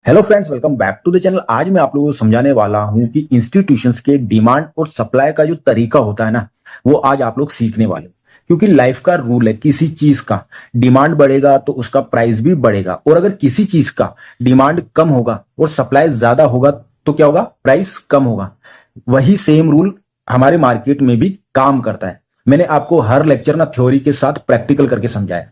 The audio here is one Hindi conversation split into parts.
Hello friends, welcome back to the channel. आज मैं आप लोगों को समझाने वाला हूं कि इंस्टीट्यूशंस के डिमांड और सप्लाई का जो तरीका होता है ना, वो आज आप लोग सीखने वाले हो। क्योंकि लाइफ का रूल है, किसी चीज का डिमांड बढ़ेगा तो उसका प्राइस भी बढ़ेगा, और अगर किसी चीज का डिमांड कम होगा और सप्लाई ज्यादा होगा तो क्या होगा? प्राइस कम होगा। वही सेम रूल हमारे मार्केट में भी काम करता है। मैंने आपको हर लेक्चर ना थ्योरी के साथ प्रैक्टिकल करके समझाया।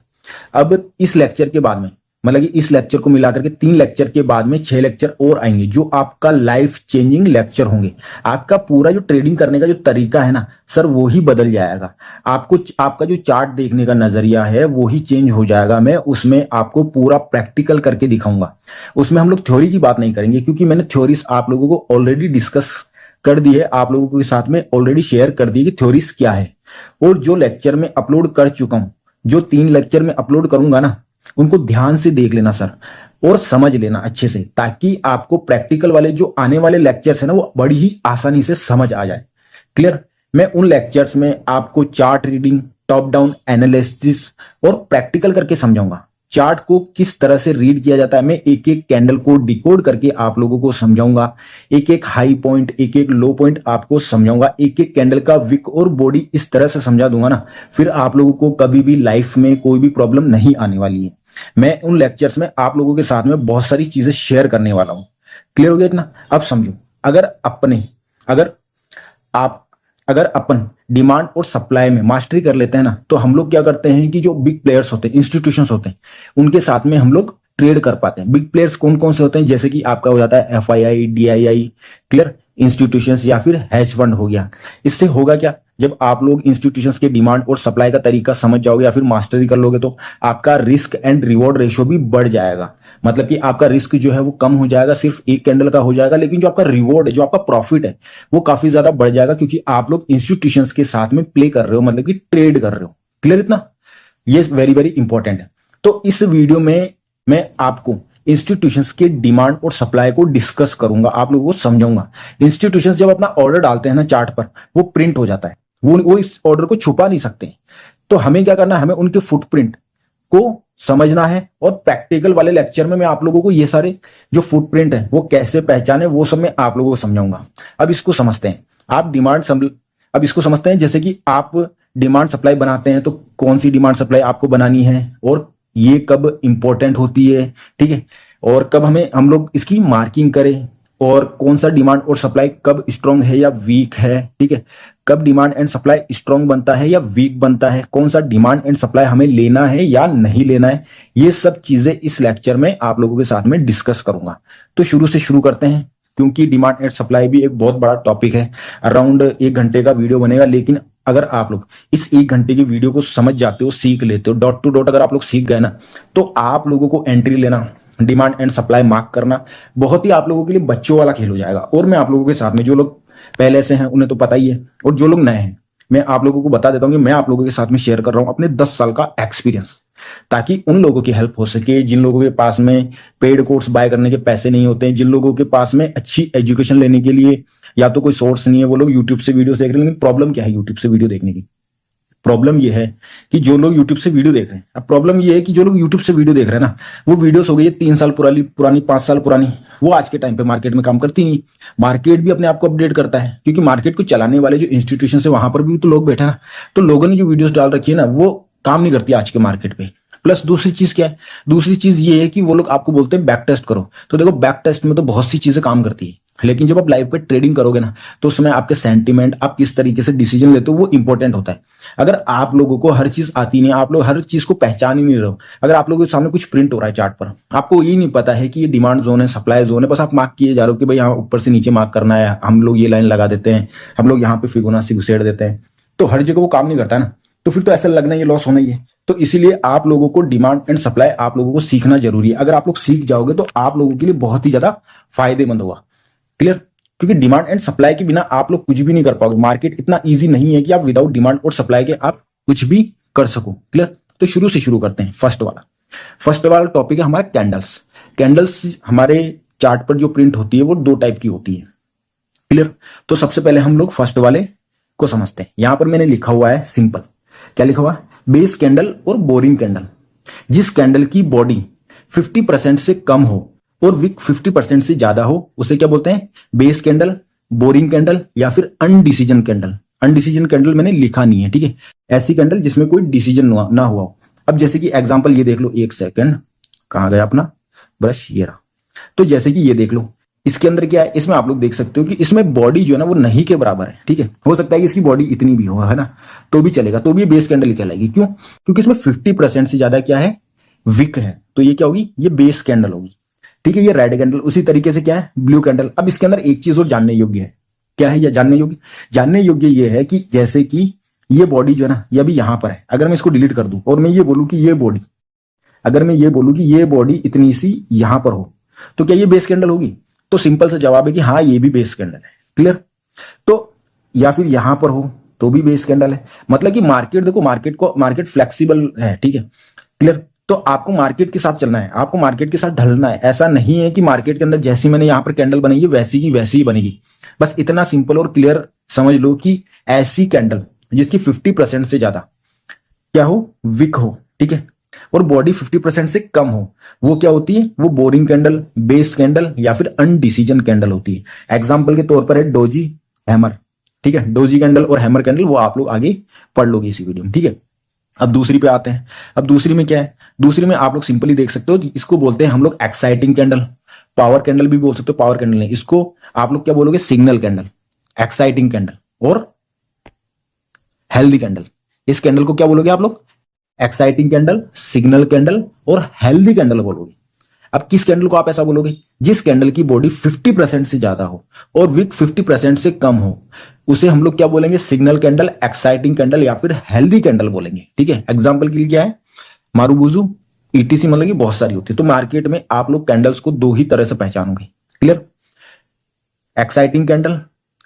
अब इस लेक्चर के बाद में, मतलब कि इस लेक्चर को मिलाकर के 3 लेक्चर के बाद में 6 लेक्चर और आएंगे जो आपका लाइफ चेंजिंग लेक्चर होंगे। आपका पूरा जो ट्रेडिंग करने का जो तरीका है ना सर, वो ही बदल जाएगा। आपको आपका जो चार्ट देखने का नजरिया है वो ही चेंज हो जाएगा। मैं उसमें आपको पूरा प्रैक्टिकल करके दिखाऊंगा। उसमें हम लोग थ्योरी की बात नहीं करेंगे, क्योंकि मैंने थ्योरीज आप लोगों को ऑलरेडी डिस्कस कर दी है, आप लोगों के साथ में ऑलरेडी शेयर कर दी कि थ्योरीज क्या है। और जो लेक्चर में अपलोड कर चुका हूं, जो 3 लेक्चर में अपलोड करूंगा ना, उनको ध्यान से देख लेना सर, और समझ लेना अच्छे से, ताकि आपको प्रैक्टिकल वाले जो आने वाले लेक्चर्स है ना वो बड़ी ही आसानी से समझ आ जाए। क्लियर? मैं उन लेक्चर्स में आपको chart reading, top down analysis और प्रैक्टिकल करके समझाऊंगा। चार्ट को किस तरह से रीड किया जाता है, मैं एक एक कैंडल को डिकोड करके आप लोगों को समझाऊंगा। एक एक हाई पॉइंट, एक एक लो पॉइंट आपको समझाऊंगा। एक एक कैंडल का विक और बॉडी इस तरह से समझा दूंगा ना, फिर आप लोगों को कभी भी लाइफ में कोई भी प्रॉब्लम नहीं आने वाली है। मैं उन लेक्चर्स में आप लोगों के साथ में बहुत सारी चीजें शेयर करने वाला हूं। क्लियर हो गया इतना? अब समझो, अगर अपन डिमांड और सप्लाई में मास्टरी कर लेते हैं ना, तो हम लोग क्या करते हैं कि जो बिग प्लेयर्स होते हैं, इंस्टीट्यूशंस होते हैं, उनके साथ में हम लोग ट्रेड कर पाते हैं। बिग प्लेयर्स कौन कौन से होते हैं? जैसे कि आपका हो जाता है FII, DII, क्लियर, इंस्टीट्यूशंस, या फिर हैज फंड हो गया। इससे होगा क्या, जब आप लोग इंस्टीट्यूशंस के डिमांड और सप्लाई का तरीका समझ जाओगे या फिर मास्टरी कर लोगे, तो आपका रिस्क एंड रिवॉर्ड रेशियो भी बढ़ जाएगा। मतलब कि आपका रिस्क जो है वो कम हो जाएगा, सिर्फ एक कैंडल का हो जाएगा, लेकिन जो आपका रिवॉर्ड है, जो आपका प्रॉफिट है, वो काफी ज्यादा बढ़ जाएगा, क्योंकि आप लोग इंस्टीट्यूशंस के साथ में प्ले कर रहे हो, मतलब कि ट्रेड कर रहे हो। क्लियर इतना? ये वेरी वेरी इंपॉर्टेंट है। तो इस वीडियो में मैं आपको इंस्टीट्यूशंस के डिमांड और सप्लाई को डिस्कस करूंगा, आप लोगों को समझाऊंगा। इंस्टीट्यूशंस जब अपना ऑर्डर डालते हैं ना चार्ट पर, वो प्रिंट हो जाता है, वो इस ऑर्डर को छुपा नहीं सकते। तो हमें क्या करना है, हमें उनके फुटप्रिंट को समझना है। और प्रैक्टिकल वाले लेक्चर में मैं आप लोगों को ये सारे जो फुटप्रिंट है वो कैसे पहचाने, वो सब मैं आप लोगों को समझाऊंगा। अब इसको समझते हैं। अब इसको समझते हैं, जैसे कि आप डिमांड सप्लाई बनाते हैं, तो कौन सी डिमांड सप्लाई आपको बनानी है, और ये कब इंपॉर्टेंट होती है, ठीक है, और कब हम लोग इसकी मार्किंग करें, और कौन सा डिमांड और सप्लाई कब स्ट्रांग है या वीक है, ठीक है, कब डिमांड एंड सप्लाई स्ट्रांग बनता है या वीक बनता है, कौन सा डिमांड एंड सप्लाई हमें लेना है या नहीं लेना है, ये सब चीजें इस लेक्चर में आप लोगों के साथ में डिस्कस करूंगा। तो शुरू से शुरू करते हैं, क्योंकि डिमांड एंड सप्लाई भी एक बहुत बड़ा टॉपिक है। अराउंड 1 घंटे का वीडियो बनेगा, लेकिन अगर आप लोग इस 1 घंटे की वीडियो को समझ जाते हो, सीख लेते हो, डॉट टू डॉट अगर आप लोग सीख गए ना, तो आप लोगों को एंट्री लेना, डिमांड एंड सप्लाई मार्क करना बहुत ही आप लोगों के लिए बच्चों वाला खेल हो जाएगा। और मैं आप लोगों के साथ में, जो लोग पहले से हैं उन्हें तो पता ही है, और जो लोग नए हैं, मैं आप लोगों को बता देता हूं कि मैं आप लोगों के साथ में शेयर कर रहा हूं अपने 10 साल का एक्सपीरियंस, ताकि उन लोगों की हेल्प हो सके जिन लोगों के पास में पेड कोर्स बाय करने के पैसे नहीं होते हैं, जिन लोगों के पास में अच्छी एजुकेशन लेने के लिए या तो कोई सोर्स नहीं है, वो लोग यूट्यूब से वीडियो देख रहे हैं। लेकिन प्रॉब्लम क्या है यूट्यूब से वीडियो देखने की? प्रॉब्लम ये है कि जो लोग यूट्यूब से वीडियो देख रहे हैं, अब प्रॉब्लम ये है कि जो लोग यूट्यूब से वीडियो देख रहे हैं ना, वो वीडियोस हो गई है 3 साल पुरानी 5 साल पुरानी, वो आज के टाइम पे मार्केट में काम करती नहीं। मार्केट भी अपने आप को अपडेट करता है, क्योंकि मार्केट को चलाने वाले जो इंस्टीट्यूशन है वहां पर भी तो लोग बैठे ना, तो लोगों ने जो वीडियोस डाल रखी है ना, वो काम नहीं करती आज के मार्केट पे। प्लस दूसरी चीज क्या है? दूसरी चीज ये है कि वो लोग आपको बोलते हैं बैक टेस्ट करो। तो देखो, बैक टेस्ट में तो बहुत सी चीजें काम करती है, लेकिन जब आप लाइव पे ट्रेडिंग करोगे ना, तो उस समय आपके सेंटीमेंट, आप किस तरीके से डिसीजन लेते हो, वो इंपॉर्टेंट होता है। अगर आप लोगों को हर चीज आती नहीं, आप लोग हर चीज को पहचान ही नहीं रहे हो, अगर आप लोगों के सामने कुछ प्रिंट हो रहा है चार्ट पर, आपको ये नहीं पता है कि ये डिमांड जोन है, सप्लाई जोन है, बस आप मार्क किए जा रहे हो कि भाई यहाँ ऊपर से नीचे मार्क करना है, हम लोग ये लाइन लगा देते हैं, हम लोग यहाँ पे फिबोनाची घुसेड़ देते हैं, तो हर जगह वो काम नहीं करता है ना, तो फिर तो ऐसा लगना ये लॉस होना ही है। तो इसीलिए आप लोगों को डिमांड एंड सप्लाई आप लोगों को सीखना जरूरी है। अगर आप लोग सीख जाओगे तो आप लोगों के लिए बहुत ही ज्यादा फायदेमंद होगा। क्लियर? क्योंकि डिमांड एंड सप्लाई के बिना आप लोग कुछ भी नहीं कर पाओगे। मार्केट इतना इजी नहीं है कि आप विदाउट डिमांड और सप्लाई के आप कुछ भी कर सको। क्लियर? तो शुरू से शुरू करते हैं। फर्स्ट वाला टॉपिक है हमारा कैंडल्स। कैंडल्स हमारे चार्ट पर जो प्रिंट होती है वो 2 टाइप की होती है। क्लियर? तो सबसे पहले हम लोग फर्स्ट वाले को समझते हैं। यहां पर मैंने लिखा हुआ है सिंपल, क्या लिखा हुआ है? बेस कैंडल और बोरिंग कैंडल। जिस कैंडल की बॉडी 50% से कम हो और विक 50% से ज्यादा हो उसे क्या बोलते हैं, बेस कैंडल, बोरिंग कैंडल या फिर अनडिसीजन कैंडल। अनडिसीजन कैंडल मैंने लिखा नहीं है, ठीक है, ऐसी कैंडल जिसमें कोई डिसीजन ना हुआ हो। अब जैसे कि एग्जांपल ये देख लो, एक सेकंड, कहां गया अपना ब्रश, ये रहा। तो जैसे कि ये देख लो, इसके अंदर क्या है, इसमें आप लोग देख सकते हो कि इसमें बॉडी जो है ना वो नहीं के बराबर है, ठीक है। हो सकता है कि इसकी बॉडी इतनी भी हो, है ना, तो भी चलेगा, तो भी बेस कैंडल कहलाएगी। क्यों? क्योंकि इसमें 50% से ज्यादा क्या है, विक है, तो ये क्या होगी, ये बेस कैंडल होगी, ठीक है। ये रेड कैंडल उसी तरीके से क्या है, ब्लू कैंडल। अब इसके अंदर एक चीज और जानने योग्य है, क्या है, या जानने योग्य, जानने योग्य ये है कि जैसे कि ये बॉडी जो है ना, ये अभी यहां पर है, अगर मैं इसको डिलीट कर दूं और मैं ये बोलूं कि ये बॉडी, अगर मैं ये बोलूं कि ये बॉडी इतनी सी यहां पर हो, तो क्या ये बेस कैंडल होगी? तो सिंपल सा जवाब है कि हाँ, ये भी बेस कैंडल है। क्लियर? तो या फिर यहां पर हो तो भी बेस कैंडल है। मतलब कि मार्केट, देखो मार्केट फ्लेक्सिबल है, ठीक है। क्लियर? तो आपको मार्केट के साथ चलना है, आपको मार्केट के साथ ढलना है। ऐसा नहीं है कि मार्केट के अंदर जैसी मैंने यहां पर कैंडल बनाई है वैसी की वैसी ही बनेगी। बस इतना सिंपल और क्लियर समझ लो कि ऐसी कैंडल जिसकी 50% से ज्यादा क्या हो, विक हो, ठीक है, और बॉडी 50% से कम हो, वो क्या होती है, वो बोरिंग कैंडल, बेस कैंडल या फिर अनडिसीजन कैंडल होती है। एग्जांपल के तौर पर है डोजी, हैमर, ठीक है। डोजी कैंडल और हैमर कैंडल वो आप लोग आगे पढ़ लोगे इसी वीडियो में, ठीक है। अब दूसरी पे आते हैं। अब दूसरी में क्या है, दूसरी में आप लोग सिंपली देख सकते हो कि इसको बोलते हैं हम लोग एक्साइटिंग कैंडल, पावर कैंडल भी बोल सकते हो, पावर कैंडल नहीं, इसको आप लोग क्या बोलोगे, सिग्नल कैंडल, एक्साइटिंग कैंडल और हेल्दी कैंडल। इस कैंडल को क्या बोलोगे आप लोग, एक्साइटिंग कैंडल, सिग्नल कैंडल और हेल्दी कैंडल बोलोगे। अब किस कैंडल को आप ऐसा बोलोगे, जिस कैंडल की बॉडी 50% से ज्यादा हो और विक 50% से कम हो, उसे हम लोग क्या बोलेंगे, सिग्नल कैंडल, एक्साइटिंग कैंडल या फिर हेल्दी कैंडल बोलेंगे, ठीक है। एग्जांपल के लिए क्या है, मारूबुजू, ईटीसी, मतलब कि बहुत सारी होती है। तो मार्केट में आप लोग कैंडल्स को दो ही तरह से पहचानोगे। क्लियर? एक्साइटिंग कैंडल,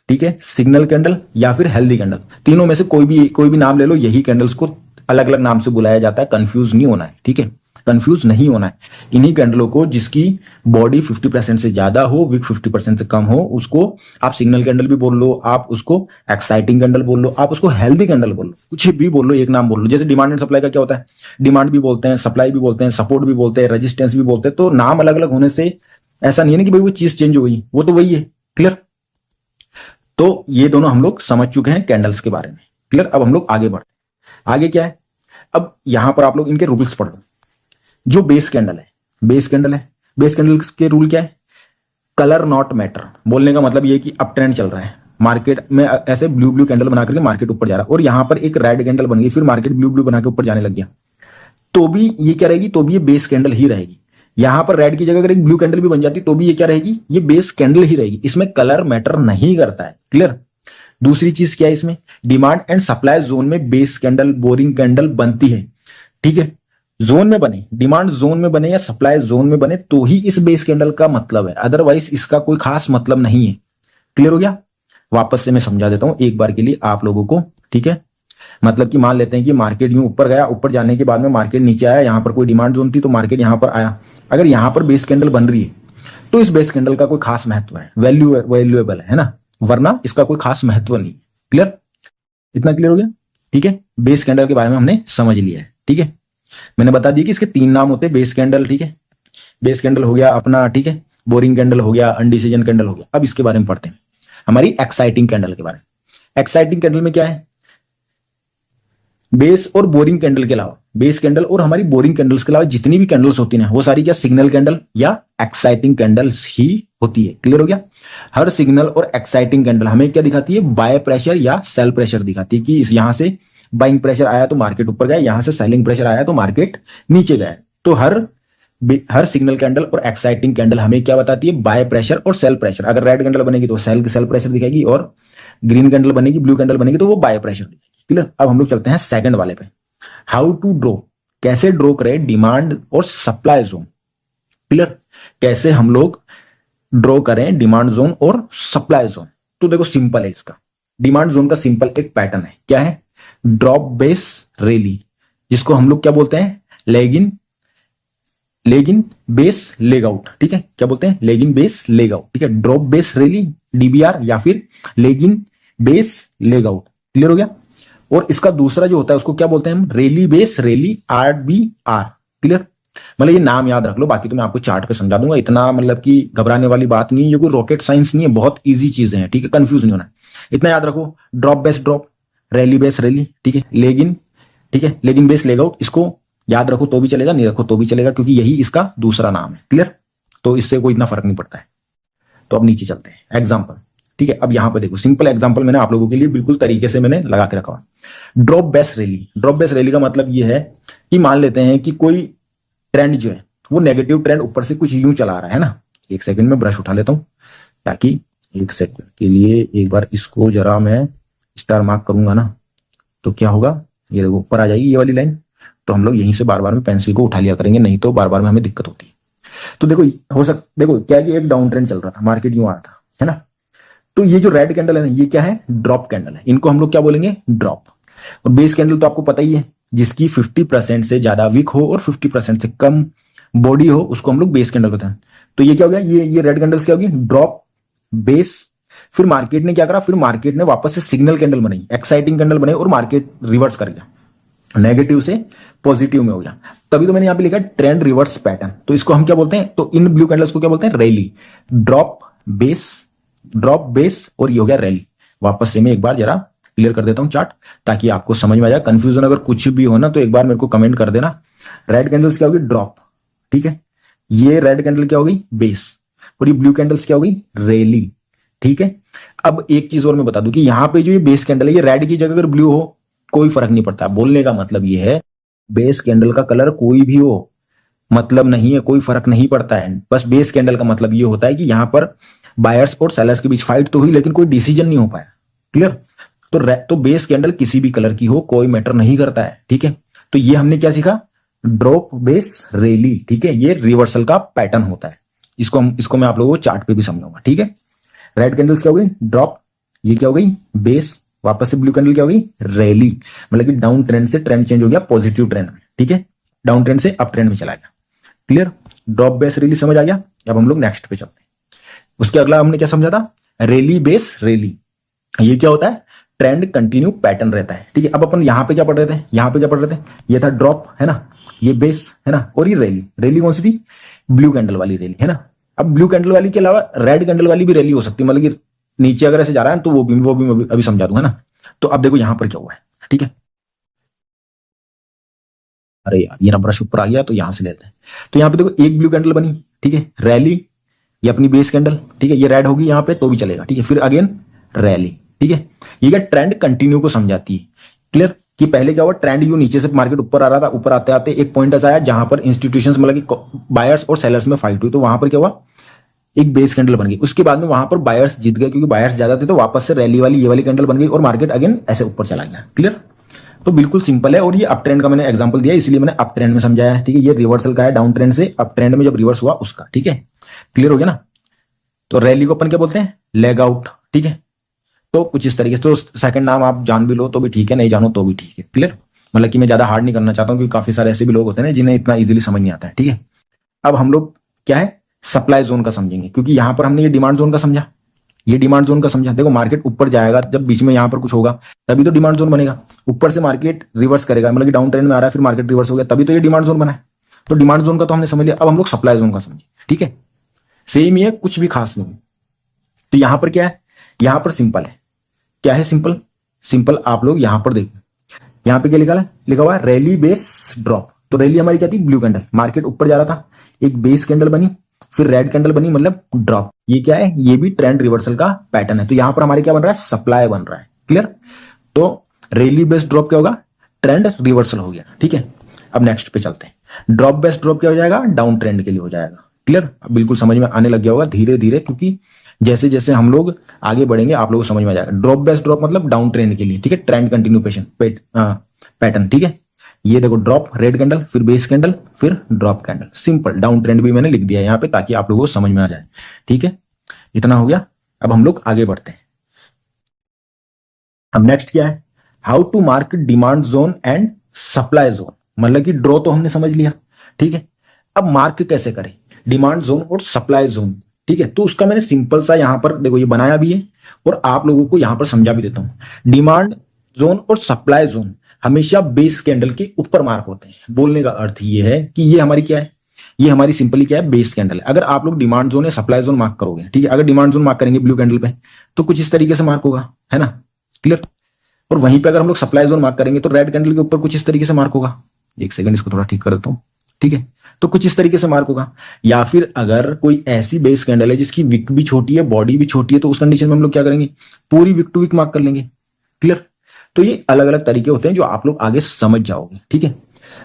ठीक है, सिग्नल कैंडल या फिर हेल्दी कैंडल। तीनों में से कोई भी नाम ले लो, यही कैंडल्स को अलग अलग नाम से बुलाया जाता है। कंफ्यूज नहीं होना है, ठीक है, कंफ्यूज नहीं होना है। इन्हीं कैंडलों को जिसकी बॉडी 50% से ज्यादा हो, विक 50% से कम हो, उसको आप सिग्नल कैंडल भी बोल लो, आप उसको एक्साइटिंग कैंडल बोल लो, आप उसको हेल्दी कैंडल बोल लो, कुछ भी बोल लो, एक नाम बोल लो। जैसे डिमांड एंड सप्लाई का क्या होता है, डिमांड भी बोलते हैं, सप्लाई भी बोलते हैं, सपोर्ट भी बोलते हैं, रेजिस्टेंस भी बोलते हैं। तो नाम अलग अलग होने से ऐसा नहीं है कि भाई वो चीज चेंज हो गई, वो तो वही है। क्लियर? तो ये दोनों हम लोग समझ चुके हैं कैंडल्स के बारे में। क्लियर? अब हम लोग आगे बढ़ते हैं। आगे क्या है, अब यहां पर आप लोग इनके रूल्स पढ़ लो। जो बेस कैंडल है, बेस कैंडल है, बेस कैंडल के रूल क्या है, कलर नॉट मैटर। बोलने का मतलब ये कि अप ट्रेंड चल रहा है मार्केट में, ऐसे ब्लू ब्लू कैंडल बना करके मार्केट ऊपर जा रहा है, और यहां पर एक रेड कैंडल बन गई, फिर मार्केट ब्लू ब्लू बना के ऊपर जाने लग गया, तो भी ये क्या रहेगी, तो भी ये बेस कैंडल ही रहेगी। यहां पर रेड की जगह अगर एक ब्लू कैंडल भी बन जाती तो भी ये क्या रहेगी, ये बेस कैंडल ही रहेगी। इसमें कलर मैटर नहीं करता है। क्लियर? दूसरी चीज क्या है, इसमें डिमांड एंड सप्लाई जोन में बेस कैंडल, बोरिंग कैंडल बनती है, ठीक है। जोन में बने, डिमांड जोन में बने या सप्लाई जोन में बने तो ही इस बेस कैंडल का मतलब है, अदरवाइज इसका कोई खास मतलब नहीं है। क्लियर हो गया? वापस से मैं समझा देता हूं एक बार के लिए आप लोगों को, ठीक है। मतलब कि मान लेते हैं कि मार्केट यूं ऊपर गया, ऊपर जाने के बाद में मार्केट नीचे आया, यहां पर कोई डिमांड जोन थी तो मार्केट यहां पर आया। अगर यहां पर बेस कैंडल बन रही है तो इस बेस कैंडल का कोई खास महत्व है, वैल्यूएबल है ना, वरना इसका कोई खास महत्व नहीं। क्लियर? इतना क्लियर हो गया? ठीक है, बेस कैंडल के बारे में हमने समझ लिया है, ठीक है। मैंने बता दिया कि इसके 3 नाम होते हैं, बेस कैंडल, ठीक है, बेस कैंडल हो गया अपना, ठीक है, बोरिंग कैंडल हो गया, अनडिसीजन कैंडल हो गया। अब इसके बारे में पढ़ते हैं, हमारी एक्साइटिंग कैंडल के बारे में। एक्साइटिंग कैंडल में क्या है, बेस और बोरिंग कैंडल के अलावा, बेस कैंडल और हमारी बोरिंग कैंडल्स के अलावा जितनी भी कैंडल्स होती हैं वो सारी क्या सिग्नल कैंडल या एक्साइटिंग कैंडल्स ही होती है। क्लियर हो गया? हर सिग्नल और एक्साइटिंग कैंडल हमें क्या दिखाती है, बाय प्रेशर या सेल प्रेशर दिखाती है कि इस यहां से बाइंग प्रेशर आया तो मार्केट ऊपर गया, यहां से सेलिंग प्रेशर आया तो मार्केट नीचे गया। तो हर सिग्नल कैंडल और एक्साइटिंग कैंडल हमें क्या बताती है, बाय प्रेशर और सेल प्रेशर। अगर रेड कैंडल बनेगी तो सेल प्रेशर दिखाएगी, और ग्रीन कैंडल बनेगी, ब्लू कैंडल बनेगी तो वो बाय प्रेशर दिखाएगी। क्लियर? अब हम लोग चलते हैं सेकंड वाले पे, हाउ टू ड्रॉ, कैसे ड्रॉ करें डिमांड और सप्लाई जोन। क्लियर? कैसे हम लोग ड्रॉ करें डिमांड जोन और सप्लाई जोन। तो देखो सिंपल है इसका, डिमांड जोन का सिंपल एक पैटर्न है, क्या है, ड्रॉप बेस रैली, जिसको हम लोग क्या बोलते हैं, लेगिन बेस लेग आउट। ठीक है, क्या बोलते हैं, लेगिन बेस लेग आउट। ठीक है, ड्रॉप बेस रैली डीबीआर या फिर लेगिन बेस लेग आउट। क्लियर हो गया? और इसका दूसरा जो होता है उसको क्या बोलते हैं हम, rally base rally RBR. Clear? मतलब ये नाम याद रख लो, बाकी तो मैं आपको चार्ट पे समझा दूंगा, इतना मतलब कि घबराने वाली बात नहीं है, ये कोई रॉकेट साइंस नहीं है, बहुत इजी चीजें हैं, ठीक है, कंफ्यूज नहीं होना है। इतना याद रखो, drop base drop, rally base rally, ठीक है, लेग इन, ठीक है, leg in base leg out, इसको याद रखो तो भी चलेगा, नहीं रखो तो भी चलेगा, क्योंकि यही इसका दूसरा नाम है। क्लियर? तो इससे कोई इतना फर्क नहीं पड़ता है। तो अब नीचे चलते हैं, एग्जाम्पल, ठीक है। अब यहां पर देखो, सिंपल एग्जाम्पल मैंने आप लोगों के लिए बिल्कुल तरीके से मैंने लगा के रखा हुआ। Drop base rally, drop base rally का मतलब ये है कि मान लेते हैं कि कोई ट्रेंड जो है वो नेगेटिव ट्रेंड ऊपर से कुछ यूं चला रहा है ना। एक सेकंड में ब्रश उठा लेता हूं, ताकि एक सेकंड के लिए एक बार इसको जरा मैं स्टार मार्क करूंगा ना, तो क्या होगा, ये देखो ऊपर आ जाएगी ये वाली लाइन। तो हम लोग यहीं से बार बार में पेंसिल को उठा लिया करेंगे, नहीं तो बार बार में हमें दिक्कत होती है। तो देखो देखो क्या है कि एक डाउन ट्रेंड चल रहा था, मार्केट यूं आ रहा था, है ना। तो ये जो रेड कैंडल है ना, ये क्या है, ड्रॉप कैंडल है, इनको हम लोग क्या बोलेंगे, ड्रॉप। और बेस कैंडल तो आपको पता ही है, जिसकी 50% से ज्यादा वीक हो और 50% से कम बॉडी हो, उसको हम लोग बेस कैंडल बताते हैं। तो ये क्या हो गया, ये रेड कैंडल्स क्या होगी, ड्रॉप बेस। फिर मार्केट ने क्या करा, फिर मार्केट ने वापस से सिग्नल कैंडल बनाई, एक्साइटिंग कैंडल बनाई, और मार्केट रिवर्स कर गया, नेगेटिव से पॉजिटिव में हो गया। तभी तो मैंने यहां पे लिखा ट्रेंड रिवर्स पैटर्न। तो इसको हम क्या बोलते हैं, तो इन ब्लू कैंडल्स को क्या बोलते हैं, रैली, ड्रॉप बेस, और ये हो गया रैली। वापस से मैं एक बार जरा क्लियर कर देता हूं चार्ट, ताकि आपको समझ में आ जाए। कंफ्यूजन अगर कुछ भी हो ना, तो एक बार मेरे को कमेंट कर देना। रेड कैंडल्स क्या होगी, ड्रॉप, ठीक है, ये रेड कैंडल क्या होगी, बेस, और ये ब्लू कैंडल्स क्या होगी, रैली, ठीक है। अब एक चीज और मैं बता दूं कि यहां पे जो ये बेस कैंडल है, ये रेड की जगह अगर ब्लू हो कोई फर्क नहीं पड़ता। बोलने का मतलब ये है, बेस कैंडल का कलर कोई भी हो मतलब नहीं है, कोई फर्क नहीं पड़ता है। बस बेस कैंडल का मतलब ये होता है कि यहां पर बायर्स और सेलर्स के बीच फाइट तो हुई, लेकिन कोई डिसीजन नहीं हो पाया। क्लियर? तो बेस कैंडल किसी भी कलर की हो कोई मैटर नहीं करता है, ठीक है। तो ये हमने क्या सीखा, ड्रॉप बेस रैली, ठीक है, ये रिवर्सल का पैटर्न होता है। इसको मैं आप लोगों को चार्ट पे भी समझाऊंगा, ठीक है। रेड कैंडल्स क्या हो गई, ड्रॉप, ये क्या हो गई, बेस, वापस से ब्लू कैंडल क्या हो गई, रैली, मतलब कि डाउन ट्रेंड से ट्रेंड चेंज हो गया पॉजिटिव ट्रेंड में, ठीक है, डाउन ट्रेंड से अप ट्रेंड में चला गया। क्लियर? ड्रॉप बेस रैली समझ आ गया। अब हम लोग नेक्स्ट पे चलते हैं। उसके अगला हमने क्या समझा था, रैली बेस रैली, ये क्या होता है, ट्रेंड कंटिन्यू पैटर्न रहता है, ठीक है। अब अपन यहां पे क्या पढ़ रहे थे, ये था ड्रॉप, है ना, ये बेस है ना, और ये रैली कौन सी थी, ब्लू कैंडल वाली रैली, है ना। अब ब्लू कैंडल वाली के अलावा रेड कैंडल वाली भी रैली हो सकती है, मतलब कि नीचे अगर ऐसे जा रहा है तो वो भी अभी समझा दूंगा ना। तो अब देखो यहां पर क्या हुआ है, ठीक है। अरे यार ये ना ब्रश ऊपर आ गया, तो यहां से लेते हैं। तो यहां पे देखो एक ब्लू कैंडल बनी, ठीक है, रैली, ये अपनी बेस कैंडल, ठीक है, ये रेड होगी यहां पे तो भी चलेगा, ठीक है। फिर अगेन रैली, ठीक है। ये क्या ट्रेंड कंटिन्यू को समझाती है। क्लियर? कि पहले क्या हुआ, ट्रेंड यू नीचे से मार्केट ऊपर आ रहा था, ऊपर आते आते एक पॉइंट ऐसा आया जहां पर इंस्टीट्यूशंस मतलब कि बायर्स और सेलर्स में फाइट हुई, तो वहां पर क्या हुआ, एक बेस कैंडल बन गई। उसके बाद में वहां पर बायर्स जीत गए, क्योंकि बायर्स ज्यादा थे, तो वापस से रैली वाली ये वाली कैंडल बन गई और मार्केट अगेन ऐसे ऊपर चला गया। क्लियर? तो बिल्कुल सिंपल है। और ये अप ट्रेंड का मैंने एग्जांपल दिया, इसलिए मैंने अप ट्रेंड में समझाया है, ठीक है। ये रिवर्सल का है, डाउन ट्रेंड से अप ट्रेंड में जब रिवर्स हुआ उसका, ठीक है। क्लियर हो गया ना। तो रैली को अपन क्या बोलते हैं, लेग आउट, ठीक है। तो कुछ इस तरीके से, तो सेकंड नाम आप जान भी लो तो भी ठीक है, नहीं जानो तो भी ठीक है। क्लियर? मतलब कि मैं ज्यादा हार्ड नहीं करना चाहता हूँ, क्योंकि काफी सारे ऐसे भी लोग होते हैं जिन्हें इतना इजीली समझ नहीं आता है, ठीक है। अब हम लोग क्या है, सप्लाई जोन का समझेंगे, क्योंकि यहां पर हमने ये डिमांड जोन का समझा, ये डिमांड जोन का समझा। देखो मार्केट ऊपर जाएगा, जब बीच में यहां पर कुछ होगा तभी तो डिमांड जोन बनेगा। ऊपर से मार्केट रिवर्स करेगा, मतलब कि डाउन ट्रेंड में आ रहा है, फिर मार्केट रिवर्स हो गया, तभी तो ये डिमांड जोन बना है। तो डिमांड जोन का तो हमने समझ लिया। अब हम लोग सप्लाई जोन का समझे, ठीक है। सेम ही है, कुछ भी खास नहीं। तो यहां पर क्या है, यहां पर सिंपल है। क्या है सिंपल, सिंपल आप लोग यहां पर देखो, यहां पे क्या लिखा हुआ है, रैली बेस ड्रॉप। तो रैली हमारी क्या थी, ब्लू कैंडल, मार्केट ऊपर जा रहा था, एक बेस कैंडल बनी, फिर रेड कैंडल बनी, मतलब ड्रॉप। ये क्या है, ये भी ट्रेंड रिवर्सल का पैटर्न है। तो यहां पर हमारे क्या बन रहा है, सप्लाई बन रहा है। क्लियर? तो रैली बेस ड्रॉप क्या होगा, ट्रेंड रिवर्सल हो गया, ठीक है। अब नेक्स्ट पे चलते हैं। ड्रॉप बेस ड्रॉप क्या हो जाएगा, डाउन ट्रेंड के लिए हो जाएगा। क्लियर? अब बिल्कुल समझ में आने लग गया होगा धीरे धीरे, क्योंकि जैसे जैसे हम लोग आगे बढ़ेंगे आप लोगों को समझ में आ जाएगा। ड्रॉप बेस ड्रॉप मतलब डाउन ट्रेंड के लिए, ठीक है, ट्रेंड कंटिन्यूएशन पैटर्न, ठीक है। ये देखो ड्रॉप, रेड कैंडल, फिर बेस कैंडल, फिर drop candle. Simple, down trend भी मैंने लिख दिया यहाँ पे ताकि आप लोगों को समझ में आ जाए, ठीक है। इतना हो गया। अब हम लोग आगे बढ़ते हैं। अब नेक्स्ट क्या है, how to mark demand zone and supply zone. मतलब कि ड्रॉ तो हमने समझ लिया, ठीक है। अब मार्क कैसे करें डिमांड जोन और सप्लाई जोन, ठीक है। तो उसका मैंने सिंपल सा यहां पर देखो ये बनाया भी है और आप लोगों को यहां पर समझा भी देता हूं। डिमांड जोन और सप्लाई जोन हमेशा बेस कैंडल के ऊपर मार्क होते हैं। बोलने का अर्थ ये है कि ये हमारी क्या है, ये हमारी सिंपली क्या है, बेस कैंडल है। अगर आप लोग डिमांड जोन या सप्लाई जोन मार्क करोगे, ठीक है, अगर डिमांड जोन मार्क करेंगे ब्लू कैंडल पे तो कुछ इस तरीके से मार्क होगा, है ना, क्लियर। और वहीं पे अगर हम लोग सप्लाई जोन मार्क करेंगे तो रेड कैंडल के ऊपर कुछ इस तरीके से मार्क होगा। एक सेकंड, इसको थोड़ा ठीक कर देता हूं, ठीक है, तो कुछ इस तरीके से मार्क होगा। या फिर अगर कोई ऐसी बेस कैंडल है जिसकी विक भी छोटी है, बॉडी भी छोटी है, तो उस कंडीशन में हम लोग क्या करेंगे, पूरी विक टू विक मार्क कर लेंगे, क्लियर। तो ये अलग अलग तरीके होते हैं जो आप लोग आगे समझ जाओगे, ठीक है।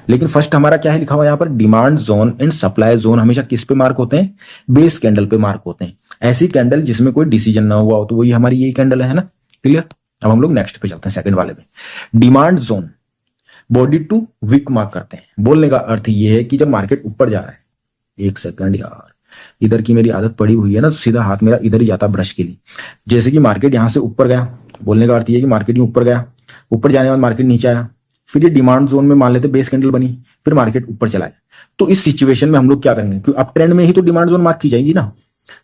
लेकिन फर्स्ट हमारा क्या है लिखा हुआ यहाँ पर, demand zone and supply zone हमेशा किस पे मार्क होते हैं, बेस कैंडल पे मार्क होते हैं। ऐसी कैंडल जिसमें कोई डिसीजन ना हुआ हो तो वही हमारी यही कैंडल है ना, क्लियर। अब हम लोग नेक्स्ट पे चलते हैं, सेकंड वाले पे। Demand zone body to wick mark करते हैं। बोलने का अर्थ ये है कि जब मार्केट ऊपर जा रहा है, एक सेकंड यार, इधर की मेरी आदत पड़ी हुई है ना, तो सीधा हाथ मेरा इधर ही जाता ब्रश के लिए। जैसे कि मार्केट यहां से ऊपर गया, बोलने का अर्थ ये है कि मार्केट ऊपर गया, ऊपर जाने के बाद मार्केट नीचे आया, फिर ये डिमांड जोन में मान लेते बेस कैंडल बनी, फिर मार्केट ऊपर चला गया। तो इस सिचुएशन में हम लोग क्या करेंगे, क्योंकि अप ट्रेंड में ही तो डिमांड जोन मार्क की जाएगी ना,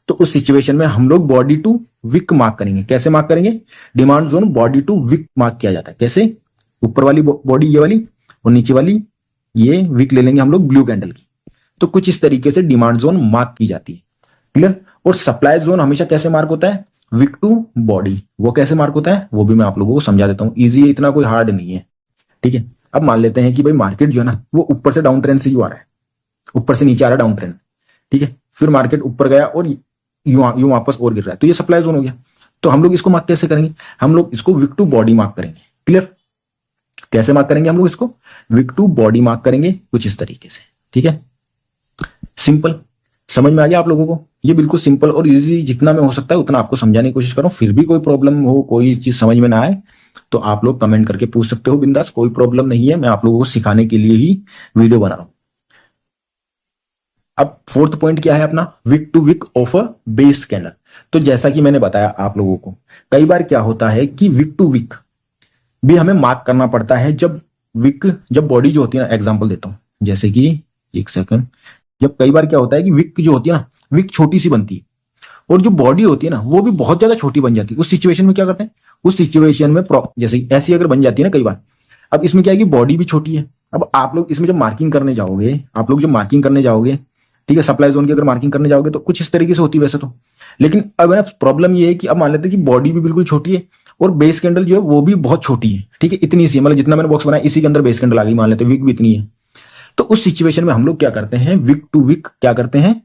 तो उस सिचुएशन में हम लोग बॉडी टू विक मार्क करेंगे। कैसे मार्क करेंगे, demand zone body to wick mark किया जाता है। कैसे, ऊपर वाली बॉडी ये वाली और नीचे वाली ये विक ले लेंगे हम लोग ब्लू कैंडल की। तो कुछ इस तरीके से डिमांड जोन मार्क की जाती है, क्लियर। और सप्लाई जोन हमेशा कैसे मार्क होता है, विक टू बॉडी। वो कैसे मार्क होता है वो भी मैं आप लोगों को समझा देता हूं, इजी है, इतना कोई हार्ड नहीं है, ठीक है। अब मान लेते हैं कि भाई मार्केट जो है ना वो ऊपर से डाउन ट्रेंड से क्यों आ रहा है, ऊपर से नीचे आ रहा है डाउन ट्रेंड, ठीक है। फिर मार्केट ऊपर गया और यूं वापस और गिर रहा है, तो ये सप्लाई जोन हो गया। तो हम लोग इसको मार्क कैसे करेंगे, हम लोग इसको विक टू बॉडी मार्क करेंगे, क्लियर। कैसे मार्क करेंगे हम लोग इसको, विक टू बॉडी मार्क करेंगे कुछ इस तरीके से, ठीक है। सिंपल, समझ में आ गया आप लोगों को। ये बिल्कुल सिंपल और इजी, जितना मैं हो सकता है उतना आपको समझाने की कोशिश कर रहा हूं। फिर भी कोई प्रॉब्लम हो, कोई चीज समझ में ना आए तो आप लोग कमेंट करके पूछ सकते हो बिंदास, कोई प्रॉब्लम नहीं है। मैं आप लोगों को सिखाने के लिए ही वीडियो बना रहा हूं। अब फोर्थ पॉइंट क्या है अपना, wick to wick of a base candle. तो जैसा कि मैंने बताया आप लोगों को, कई बार क्या होता है कि विक टू विक भी हमें मार्क करना पड़ता है। जब बॉडी जो होती है ना, एग्जांपल देता हूं, जैसे कि एक सेकंड, जब कई बार क्या होता है कि विक जो होती है ना, विक छोटी सी बनती है और जो बॉडी होती है ना वो भी बहुत ज्यादा छोटी बन जाती है। उस सिचुएशन में क्या करते हैं, उस सिचुएशन में जैसे ऐसी अगर बन जाती है ना कई बार, अब इसमें क्या है कि बॉडी भी छोटी है। अब आप लोग इसमें जब मार्किंग करने जाओगे, आप लोग जब मार्किंग करने जाओगे, ठीक है, सप्लाई जोन की अगर मार्किंग करने जाओगे तो कुछ इस तरीके से होती है वैसे तो। लेकिन अब प्रॉब्लम ये है कि अब मान लेते हैं कि बॉडी भी बिल्कुल छोटी है और बेस कैंडल जो है वो भी बहुत छोटी है, ठीक है, इतनी सी, मतलब जितना मैंने बॉक्स बनाया इसी के अंदर बेस कैंडल आ गई, मान लेते हैं विक भी इतनी है। तो उस सिचुएशन में हम लोग क्या करते हैं, विक टू विक क्या करते हैं,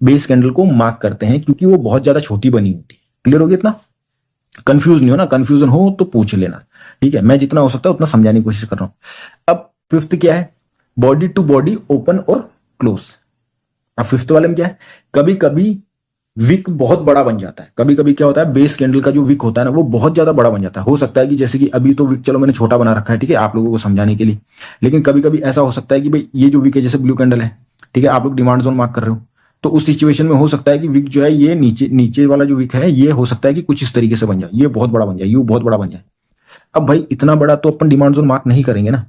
बेस कैंडल को मार्क करते हैं, क्योंकि वो बहुत ज्यादा छोटी बनी होती है। क्लियर हो गया इतना, कंफ्यूज नहीं हो ना, कंफ्यूजन हो तो पूछ लेना, ठीक है। मैं जितना हो सकता है उतना समझाने की कोशिश कर रहा हूं। अब फिफ्थ क्या है, बॉडी टू बॉडी ओपन और क्लोज। अब फिफ्थ वाले में क्या है, कभी कभी विक बहुत बड़ा बन जाता है। कभी कभी क्या होता है, बेस कैंडल का जो विक होता है ना वो बहुत ज्यादा बड़ा बन जाता है। हो सकता है कि जैसे कि अभी तो विक चलो मैंने छोटा बना रखा है, ठीक है, आप लोगों को समझाने के लिए। लेकिन कभी कभी ऐसा हो सकता है कि भाई ये जो विक है, जैसे ब्लू कैंडल है, ठीक है, आप लोग डिमांड जोन मार्क कर रहे हो, तो उस सिचुएशन में हो सकता है कि विक जो है ये नीचे वाला जो विक है ये हो सकता है कि कुछ इस तरीके से बन जाए, ये बहुत बड़ा बन जाए, ये बहुत बड़ा बन जाए। अब भाई इतना बड़ा तो अपन डिमांड जोन मार्क नहीं करेंगे ना।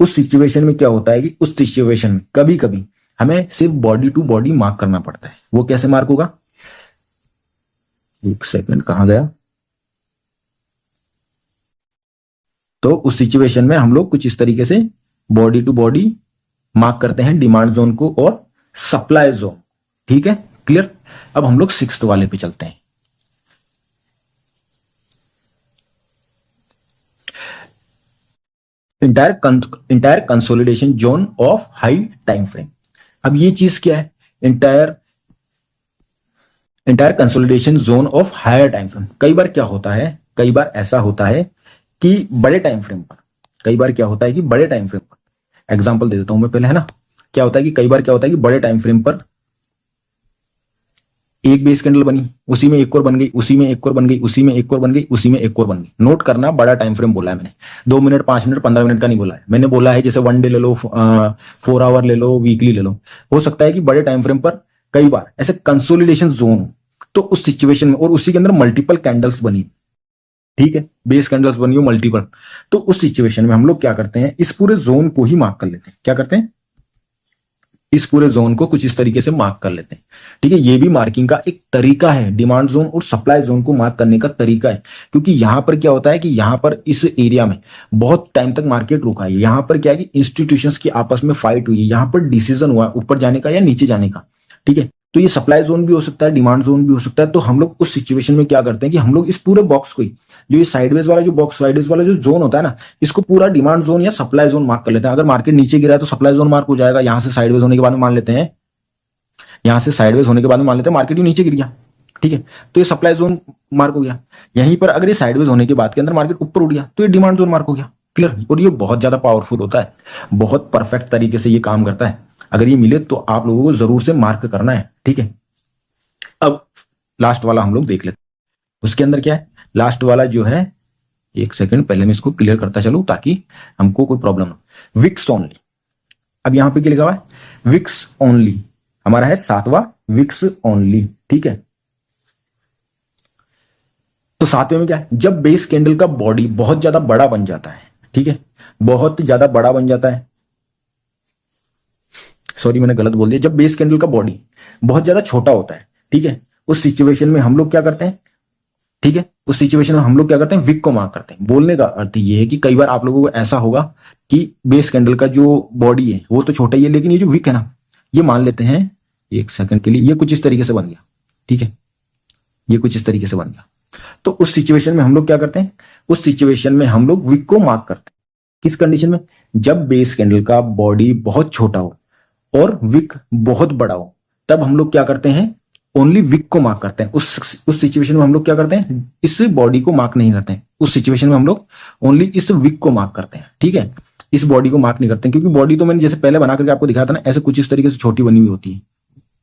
उस सिचुएशन में क्या होता है कि उस सिचुएशन में कभी कभी हमें सिर्फ बॉडी टू बॉडी मार्क करना पड़ता है। वो कैसे मार्क होगा, एक सेकंड, कहां गया। तो उस सिचुएशन में हम लोग कुछ इस तरीके से बॉडी टू बॉडी मार्क करते हैं डिमांड जोन को और सप्लाई जोन, ठीक है, क्लियर। अब हम लोग सिक्स्थ वाले पे चलते हैं। Entire consolidation zone of high time frame. अब ये चीज क्या है, entire consolidation zone of higher time frame. कई बार क्या होता है, कई बार ऐसा होता है कि बड़े टाइम फ्रेम पर, कई बार क्या होता है कि बड़े टाइम फ्रेम पर, एग्जांपल दे देता हूं मैं पहले, है ना। क्या होता है कि कई बार क्या होता है कि बड़े टाइम फ्रेम पर एक बेस कैंडल बनी, उसी में एक और बन गई, उसी में एक और बन गई, उसी में एक और बन गई, उसी में एक और बन गई। नोट करना, बड़ा टाइम फ्रेम बोला है मैंने, 2 मिनट 5 मिनट 15 मिनट का नहीं बोला है मैंने। बोला है जैसे 1 डे ले लो, 4 आवर ले लो, वीकली ले लो। हो सकता है कि बड़े टाइम फ्रेम पर कई बार ऐसे कंसोलिडेशन जोन हो, तो उस सिचुएशन में और उसी के अंदर मल्टीपल कैंडल्स बनी, ठीक है, बेस कैंडल्स बनी हो मल्टीपल, तो उस सिचुएशन में हम लोग क्या करते हैं, इस पूरे जोन को ही मार्क कर लेते हैं। क्या करते हैं, इस पूरे जोन को कुछ इस तरीके से मार्क कर लेते हैं। ठीक है, ये भी मार्किंग का एक तरीका है, डिमांड जोन और सप्लाई जोन को मार्क करने का तरीका है। क्योंकि यहां पर क्या होता है कि यहां पर इस एरिया में बहुत टाइम तक मार्केट रुका है, यहां पर क्या है कि इंस्टीट्यूशंस की आपस में फाइट हुई है, यहां पर डिसीजन हुआ ऊपर जाने का या नीचे जाने का। ठीक है, तो ये सप्लाई जोन भी हो सकता है, डिमांड जोन भी हो सकता है। तो हम लोग उस सिचुएशन में क्या करते हैं कि हम लोग इस पूरे बॉक्स को ही, जो ये साइडवेज वाला जो बॉक्स, साइडवेज वाला जो जोन होता है ना, इसको पूरा डिमांड जोन या सप्लाई जोन मार्क कर लेते हैं। अगर मार्केट नीचे गिरा है तो सप्लाई जोन मार्क हो जाएगा। यहां से साइडवेज होने के बाद में मान लेते हैं, यहां से साइडवेज होने के बाद में मान लेते हैं मार्केट ही नीचे गिर गया। ठीक है, तो ये सप्लाई जोन मार्क हो गया। यहीं पर अगर ये साइडवेज होने के बाद के अंदर मार्केट ऊपर उठ गया तो ये डिमांड जोन मार्क हो गया। क्लियर? और ये बहुत ज्यादा पावरफुल होता है, बहुत परफेक्ट तरीके से ये काम करता है। अगर ये मिले तो आप लोगों को जरूर से मार्क करना है। ठीक है, अब लास्ट वाला हम लोग देख लेते हैं। उसके अंदर क्या है, लास्ट वाला जो है, एक सेकंड पहले मैं इसको क्लियर करता चलूं ताकि हमको कोई प्रॉब्लम ना। विक्स ओनली, अब यहां पे क्या लिखा हुआ है, विक्स ओनली हमारा है 7वां, विक्स ओनली। ठीक है, तो 7वें में क्या है, जब बेस कैंडल का बॉडी बहुत ज्यादा बड़ा बन जाता है। ठीक है, बहुत ज्यादा बड़ा बन जाता है, सॉरी मैंने गलत बोल दिया, जब बेस कैंडल का बॉडी बहुत ज्यादा छोटा होता है। ठीक है, उस सिचुएशन में हम लोग क्या करते हैं, ठीक है, उस सिचुएशन में हम लोग क्या करते हैं, विक को मार्क करते हैं। बोलने का अर्थ ये है कि कई बार आप लोगों को ऐसा होगा कि बेस कैंडल का जो बॉडी है वो तो छोटा ही है, लेकिन ये जो विक है ना, ये मान लेते हैं एक सेकंड के लिए, ये कुछ इस तरीके से बन गया। ठीक है, ये कुछ इस तरीके से बन गया। तो उस सिचुएशन में हम लोग क्या करते हैं, उस सिचुएशन में हम लोग विक को मार्क करते हैं। किस कंडीशन में, जब बेस कैंडल का बॉडी बहुत छोटा हो और विक बहुत बड़ा हो, तब हम लोग क्या करते हैं, ओनली विक को मार्क करते हैं। उस सिचुएशन में हम लोग क्या करते हैं, इस बॉडी को मार्क नहीं करते हैं। उस सिचुएशन में हम लोग ओनली इस विक को मार्क करते हैं। ठीक है, इस बॉडी को मार्क नहीं करते हैं, क्योंकि बॉडी तो मैंने जैसे पहले बना करके आपको दिखाया था ना, ऐसे कुछ इस तरीके से छोटी बनी हुई होती है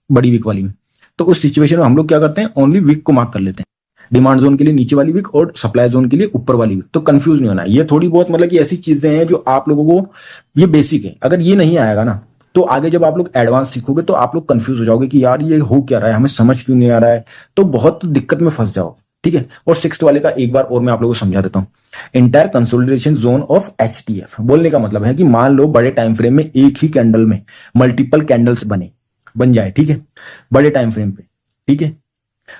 बड़ी विक वाली में। तो उस सिचुएशन में हम लोग क्या करते हैं, ओनली विक को मार्क कर लेते हैं। डिमांड जोन के लिए नीचे वाली विक और सप्लाई जोन के लिए ऊपर वाली विक। तो कंफ्यूज नहीं होना, ये थोड़ी बहुत मतलब कि ऐसी चीजें हैं जो आप लोगों को, ये बेसिक है। अगर ये नहीं आएगा ना तो आगे जब आप लोग एडवांस सीखोगे तो आप लोग कंफ्यूज हो जाओगे कि यार ये हो क्या रहा है, हमें समझ क्यों नहीं आ रहा है, तो बहुत दिक्कत में फंस जाओ। ठीक है, और 6th वाले का एक बार और मैं आप लोगों को समझा देता हूं। इंटायर कंसोलिडेशन जोन ऑफ एचटीएफ, बोलने का मतलब है कि मान लो बड़े टाइम फ्रेम में एक ही कैंडल में मल्टीपल कैंडल्स बन जाए। ठीक है, बड़े टाइम फ्रेम पे। ठीक है,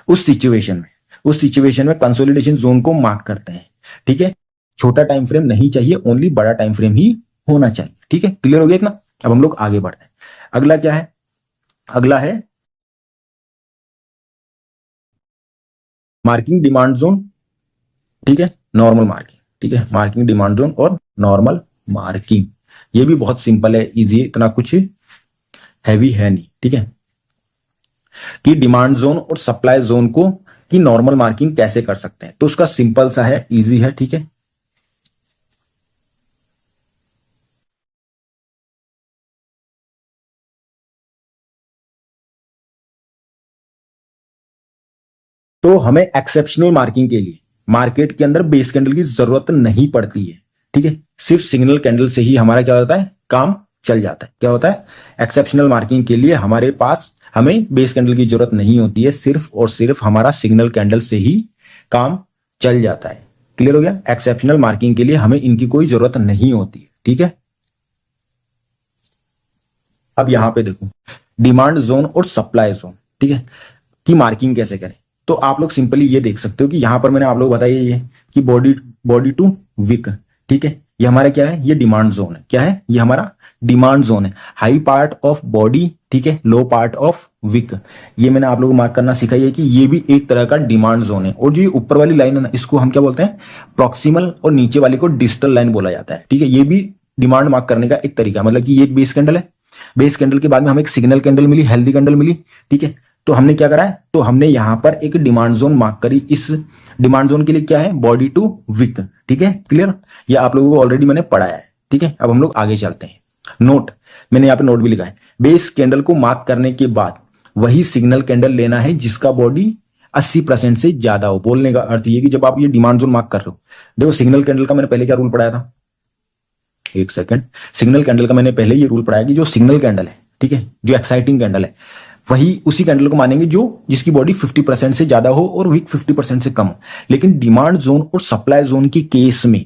उस सिचुएशन में कंसोलिडेशन जोन को मार्क करते हैं। ठीक है, छोटा टाइम फ्रेम नहीं चाहिए, ओनली बड़ा टाइम फ्रेम ही होना चाहिए। ठीक है, क्लियर हो गया इतना? अब हम लोग आगे बढ़ते हैं। अगला क्या है, अगला है मार्किंग डिमांड जोन। ठीक है, नॉर्मल मार्किंग। ठीक है, मार्किंग डिमांड जोन और नॉर्मल मार्किंग, ये भी बहुत सिंपल है, इजी है, इतना कुछ हैवी है नहीं। ठीक है, कि डिमांड जोन और सप्लाई जोन को की नॉर्मल मार्किंग कैसे कर सकते हैं, तो उसका सिंपल सा है, इजी है। ठीक है, तो हमें एक्सेप्शनल मार्किंग के लिए मार्केट के अंदर बेस कैंडल की जरूरत नहीं पड़ती है। ठीक है, सिर्फ सिग्नल कैंडल से ही हमारा क्या होता है, काम चल जाता है। क्या होता है, एक्सेप्शनल मार्किंग के लिए हमारे पास, हमें बेस कैंडल की जरूरत नहीं होती है, सिर्फ और सिर्फ हमारा सिग्नल कैंडल से ही काम चल जाता है। क्लियर हो गया? एक्सेप्शनल मार्किंग के लिए हमें इनकी कोई जरूरत नहीं होती है। ठीक है, अब यहां पे देखो डिमांड जोन और सप्लाई जोन, ठीक है, की मार्किंग कैसे करें। तो आप लोग सिंपली ये देख सकते हो कि यहां पर मैंने आप लोग बताया ये कि बॉडी टू विक। ठीक है, ये हमारा क्या है, ये डिमांड जोन है। क्या है, ये हमारा डिमांड जोन है, हाई पार्ट ऑफ बॉडी। ठीक है, लो पार्ट ऑफ विक, ये मैंने आप लोगों को मार्क करना सिखाई है कि ये भी एक तरह का डिमांड जोन है। और जो ये ऊपर वाली लाइन है ना, इसको हम क्या बोलते हैं, प्रॉक्सिमल, और नीचे वाली को डिस्टल लाइन बोला जाता है। ठीक है, ये भी डिमांड मार्क करने का एक तरीका, मतलब कि ये एक बेस कैंडल है, बेस कैंडल के बाद में हमें एक सिग्नल कैंडल मिली, हेल्दी कैंडल मिली। ठीक है, तो हमने क्या करा है, तो हमने यहां पर एक डिमांड जोन मार्क करी। इस डिमांड जोन के लिए क्या है, बॉडी टू विक। ठीक है, क्लियर? ये आप लोगों को ऑलरेडी मैंने पढ़ाया है। ठीक है, अब हम लोग आगे चलते हैं। नोट, मैंने यहां पे नोट भी लिखा है, बेस कैंडल को मार्क करने के बाद वही सिग्नल कैंडल लेना है जिसका बॉडी 80% से ज्यादा हो। बोलने का अर्थ ये कि जब आप ये डिमांड जोन मार्क कर रहे हो, देखो सिग्नल कैंडल का मैंने पहले क्या रूल पढ़ाया था, एक सेकंड, सिग्नल कैंडल का मैंने पहले ये रूल पढ़ाया कि जो सिग्नल कैंडल है, ठीक है, जो एक्साइटिंग कैंडल है, वही उसी कैंडल को मानेंगे जो जिसकी बॉडी 50% से ज्यादा हो और वीक 50% से कम हो। लेकिन डिमांड जोन और सप्लाई जोन की केस में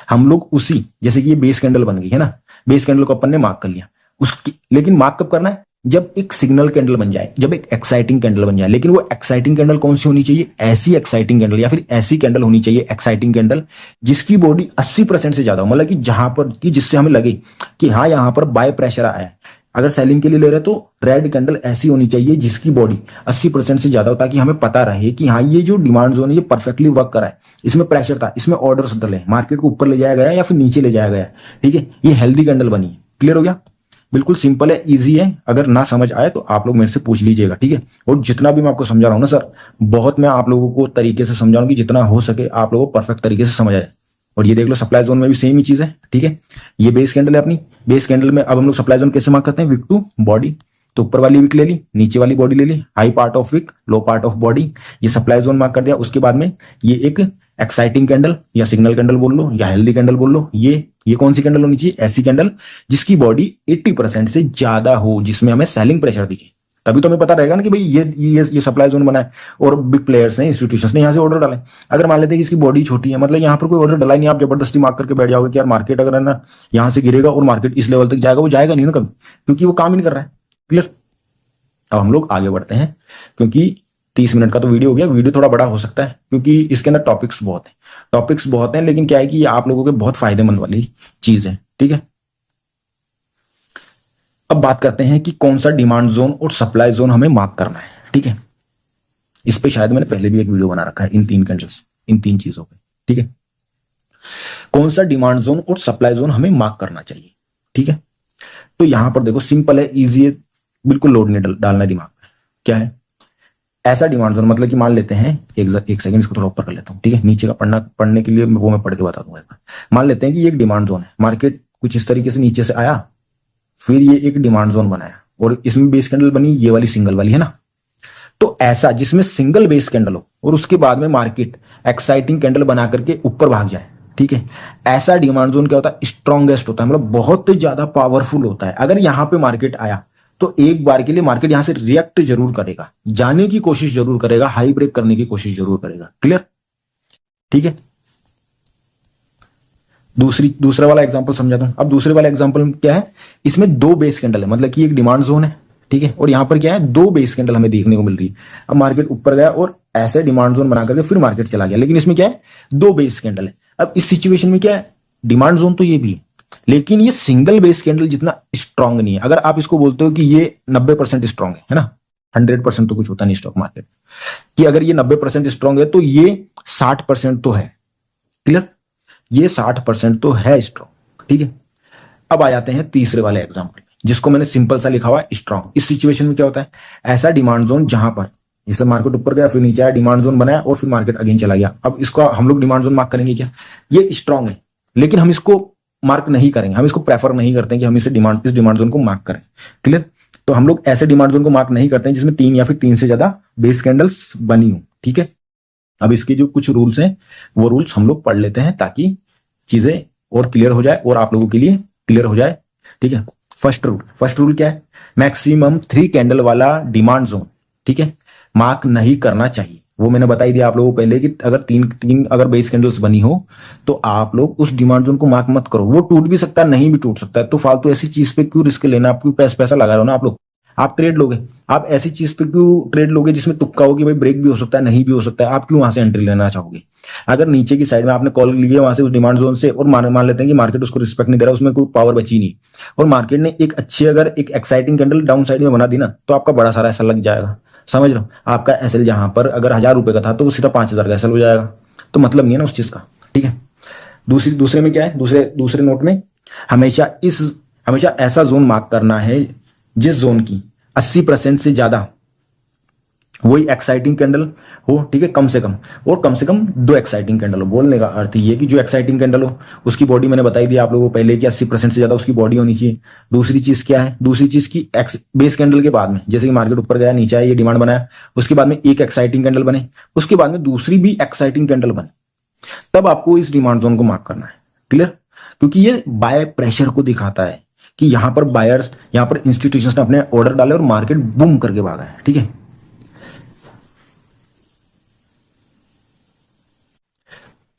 हम लोग उसी, जैसे कि ये बेस कैंडल बन गई है ना, बेस कैंडल को अपन ने मार्क कर लिया, उसकी, लेकिन मार्क कब करना है, जब एक सिग्नल कैंडल बन जाए, जब एक एक्साइटिंग कैंडल बन जाए, लेकिन वो एक्साइटिंग कैंडल कौन सी होनी चाहिए? ऐसी एक्साइटिंग कैंडल या फिर ऐसी कैंडल होनी चाहिए एक्साइटिंग कैंडल जिसकी बॉडी 80% से ज्यादा हो, मतलब कि जहां पर कि जिससे हमें लगे कि हाँ यहां पर बाय प्रेशर आया है। अगर सेलिंग के लिए ले रहे तो रेड कैंडल ऐसी होनी चाहिए जिसकी बॉडी 80% से ज्यादा हो, ताकि हमें पता रहे कि हाँ ये जो डिमांड जोन है ये परफेक्टली वर्क करा है, इसमें प्रेशर था, इसमें ऑर्डर्स डले, मार्केट को ऊपर ले जाया गया या फिर नीचे ले जाया गया। ठीक है, ये हेल्दी कैंडल बनी है। क्लियर हो गया? बिल्कुल सिंपल है, इजी है। अगर ना समझ आए तो आप लोग मेरे से पूछ लीजिएगा। ठीक है, और जितना भी मैं आपको समझा रहा हूं ना सर, बहुत मैं आप लोगों को तरीके से समझाऊंगी जितना हो सके आप लोगों को परफेक्ट तरीके से समझ आए। और ये देख लो सप्लाई जोन में भी सेम ही चीज है। ठीक है, ये बेस कैंडल है अपनी। बेस कैंडल में अब हम लोग सप्लाई जोन कैसे मार्क करते हैं? Wick to body. तो ऊपर वाली विक ले ली, नीचे वाली बॉडी ले ली, high part of wick, low part of body, ये सप्लाई जोन मार्क कर दिया। उसके बाद में ये एक एक्साइटिंग कैंडल या सिग्नल कैंडल बोल लो या हेल्दी कैंडल बोल लो, ये कौन सी कैंडल होनी चाहिए? ऐसी कैंडल जिसकी बॉडी 80% से ज्यादा हो, जिसमें हमें सेलिंग प्रेशर दिखे। तभी तो हमें पता रहेगा ना कि भाई ये सप्लाई जोन बना है और बिग प्लेयर्स हैं, इंस्टीट्यूशंस ने यहाँ से ऑर्डर डाले। अगर मान लेते हैं कि इसकी बॉडी छोटी है, मतलब यहाँ पर कोई ऑर्डर डाला ही नहीं, आप जबरदस्ती मार्क करके बैठ जाओगे कि यार मार्केट अगर है ना यहाँ से गिरेगा और मार्केट इस लेवल तक जाएगा, वो जाएगा नहीं ना कभी, क्योंकि वो काम ही नहीं कर रहा है। क्लियर? अब हम लोग आगे बढ़ते हैं, क्योंकि 30 मिनट का तो वीडियो हो गया। वीडियो थोड़ा बड़ा हो सकता है क्योंकि इसके अंदर टॉपिक्स बहुत हैं, लेकिन क्या है कि ये आप लोगों के बहुत फायदेमंद वाली चीज है। ठीक है, अब बात करते हैं कि कौन सा डिमांड जोन और सप्लाई जोन हमें मार्क करना है। ठीक है, इस पे शायद मैंने पहले भी एक वीडियो बना रखा है, इन 3 कैंडल्स, इन 3 चीजों पे। ठीक है, कौन सा डिमांड जोन और सप्लाई जोन हमें मार्क करना चाहिए। ठीक है, तो यहां पर देखो सिंपल है, इजी है, बिल्कुल लोड नहीं डालना है दिमाग में। क्या है ऐसा डिमांड जोन? मतलब कि मान लेते हैं, एक सेकंड इसको थोड़ा ऊपर कर लेता हूं। ठीक है, नीचे का पढ़ने के लिए वो मैं पढ़ के बता दूंगा। मान लेते हैं कि ये एक डिमांड जोन है, मार्केट कुछ इस तरीके से नीचे से आया, फिर ये एक डिमांड जोन बनाया और इसमें बेस कैंडल बनी, ये वाली सिंगल वाली है ना। तो ऐसा जिसमें सिंगल बेस कैंडल हो और उसके बाद में मार्केट एक्साइटिंग कैंडल बना करके ऊपर भाग जाए। ठीक है, ऐसा डिमांड जोन क्या होता है? स्ट्रॉन्गेस्ट होता है, मतलब बहुत ज्यादा पावरफुल होता है। अगर यहां पे मार्केट आया तो एक बार के लिए मार्केट यहां से रिएक्ट जरूर करेगा, जाने की कोशिश जरूर करेगा, हाई ब्रेक करने की कोशिश जरूर करेगा। क्लियर? ठीक है, दूसरा वाला एग्जांपल समझाता हूं। अब दूसरे वाला एग्जांपल क्या है? इसमें 2 बेस कैंडल है, मतलब कि एक डिमांड जोन है। ठीक है, और यहां पर क्या है? 2 बेस कैंडल हमें देखने को मिल रही है। अब मार्केट ऊपर गया और ऐसे डिमांड जोन बना करके फिर मार्केट चला गया, लेकिन इसमें क्या है? 2 बेस कैंडल है। अब इस सिचुएशन में क्या है? डिमांड जोन तो ये भी है, लेकिन ये सिंगल बेस कैंडल जितना स्ट्रांग नहीं है। अगर आप इसको बोलते हो कि ये 90% स्ट्रांग है ना, 100% तो कुछ होता नहीं स्टॉक मार्केट, कि अगर ये 90% स्ट्रांग है तो ये 60% तो है। क्लियर? ये 60% तो है स्ट्रांग। ठीक है, अब आ जाते हैं तीसरे वाले एग्जांपल, जिसको मैंने सिंपल सा लिखा हुआ है स्ट्रांग। इस सिचुएशन में क्या होता है? ऐसा डिमांड जोन जहां पर जैसे मार्केट ऊपर गया, फिर नीचे आया, डिमांड जोन बनाया और फिर मार्केट अगेन चला गया। अब इसको हम लोग डिमांड जोन मार्क करेंगे क्या? ये स्ट्रांग है, लेकिन हम इसको मार्क नहीं करेंगे, हम इसको प्रेफर नहीं करते हैं कि हम इस डिमांड जोन को मार्क करें। क्लियर? तो हम लोग ऐसे डिमांड जोन को मार्क नहीं करते हैं जिसमें 3 या फिर 3 से ज्यादा बेस कैंडल्स बनी हो। ठीक है, अब इसके जो कुछ रूल्स हैं वो रूल्स हम लोग पढ़ लेते हैं ताकि चीजें और क्लियर हो जाए और आप लोगों के लिए क्लियर हो जाए। ठीक है, फर्स्ट रूल क्या है? मैक्सिमम 3 कैंडल वाला डिमांड जोन, ठीक है, मार्क नहीं करना चाहिए। वो मैंने बताई दिया आप लोगों को पहले कि अगर तीन अगर बेस कैंडल्स बनी हो तो आप लोग उस डिमांड जोन को मार्क मत करो। वो टूट भी सकता है, नहीं भी टूट सकता है, तो फालतू ऐसी चीज पे क्यों रिस्क लेना? आप क्यों पैसा लगा रहे हो ना आप लोग? आप ट्रेड लोगे, आप ऐसी चीज पे क्यों ट्रेड लोगे जिसमें तुक्का होगी, भाई ब्रेक भी हो सकता है, नहीं भी हो सकता है, आप क्यों वहां से एंट्री लेना चाहोगे? अगर नीचे की साइड में आपने कॉल ली है वहां से उस डिमांड जोन से और मान लेते हैं कि मार्केट उसको रिस्पेक्ट नहीं दे रहा, उसमें कोई पावर बची नहीं, और मार्केट ने एक अच्छी अगर एक एक्साइटिंग कैंडल डाउन साइड में बना दी ना, तो आपका बड़ा सारा ऐसा लग जाएगा। समझ लो, आपका एसएल जहां पर अगर 1000 रुपए का था तो वो सीधा 5000 का एसएल हो जाएगा, तो मतलब नहीं है ना उस चीज का। ठीक है, दूसरे में क्या है? दूसरे नोट में हमेशा ऐसा जोन मार्क करना है जिस जोन की 80% से ज्यादा वही एक्साइटिंग कैंडल हो। ठीक है, कम से कम 2 एक्साइटिंग कैंडल हो। बोलने का अर्थ ये कि जो एक्साइटिंग कैंडल हो उसकी बॉडी मैंने बताई दी आप लोगों को पहले कि 80% से ज्यादा उसकी बॉडी होनी चाहिए। दूसरी चीज क्या है? दूसरी चीज की बेस कैंडल के बाद में, जैसे कि मार्केट ऊपर गया, नीचे आया, ये डिमांड बनाया, उसके बाद में एक एक्साइटिंग कैंडल बने, उसके बाद में दूसरी भी एक्साइटिंग कैंडल बने, तब आपको इस डिमांड जोन को मार्क करना है। क्लियर? क्योंकि ये बाय प्रेशर को दिखाता है कि यहां पर बायर्स, यहां पर इंस्टीट्यूशंस ने अपने ऑर्डर डाले और मार्केट बूम करके भागा है। ठीक है,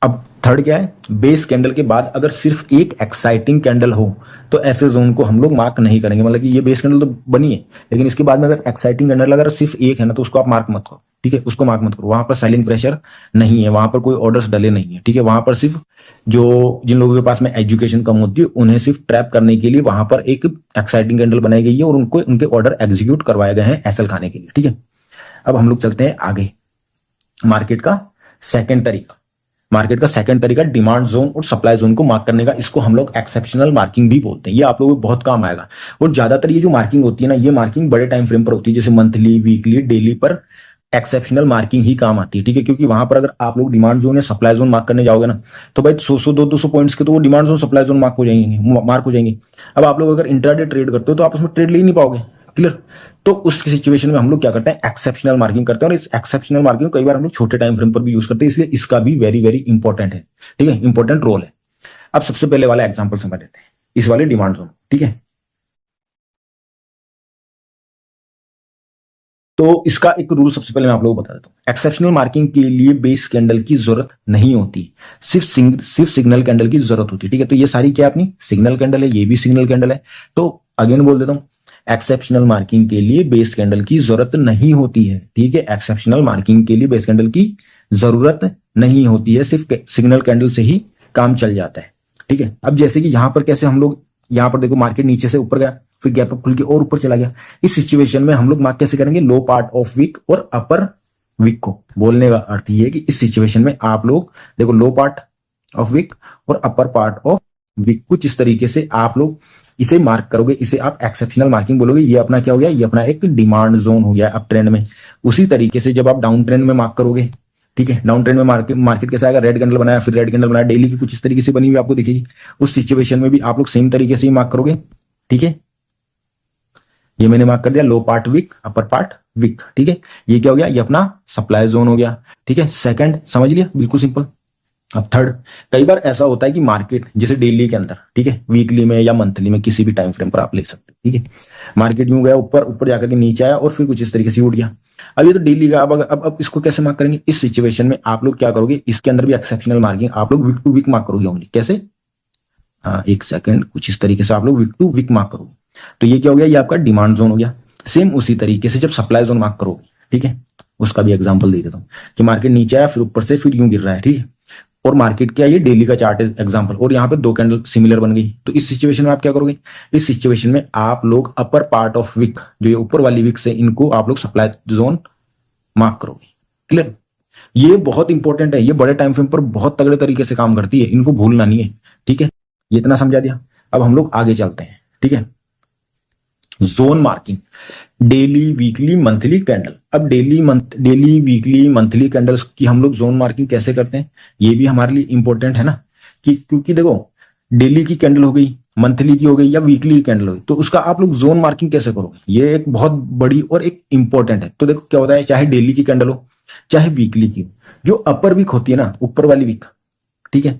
अब थर्ड क्या है, बेस कैंडल के बाद अगर सिर्फ एक एक्साइटिंग कैंडल हो तो ऐसे जोन को हम लोग मार्क नहीं करेंगे। मतलब कि ये बेस कैंडल तो बनी है, लेकिन इसके बाद में अगर एक्साइटिंग कैंडल अगर सिर्फ एक है ना, तो उसको आप मार्क मत करो, ठीक है, उसको मार्क मत करो। वहां पर सेलिंग प्रेशर नहीं है, वहां पर कोई ऑर्डर्स डले नहीं है, ठीक है। वहां पर सिर्फ जो जिन लोगों के पास में एजुकेशन कम होती है उन्हें सिर्फ ट्रैप करने के लिए वहां पर एक एक्साइटिंग कैंडल बनाई गई है और उनको उनके ऑर्डर एग्जीक्यूट करवाए गए हैं एसएल खाने के लिए, ठीक है। अब हम लोग चलते हैं आगे। मार्केट का सेकंड तरीका डिमांड जोन और सप्लाई जोन को मार्क करने का, इसको हम लोग एक्सेप्शनल मार्किंग भी बोलते हैं। ये आप लोगों को बहुत काम आएगा। और ज्यादातर ये जो मार्किंग होती है ना, ये मार्किंग बड़े टाइम फ्रेम पर होती है, जैसे मंथली, वीकली, डेली पर एक्सेप्शनल मार्किंग ही काम आती है, ठीक है। क्योंकि वहां पर अगर आप लोग डिमांड जोन या सप्लाई जोन मार्क करने जाओगे ना, तो भाई 100 200 पॉइंट्स के तो वो demand zone supply zone mark हो जाएंगे। अब आप लोग अगर इंट्राडे ट्रेड करते हो तो आप उसमें ट्रेड ले ही नहीं पाओगे, क्लियर। तो उस सिचुएशन में हम लोग क्या करते हैं, एक्सेप्शनल मार्किंग करते हैं। और इस एक्सेप्शनल मार्किंग कई बार हम लोग छोटे टाइम फ्रेम पर भी यूज करते हैं, इसलिए इसका भी वेरी वेरी इंपॉर्टेंट है, ठीक है, इंपॉर्टेंट रोल है। अब सबसे पहले वाला एग्जांपल समझ लेते हैं, इस वाले डिमांड जोन, ठीक है। तो इसका एक रूल सबसे पहले मैं आप लोगों को बता देता हूं। एक्सेप्शनल मार्किंग के लिए बेस कैंडल की जरूरत नहीं होती, सिर्फ सिग्नल कैंडल की जरूरत होती है, ठीक है। तो ये सारी क्या अपनी सिग्नल कैंडल है, ये भी सिग्नल कैंडल है। तो अगेन बोल देता हूं, एक्सेप्शनल मार्किंग के लिए बेस कैंडल की जरूरत नहीं होती है, ठीक है। एक्सेप्शनल मार्किंग के लिए बेस कैंडल की जरूरत नहीं होती है, सिर्फ सिग्नल कैंडल से ही काम चल जाता है, ठीक है। अब जैसे कि यहां पर कैसे हम लोग, यहां पर देखो मार्केट नीचे से ऊपर गया, फिर गैप अप खुल के और ऊपर चला गया। इस सिचुएशन में हम लोग मार्क कैसे करेंगे, लो पार्ट ऑफ वीक और अपर वीक को। बोलने का अर्थ ये है कि इस सिचुएशन में आप लोग देखो लो पार्ट ऑफ वीक और अपर पार्ट ऑफ वीक, कुछ इस तरीके से आप लोग इसे मार्क करोगे। इसे आप एक्सेप्शनल मार्किंग बोलोगे। ये अपना क्या हो गया, ये अपना एक डिमांड जोन हो गया अप ट्रेंड में। उसी तरीके से जब आप डाउन ट्रेंड में मार्क करोगे, ठीक है, डाउन ट्रेंड में मार्केट कैसा आएगा, रेड कैंडल बनाया, फिर रेड कैंडल बनाया, डेली की कुछ इस तरीके से बनी हुई आपको दिखेगी। उस सिचुएशन में भी आप लोग सेम तरीके से ही मार्क करोगे, ठीक है। ये मैंने मार्क कर दिया low part wick, upper part wick, ठीक है। ये क्या हो गया, ये अपना सप्लाई जोन हो गया, ठीक है। सेकंड समझ लिया, बिल्कुल सिंपल। अब थर्ड, कई बार ऐसा होता है कि मार्केट जैसे डेली के अंदर, ठीक है, वीकली में या मंथली में किसी भी टाइम फ्रेम पर आप ले सकते हैं, ठीक है। मार्केट यूं गया ऊपर, ऊपर जाकर के नीचे आया और फिर कुछ इस तरीके से उठ गया। अब ये तो डेली का। अब इसको कैसे मार्क करेंगे, इस सिचुएशन में आप लोग क्या करोगे, इसके अंदर भी एक्सेप्शनल मार्किंग आप लोग वीक टू वीक मार्क करोगे ओनली। कैसे, एक सेकंड, कुछ इस तरीके से आप लोग वीक टू वीक मार्क करोगे। तो ये क्या हो गया, ये आपका डिमांड जोन हो गया। सेम उसी तरीके से जब सप्लाई जोन मार्क करोगे, ठीक है, उसका भी एग्जांपल दे देता हूं कि मार्केट नीचे आया, फिर ऊपर से फिर यूं गिर रहा है, ठीक है। और मार्केट क्या, ये डेली का चार्ट है एग्जांपल, और यहाँ पे दो कैंडल सिमिलर बन गई। तो इस सिचुएशन में आप क्या करोगे, इस सिचुएशन में आप लोग अपर पार्ट ऑफ वीक, जो ये ऊपर वाली वीक से, इनको आप लोग सप्लाई जोन मार्क करोगे, क्लियर। ये बहुत इंपॉर्टेंट है, ये बड़े टाइम फ्रेम पर बहुत तगड़े तरीके से काम करती है, इनको भूलना नहीं है, ठीक है। ये इतना समझा दिया। अब हम लोग आगे चलते हैं, ठीक है। Zone marking, daily, weekly, monthly candle. अब डेली, वीकली, मंथली कैंडल्स की हम लोग जोन मार्किंग कैसे करते हैं, ये भी हमारे लिए इंपॉर्टेंट है ना। कि क्योंकि देखो डेली की कैंडल हो गई, मंथली की हो गई या वीकली की कैंडल हो गई, तो उसका आप लोग जोन मार्किंग कैसे करोगे, ये एक बहुत बड़ी और एक इंपॉर्टेंट है। तो देखो क्या होता है, चाहे डेली की कैंडल हो चाहे वीकली की हो, जो अपर वीक होती है ना, ऊपर वाली वीक, ठीक है,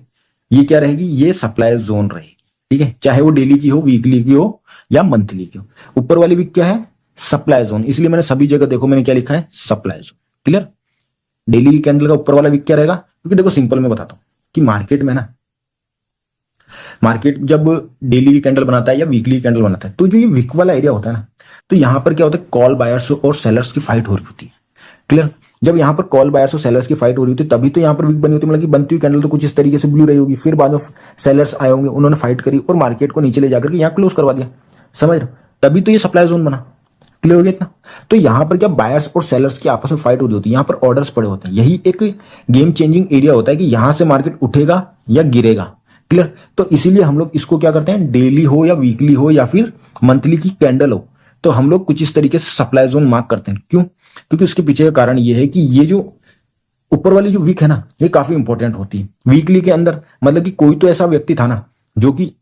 ये क्या रहेगी, ये सप्लाई जोन रहेगी, ठीक है। चाहे वो डेली की हो, वीकली की हो या मंथली की हो। ऊपर वाली वीक क्या है, सप्लाई जोन, इसलिए मैंने सभी जगह देखो मैंने क्या लिखा है, सप्लाई जोन, क्लियर। डेली की कैंडल का ऊपर वाला वीक क्या रहेगा, क्योंकि देखो सिंपल मैं बताता हूं कि मार्केट में ना, मार्केट जब डेली की कैंडल बनाता है या वीकली की कैंडल बनाता है, तो जो ये वीक वाला एरिया होता है ना, तो यहां पर क्या होता है, कॉल बायर्स और सेलर्स की फाइट हो रही होती है, क्लियर। जब यहाँ पर कॉल बायर्स और सेलर्स की फाइट हो रही होती है, तभी तो यहाँ पर वीक बनी होती है। मतलब कि बनती हुई कैंडल तो कुछ इस तरीके से ब्लू रही होगी, फिर बाद में सेलर्स आए होंगे, उन्होंने फाइट करी और मार्केट को नीचे ले जाकर के यहाँ क्लोज करवा दिया, समझ रहे हो, तभी तो ये सप्लाई जोन बना, क्लियर हो गया इतना। तो यहाँ पर क्या बायर्स और सेलर्स की आपस में फाइट हो रही होती है, यहाँ पर ऑर्डर्स पड़े होते हैं, यही एक गेम चेंजिंग एरिया होता है कि यहां से मार्केट उठेगा या गिरेगा, क्लियर। तो इसीलिए हम लोग इसको क्या करते हैं, डेली हो या वीकली हो या फिर मंथली की कैंडल हो, तो हम लोग कुछ इस तरीके से सप्लाई जोन मार्क करते हैं। क्यों, क्योंकि उसके पीछे का कारण ये है कि ये जो ऊपर वाली जो वीक है ना, ये काफी इंपॉर्टेंट होती है। वीकली के अंदर मतलब कि कोई तो ऐसा व्यक्ति था ना जो कि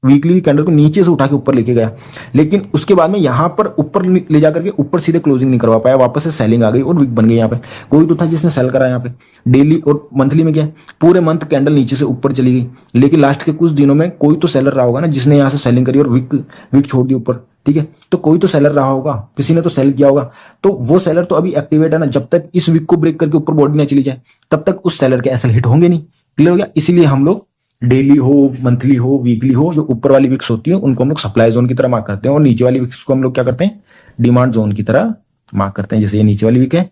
वीकली कैंडल को नीचे से उठा के ऊपर लेके गया, लेकिन उसके बाद में यहां पर ऊपर ले जाकर के ऊपर सीधे क्लोजिंग नहीं करवा पाया, वापस से सेलिंग आ गई और वीक बन गई। यहाँ पे कोई तो था जिसने सेल करा। यहाँ पे डेली और मंथली में क्या है, पूरे मंथ कैंडल नीचे से ऊपर चली गई, लेकिन लास्ट के कुछ दिनों में कोई तो सेलर रहा होगा ना जिसने यहाँ से सेलिंग करी और वीक छोड़ दी ऊपर, ठीक है। तो कोई तो सेलर रहा होगा, किसी ने तो सेल किया होगा, तो वो सेलर तो अभी एक्टिवेट है ना। जब तक इस वीक को ब्रेक करके ऊपर बॉडी ना चली जाए तब तक उस सेलर के एसएल हिट होंगे नहीं, क्लियर हो गया। इसीलिए हम लोग डेली हो, मंथली हो, वीकली हो, जो ऊपर वाली विक्स होती है उनको हम लोग सप्लाई जोन की तरह मार्क करते हैं और नीचे वाली विक्स को हम लोग क्या करते हैं, डिमांड जोन की तरह मार्क करते हैं। जैसे ये नीचे वाली विक है,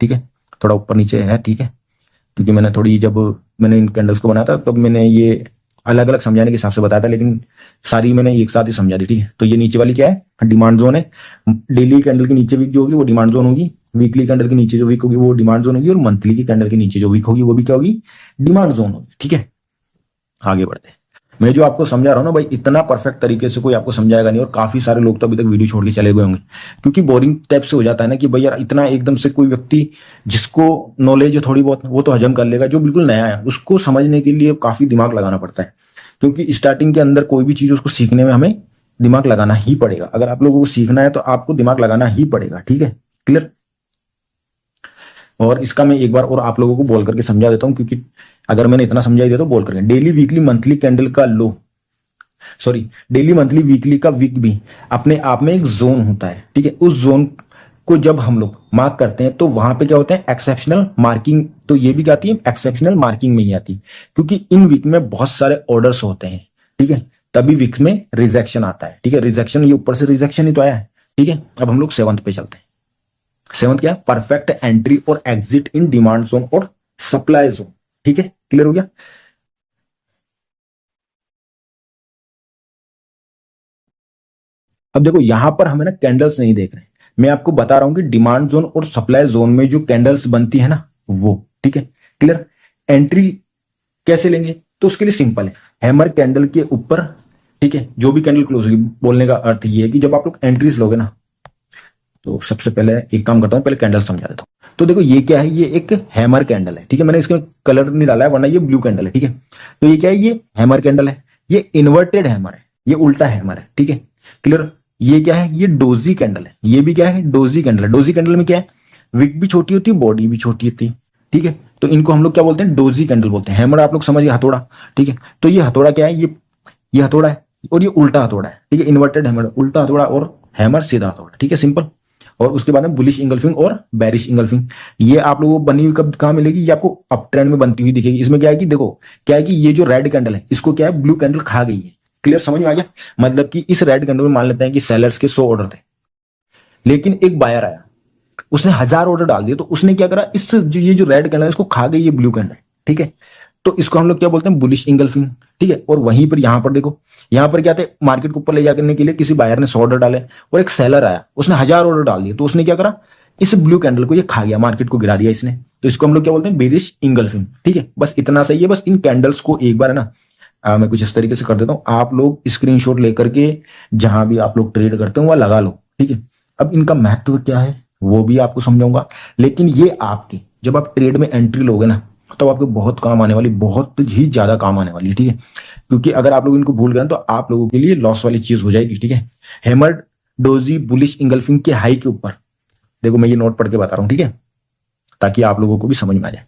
ठीक है, थोड़ा ऊपर नीचे है, ठीक है, क्योंकि मैंने थोड़ी, जब मैंने इन कैंडल्स को बनाया था तब मैंने ये अलग अलग समझाने के हिसाब से बताया था, लेकिन सारी मैंने एक साथ ही समझा दी, ठीक है। तो ये नीचे वाली क्या है, डिमांड जोन है। डेली कैंडल के नीचे वीक जो होगी वो डिमांड जोन होगी, वीकली कैंडल के नीचे जो वीक होगी वो डिमांड जोन होगी, और मंथली की कैंडल के नीचे जो वीक होगी वो भी क्या होगी, डिमांड जोन होगी, ठीक है। आगे बढ़ते हैं। मैं जो आपको समझा रहा हूं ना भाई, इतना परफेक्ट तरीके से कोई आपको समझाएगा नहीं, और काफी सारे लोग तो अभी तक वीडियो छोड़ के चले गए होंगे, क्योंकि बोरिंग टाइप से हो जाता है ना कि भाई यार इतना एकदम से कोई व्यक्ति जिसको नॉलेज है थोड़ी बहुत वो तो हजम कर लेगा, जो बिल्कुल नया है उसको समझने के लिए काफी दिमाग लगाना पड़ता है, क्योंकि स्टार्टिंग के अंदर कोई भी चीज उसको सीखने में हमें दिमाग लगाना ही पड़ेगा। अगर आप लोगों को सीखना है तो आपको दिमाग लगाना ही पड़ेगा, ठीक है, क्लियर। और इसका मैं एक बार और आप लोगों को बोल करके समझा देता हूं, क्योंकि अगर मैंने इतना समझा दिया तो बोल करके, डेली वीकली मंथली कैंडल का लो, सॉरी, डेली मंथली वीकली का वीक भी अपने आप में एक जोन होता है, ठीक है। उस जोन को जब हम लोग मार्क करते हैं तो वहां पे क्या होता है, एक्सेप्शनल मार्किंग। तो ये भी क्या आती है, एक्सेप्शनल मार्किंग में ही आती है, क्योंकि इन वीक में बहुत सारे ऑर्डर्स होते हैं, ठीक है, तभी वीक में रिजेक्शन आता है, ठीक है। रिजेक्शन, ये ऊपर से रिजेक्शन ही तो आया है, ठीक है। अब हम लोग 7th पे चलते हैं। 7th क्या है, परफेक्ट एंट्री और एग्जिट इन डिमांड जोन और सप्लाई जोन, ठीक है, क्लियर हो गया। अब देखो यहां पर हमें ना कैंडल्स नहीं देख रहे हैं, मैं आपको बता रहा हूं कि डिमांड जोन और सप्लाई जोन में जो कैंडल्स बनती है ना वो, ठीक है, क्लियर। एंट्री कैसे लेंगे, तो उसके लिए सिंपल है, हैमर कैंडल के ऊपर, ठीक है, जो भी कैंडल क्लोज होगी, बोलने का अर्थ ये है कि जब आप लोग एंट्रीज लोगे ना, तो सबसे पहले एक काम करता हूं, पहले कैंडल समझा देता हूं। तो देखो ये क्या है, ये एक हैमर कैंडल है, ठीक है, मैंने इसमें कलर नहीं डाला है वरना ये ब्लू कैंडल है, ठीक है। तो ये क्या है, ये हैमर कैंडल है, ये इन्वर्टेड हैमर है, ये उल्टा हैमर है, ठीक है, क्लियर। ये क्या है, ये डोजी कैंडल है, ये भी क्या है, डोजी कैंडल है। डोजी कैंडल में क्या है, विक भी छोटी होती है, बॉडी भी छोटी होती है, ठीक है। तो इनको हम लोग क्या बोलते हैं, डोजी कैंडल बोलते हैं। हैमर आप लोग समझिए, हथौड़ा, ठीक है। तो ये हथौड़ा क्या है, ये हथौड़ा है और ये उल्टा हथौड़ा है, ठीक है। इन्वर्टेड हैमर, उल्टा हथौड़ा, और हैमर सीधा हथौड़ा, ठीक है, सिंपल। और उसके बाद में बुलिश इंगल्फिंग और बैरिश इंगल्फिंग, ये आप लोगों को बनी हुई कब कहां मिलेगी, ये आपको अप ट्रेंड में बनती हुई दिखेगी। इसमें क्या है कि देखो, क्या है कि ये जो रेड कैंडल है इसको क्या है, ब्लू कैंडल खा गई है, क्लियर, समझ में आ गया। मतलब कि इस रेड कैंडल में मान लेते हैं कि सेलर्स के 100 ऑर्डर थे, लेकिन एक बायर आया, उसने 1000 ऑर्डर डाल दिए, तो उसने क्या करा, इस जो ये जो रेड कैंडल है इसको खा गई ये ब्लू कैंडल, ठीक है। तो इसको हम लोग क्या बोलते हैं, बुलिश इंगल्फिंग, ठीक है। और वहीं पर यहां पर देखो, यहां पर क्या थे, मार्केट को ऊपर ले जाने के लिए किसी बायर ने 100 ऑर्डर डाले और एक सेलर आया, उसने 1000 ऑर्डर डाल दिए, तो उसने क्या करा, इस ब्लू कैंडल को ये खा गया, मार्केट को गिरा दिया इसने। तो इसको हम लोग क्या बोलते हैं, बेरिश इंगल्फिंग, ठीक है। बस इतना सही है। बस इन कैंडल्स को एक बार है ना, मैं कुछ इस तरीके से कर देता हूं, आप लोग स्क्रीनशॉट लेकर के जहां भी आप लोग ट्रेड करते हो वहां लगा लो, ठीक है। अब इनका महत्व क्या है वो भी आपको समझाऊंगा, लेकिन ये आपकी जब आप ट्रेड में एंट्री लोगे ना तो आपको बहुत काम आने वाली, बहुत ही ज्यादा काम आने वाली है, ठीक है। क्योंकि अगर आप लोग इनको भूल गए तो आप लोगों के लिए लॉस वाली चीज हो जाएगी, ठीक है। हैमर डोजी बुलिश इंगल्फिंग के हाई के ऊपर, देखो मैं ये नोट पढ़ के बता रहा हूं, ठीक है, ताकि आप लोगों को भी समझ में आ जाए।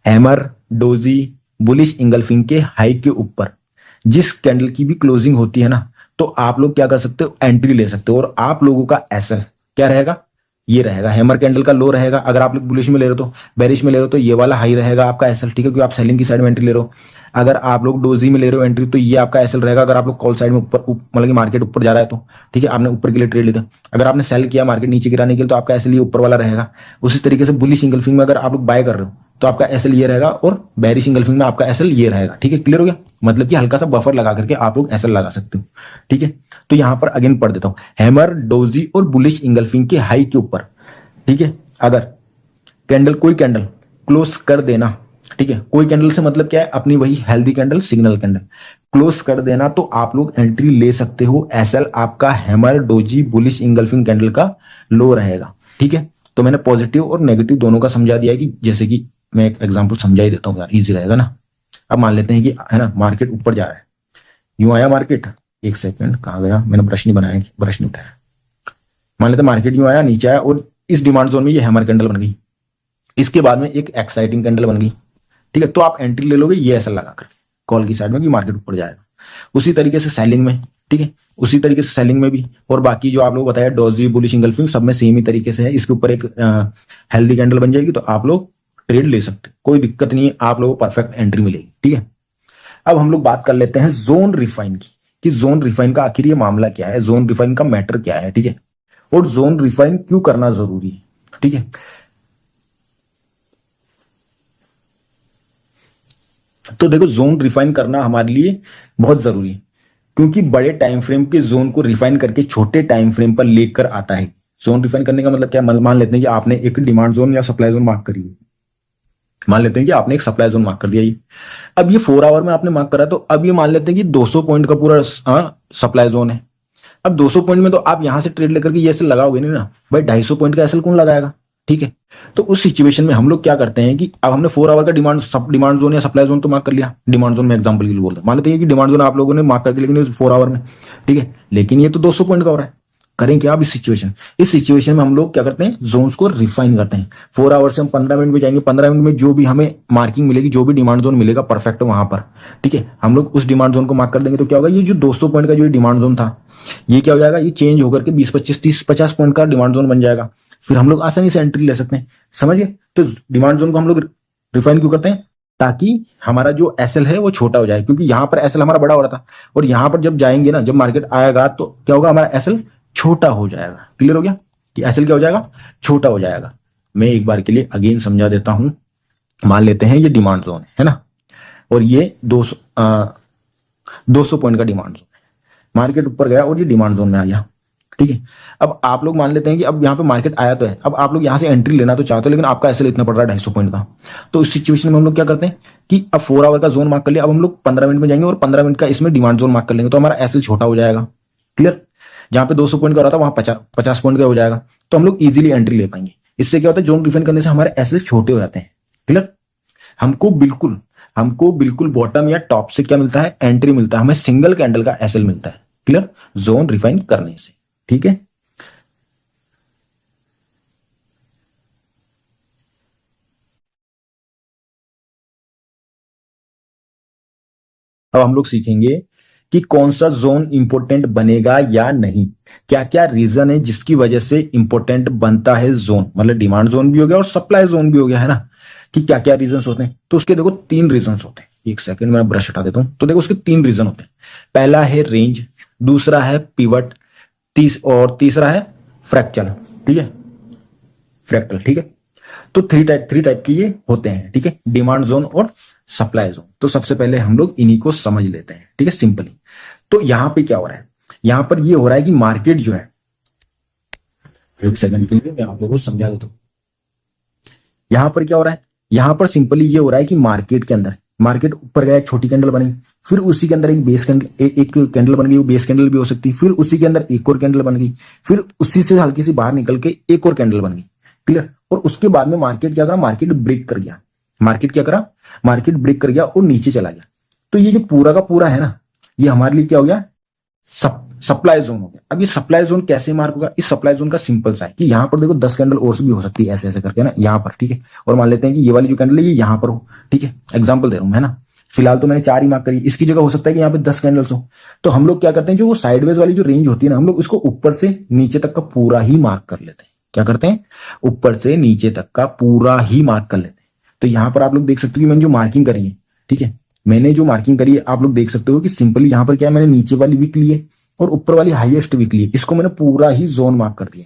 हैमर डोजी बुलिश इंगल्फिंग के हाई के ऊपर जिस कैंडल की भी क्लोजिंग होती है ना, तो आप लोग क्या कर सकते हो, एंट्री ले सकते हो। और आप लोगों का एसएल क्या रहेगा, ये रहेगा, हैमर कैंडल का लो रहेगा। अगर आप लोग बुलिश में ले रहे हो तो, बेरिश में ले रहे हो तो ये वाला हाई रहेगा आपका एसएल, ठीक है, क्योंकि आप सेलिंग की साइड में एंट्री ले रहे हो। अगर आप लोग डोजी में ले रहे हो एंट्री तो ये आपका एसएल रहेगा। अगर आप लोग कॉल साइड में ऊपर मतलब कि मार्केट ऊपर जा रहा है तो, ठीक है, आपने ऊपर के लिए ट्रेड लिया। अगर आपने सेल किया मार्केट नीचे गिराने के लिए तो आपका एसएल ये ऊपर वाला रहेगा। उसी तरीके से बुलिश इंगल्फिंग में अगर आप लोग बाय कर रहे हो तो आपका एसएल ये रहेगा, और बेरिश इंगल्फिंग में आपका एसएल ये रहेगा, ठीक है, क्लियर हो गया। मतलब कि हल्का सा बफर लगा करके आप लोग एसएल लगा सकते हो, ठीक है। तो यहां पर अगेन पढ़ देता हूं, हैमर डोजी और बुलिश इंगल्फिंग के हाई के ऊपर, ठीक है, अगर कैंडल कोई कैंडल क्लोज कर देना, ठीक है, कोई कैंडल से मतलब क्या है, अपनी वही healthy candle, signal candle close कर देना, तो आप लोग एंट्री ले सकते हो। एसएल आपका hammer doji bullish engulfing candle का लो रहेगा, ठीक है। तो मैंने पॉजिटिव और नेगेटिव दोनों का समझा दिया कि जैसे कि मैं एक एग्जांपल समझा ही देता हूं यार, इजी रहेगा ना। अब मान लेते हैं कि है ना, मार्केट ऊपर जा रहा है, यूं आया मार्केट, एक सेकंड कहां गया, मैंने ब्रश नहीं बनाया, ब्रश नहीं उठाया। मान लेते मार्केट यूं आया, नीचे आया और इस डिमांड जोन में ये हैमर कैंडल बन गई, इसके बाद में एक एक्साइटिंग कैंडल बन गई, ठीक है। तो आप एंट्री ले लोगे ये ऐसा लगा करके कॉल की साइड में कि मार्केट ऊपर जाएगा। उसी तरीके से सेलिंग में, ठीक है, उसी तरीके से सेलिंग में भी, और बाकी जो आप लोग बताया डोजी बुलिश इंगल्फिंग सब में सेम ही तरीके से है। इसके ऊपर एक हेल्दी कैंडल बन जाएगी तो आप लोग ट्रेड ले सकते, कोई दिक्कत नहीं है, आप लोगों को परफेक्ट एंट्री मिलेगी। ठीक है। अब हम लोग बात कर लेते हैं जोन रिफाइन की, कि जोन रिफाइन का आखिर ये मामला क्या है, जोन रिफाइन का मैटर क्या है, ठीक है, और जोन रिफाइन क्यों करना जरूरी है, ठीक है। तो देखो, जोन रिफाइन करना हमारे लिए बहुत जरूरी है, क्योंकि बड़े टाइम फ्रेम के जोन को रिफाइन करके छोटे टाइम फ्रेम पर लेकर आता है। जोन रिफाइन करने का मतलब क्या है? मान लेते हैं कि आपने एक डिमांड जोन या सप्लाई जोन मार्क करी है, मान लेते हैं कि आपने एक सप्लाई जोन मार्क कर दिया। ये अब ये 4 आवर में आपने मार्क करा, तो अब ये मान लेते हैं कि 200 पॉइंट का पूरा सप्लाई जोन है। अब 200 पॉइंट में तो आप यहां से ट्रेड लेकर के ये एसएल लगाओगे नहीं ना भाई, 250 पॉइंट का एसएल कौन लगाएगा, ठीक है। तो उस सिचुएशन में हम लोग क्या करते हैं कि अब हमने 4 आवर का डिमांड जोन या सप्लाई जोन तो मार्क कर लिया, डिमांड जोन में एग्जांपल के लिए बोलते हैं, मान लेते हैं कि डिमांड जोन आप लोगों ने मार्क कर दिया लेकिन 4 आवर में, ठीक है, लेकिन ये तो 200 पॉइंट का हो रहा है। करें क्या अब इस सिचुएशन में हम लोग क्या करते हैं, जोन्स को रिफाइन करते हैं। 4 आवर से हम 15 मिनट में जाएंगे, 15 मिनट में जो भी हमें मार्किंग मिलेगी, जो भी डिमांड जोन मिलेगा परफेक्ट वहां पर, ठीक है, हम लोग उस डिमांड जोन को मार्क कर देंगे। तो क्या होगा, ये जो 200 पॉइंट का जो डिमांड जोन था, ये क्या हो जाएगा, ये चेंज होकर के 20, 25, 30, 50 पॉइंट का डिमांड जोन बन जाएगा। फिर हम लोग आसानी से एंट्री ले सकते हैं, समझिए। तो डिमांड जोन को हम लोग रिफाइन क्यों करते हैं, ताकि हमारा जो एसएल है वो छोटा हो जाए, क्योंकि यहां पर एसएल हमारा बड़ा हो रहा था, और यहां पर जब जाएंगे ना, जब मार्केट आएगा तो क्या होगा, हमारा एसएल छोटा हो जाएगा। क्लियर हो गया कि एसएल क्या हो जाएगा, छोटा हो जाएगा। मैं एक बार के लिए अगेन समझा देता हूं। मान लेते हैं ये डिमांड जोन है ना, और ये 200 पॉइंट का डिमांड जोन है, मार्केट ऊपर गया और ये डिमांड जोन में आ गया, ठीक है। अब आप लोग मान लेते हैं कि अब यहाँ पे मार्केट आया तो है, अब आप लोग यहाँ से एंट्री लेना तो चाहते हो, लेकिन आपका एसएल इतना पड़ रहा है 250 पॉइंट का। तो इस सिचुएशन में हम लोग क्या करते हैं कि अब 4 आवर का जोन मार्क कर लिया, अब हम लोग 15 मिनट में जाएंगे और 15 मिनट का इसमें डिमांड जोन मार्क कर लेंगे, तो हमारा एसएल छोटा हो जाएगा। क्लियर, जहां पे 200 पॉइंट का रहा था वहां 50 पॉइंट का हो जाएगा, तो हम लोग इजीली एंट्री ले पाएंगे। इससे क्या होता है, जोन डिफाइन करने से हमारे एसएल छोटे हो जाते हैं। क्लियर, हमको बिल्कुल बॉटम या टॉप से क्या मिलता है, एंट्री मिलता है, हमें सिंगल कैंडल का एसएल मिलता है। क्लियर, जोन रिफाइन करने से, ठीक है। अब हम लोग सीखेंगे कि कौन सा जोन इंपोर्टेंट बनेगा या नहीं, क्या क्या रीजन है जिसकी वजह से इंपोर्टेंट बनता है जोन, मतलब डिमांड जोन भी हो गया और सप्लाई जोन भी हो गया, है ना, कि क्या क्या रीजन होते हैं। तो उसके देखो 3 रीजन होते हैं। एक सेकंड में ब्रश हटा देता हूं। तो देखो उसके 3 रीजन होते हैं। पहला है रेंज, दूसरा है पिवट, तीसरा है फ्रैक्चर, ठीक है, फ्रैक्टल, ठीक है। तो थ्री टाइप के ये होते हैं, ठीक है, डिमांड जोन और सप्लाई जोन। तो सबसे पहले हम लोग इन्हीं को समझ लेते हैं, ठीक है, सिंपली। तो यहां पे क्या हो रहा है, यहां पर ये हो रहा है कि मार्केट जो है, एक सेकंड के लिए मैं आप लोगों को समझा देता हूं। यहां पर क्या हो रहा है, यहां पर सिंपली ये हो रहा है कि मार्केट के अंदर, मार्केट ऊपर गया, एक छोटी कैंडल बनी, फिर उसी के अंदर एक बेस कैंडल, एक कैंडल बन गई, वो बेस कैंडल भी हो सकती है, फिर उसी के अंदर एक और कैंडल बन गई, फिर उसी से हल्की सी बाहर निकल के एक और कैंडल बन गई। क्लियर, और उसके बाद में मार्केट क्या करा, मार्केट ब्रेक कर गया, मार्केट क्या करा, मार्केट ब्रेक कर गया और नीचे चला गया। तो ये जो पूरा का पूरा है ना, ये हमारे लिए क्या हो गया, सप्लाई जोन हो गया। अब ये सप्लाई जोन कैसे मार्क होगा, इस सप्लाई जोन का सिंपल सा है कि यहां पर देखो 10 कैंडल और भी हो सकती है, ऐसे ऐसे करके ना, यहां पर, ठीक है। और मान लेते हैं कि ये वाली जो कैंडल है ये यहां पर हो, ठीक है, एग्जांपल दे रहा हूं, है ना। फिलहाल तो मैंने 4 ही मार्क करी, इसकी जगह हो सकता है कि यहाँ पे 10 कैंडल्स हो। तो हम लोग क्या करते हैं, जो वो साइडवेज वाली जो रेंज होती है ना, हम लोग उसको ऊपर से नीचे तक का पूरा ही मार्क कर लेते हैं। क्या करते हैं, ऊपर से नीचे तक का पूरा ही मार्क कर लेते हैं। तो यहां पर आप लोग देख सकते हो कि मैंने जो मार्किंग करी है, ठीक है, मैंने जो मार्किंग करी है आप लोग देख सकते हो कि सिंपली यहां पर क्या है, मैंने नीचे वाली वीक ली है और ऊपर वाली हाईएस्ट वीक ली है, इसको मैंने पूरा ही जोन मार्क कर दिया।